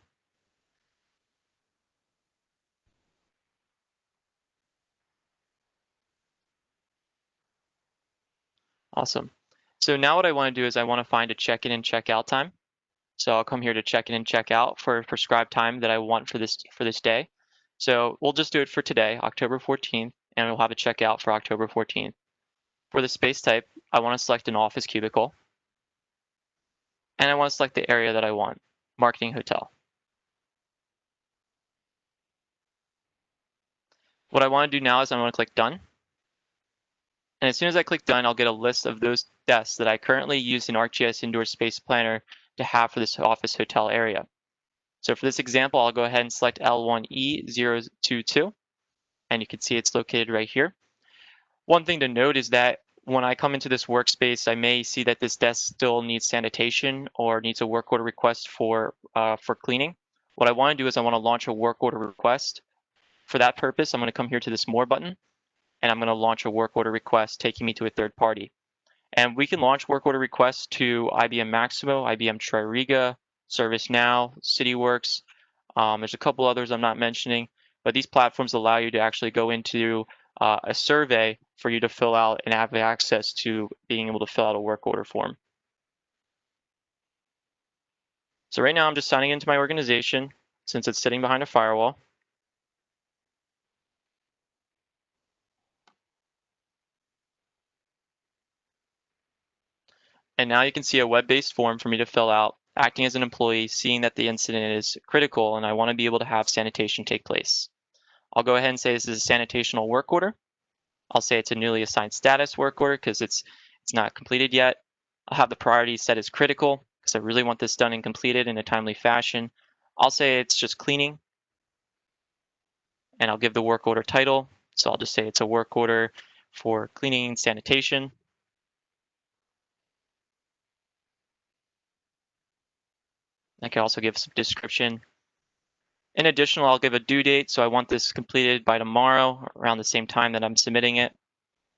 Awesome. So now what I want to do is I want to find a check-in and check-out time. So I'll come here to check-in and check-out for a prescribed time that I want for this day. So we'll just do it for today, October 14th, and we'll have a check-out for October 14th. For the space type, I want to select an office cubicle. And I want to select the area that I want, marketing hotel. What I want to do now is I want to click done. And as soon as I click done, I'll get a list of those desks that I currently use in Arcgis Indoors Space Planner to have for this office hotel area. So for this example, I'll go ahead and select L1E022, and you can see it's located right here. One thing to note is that when I come into this workspace, I may see that this desk still needs sanitation or needs a work order request for cleaning. What I want to do is I want to launch a work order request. For that purpose, I'm going to come here to this More button, and I'm going to launch a work order request taking me to a third party. And we can launch work order requests to IBM Maximo, IBM Tririga, ServiceNow, CityWorks. There's a couple others I'm not mentioning, but these platforms allow you to actually go into a survey for you to fill out and have access to being able to fill out a work order form. So right now I'm just signing into my organization since it's sitting behind a firewall. And now you can see a web-based form for me to fill out, acting as an employee, seeing that the incident is critical and I want to be able to have sanitation take place. I'll go ahead and say this is a sanitational work order. I'll say it's a newly assigned status work order because it's not completed yet. I'll have the priority set as critical because I really want this done and completed in a timely fashion. I'll say it's just cleaning, and I'll give the work order title. So I'll just say it's a work order for cleaning and sanitation. I can also give some description. In addition, I'll give a due date. So I want this completed by tomorrow around the same time that I'm submitting it.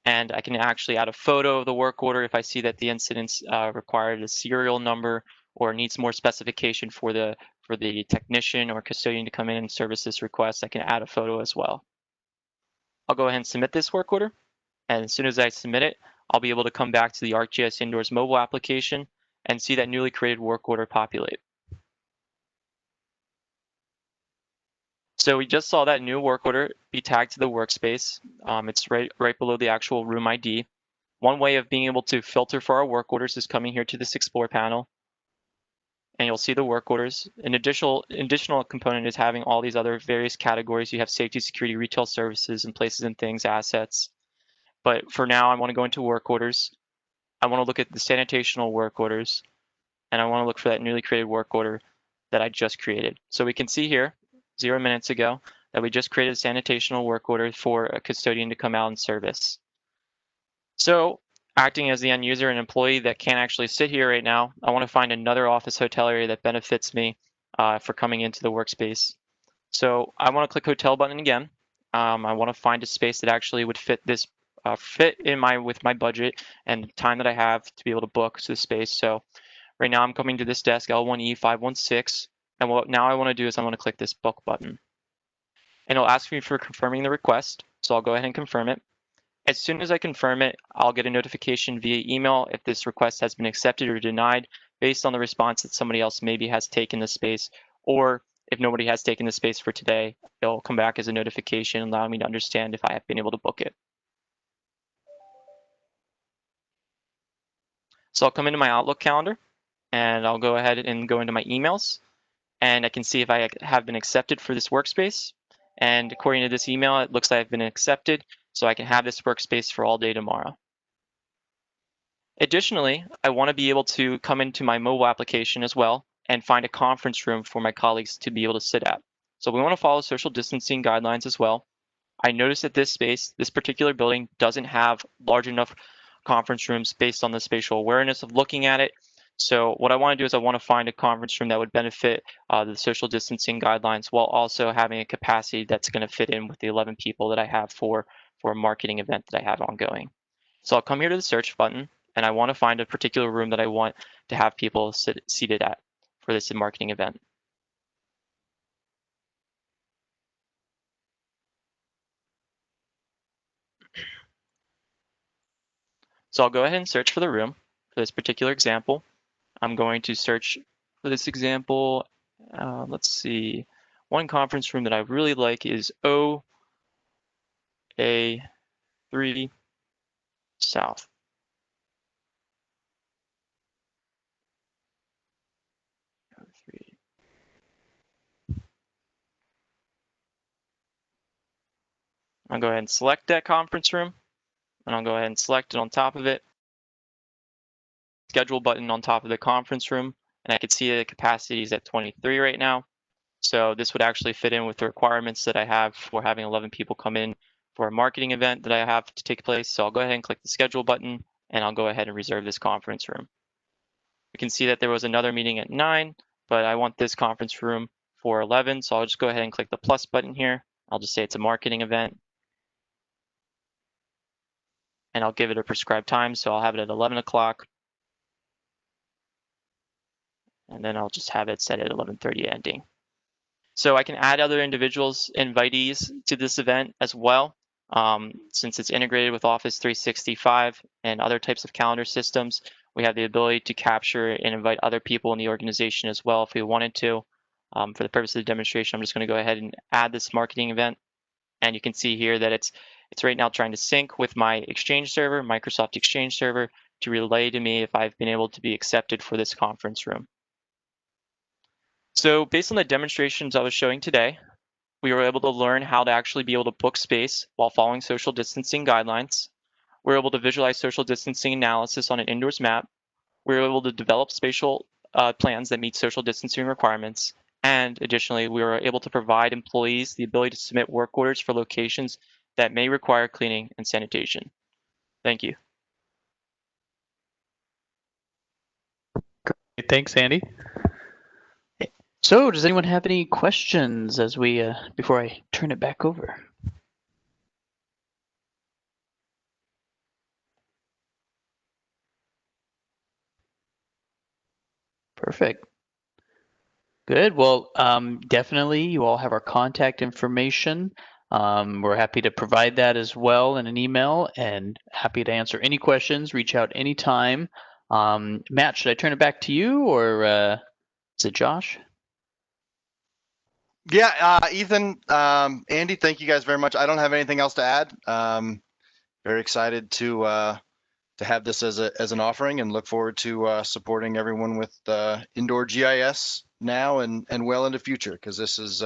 And I can actually add a photo of the work order if I see that the incident's required a serial number or needs more specification for the technician or custodian to come in and service this request. I can add a photo as well. I'll go ahead and submit this work order. And as soon as I submit it, I'll be able to come back to the Arcgis Indoors mobile application and see that newly created work order populate. So we just saw that new work order be tagged to the workspace. It's right below the actual room ID. One way of being able to filter for our work orders is coming here to this Explore panel. and you'll see the work orders. An additional component is having all these other various categories. You have safety, security, retail services, and places and things, assets. But for now, I want to go into work orders. I want to look at the sanitational work orders, and I want to look for that newly created work order that I just created. So we can see here, 0 minutes ago, that we just created a sanitational work order for a custodian to come out and service. So acting as the end user and employee that can't actually sit here right now, I want to find another office hotel area that benefits me for coming into the workspace. So I want to click hotel button again. I want to find a space that actually would fit this with my budget and the time that I have to be able to book the space. So right now I'm coming to this desk, L1E516, and what now I want to do is I want to click this book button. And it'll ask me for confirming the request, so I'll go ahead and confirm it. As soon as I confirm it, I'll get a notification via email if this request has been accepted or denied based on the response that somebody else maybe has taken the space, or if nobody has taken the space for today, it'll come back as a notification allowing me to understand if I have been able to book it. So I'll come into my Outlook calendar and I'll go ahead and go into my emails, and I can see if I have been accepted for this workspace. And according to this email, it looks like I've been accepted, so I can have this workspace for all day tomorrow. Additionally, I want to be able to come into my mobile application as well and find a conference room for my colleagues to be able to sit at. So we want to follow social distancing guidelines as well. I noticed that this particular building doesn't have large enough conference rooms based on the spatial awareness of looking at it. So what I want to do is I want to find a conference room that would benefit the social distancing guidelines while also having a capacity that's going to fit in with the 11 people that I have for a marketing event that I have ongoing. So I'll come here to the search button, and I want to find a particular room that I want to have people seated at for this marketing event. So I'll go ahead and search for the room for this particular example. I'm going to search for this example. Let's see. One conference room that I really like is OA3 South. I'll go ahead and select that conference room, and I'll go ahead and select it on top of it. Schedule button on top of the conference room, and I can see the capacity is at 23 right now. So this would actually fit in with the requirements that I have for having 11 people come in for a marketing event that I have to take place. So I'll go ahead and click the schedule button, and I'll go ahead and reserve this conference room. We can see that there was another meeting at 9, but I want this conference room for 11. So I'll just go ahead and click the plus button here. I'll just say it's a marketing event, and I'll give it a prescribed time. So I'll have it at 11 o'clock. And then I'll just have it set at 11:30 ending. So I can add other individuals, invitees to this event as well. Since it's integrated with Office 365 and other types of calendar systems, we have the ability to capture and invite other people in the organization as well if we wanted to. For the purpose of the demonstration, I'm just going to go ahead and add this marketing event. And you can see here that it's right now trying to sync with my Exchange server, Microsoft Exchange server, to relay to me if I've been able to be accepted for this conference room. So based on the demonstrations I was showing today, we were able to learn how to actually be able to book space while following social distancing guidelines. We were able to visualize social distancing analysis on an indoors map. We were able to develop spatial plans that meet social distancing requirements. And additionally, we were able to provide employees the ability to submit work orders for locations that may require cleaning and sanitation. Thank you. Great. Thanks, Andy. So does anyone have any questions as we before I turn it back over? Perfect. Good. Well, definitely you all have our contact information. We're happy to provide that as well in an email, and happy to answer any questions. Reach out anytime. Matt, should I turn it back to you, or is it Josh? Yeah, Ethan, Andy, thank you guys very much. I don't have anything else to add. Very excited to have this as an offering, and look forward to supporting everyone with indoor GIS now and well into future, because this is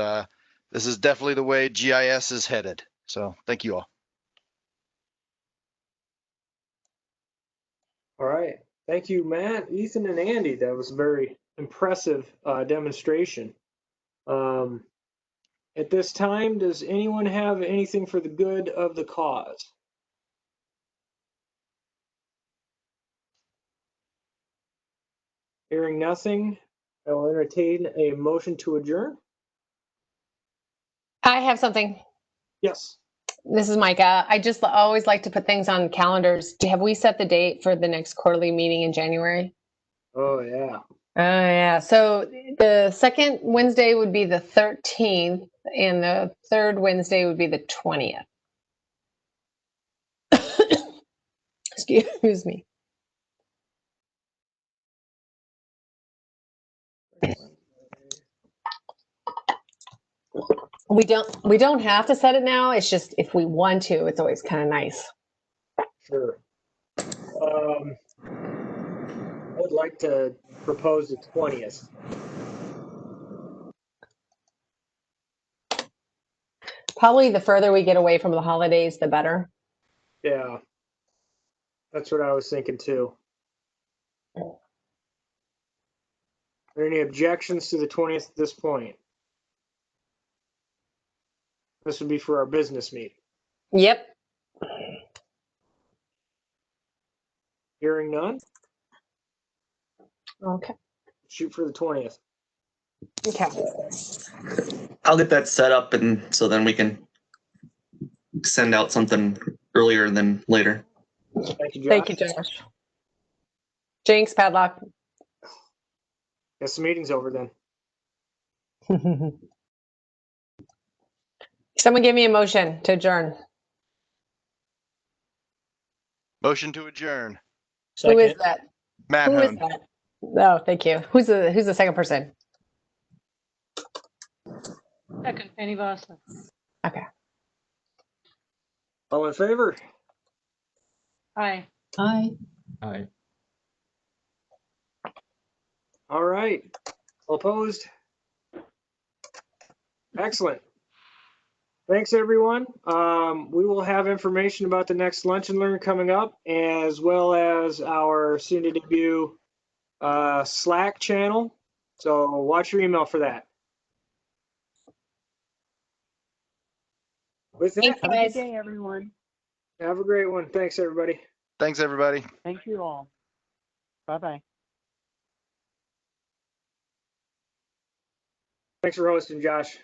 definitely the way GIS is headed. So thank you all. All right. Thank you, Matt, Ethan, and Andy. That was a very impressive demonstration. At this time, does anyone have anything for the good of the cause? Hearing nothing, I will entertain a motion to adjourn. I have something. Yes. This is Micah. I just always like to put things on calendars. Have we set the date for the next quarterly meeting in January? Oh, yeah. Oh, yeah. So the second Wednesday would be the 13th, and the third Wednesday would be the 20th. Excuse me. We don't have to set it now. It's just if we want to, it's always kind of nice. Sure. I would like to propose the 20th. Probably the further we get away from the holidays, the better. Yeah. That's what I was thinking too. Are there any objections to the 20th at this point? This would be for our business meeting. Yep. Hearing none? Okay. Shoot for the 20th. Okay. I'll get that set up, and so then we can send out something earlier than later. Thank you, Josh. Thank you, Josh. Jinx, Padlock. Guess the meeting's over then. Someone give me a motion to adjourn. Motion to adjourn. Who is that? Matt Who is Hone. that? Oh, thank you. Who's the second person? Second, Penny Vossler. Okay. All in favor? Aye. Aye. Aye. All right. All opposed? Excellent. Thanks, everyone. We will have information about the next Lunch and Learn coming up, as well as our soon-to-debut Slack channel. So watch your email for that. With that, Thanks, Have a guys. good day, everyone. have a great one. Thanks, everybody. Thanks, everybody. Thank you all. Bye-bye. Thanks for hosting, Josh.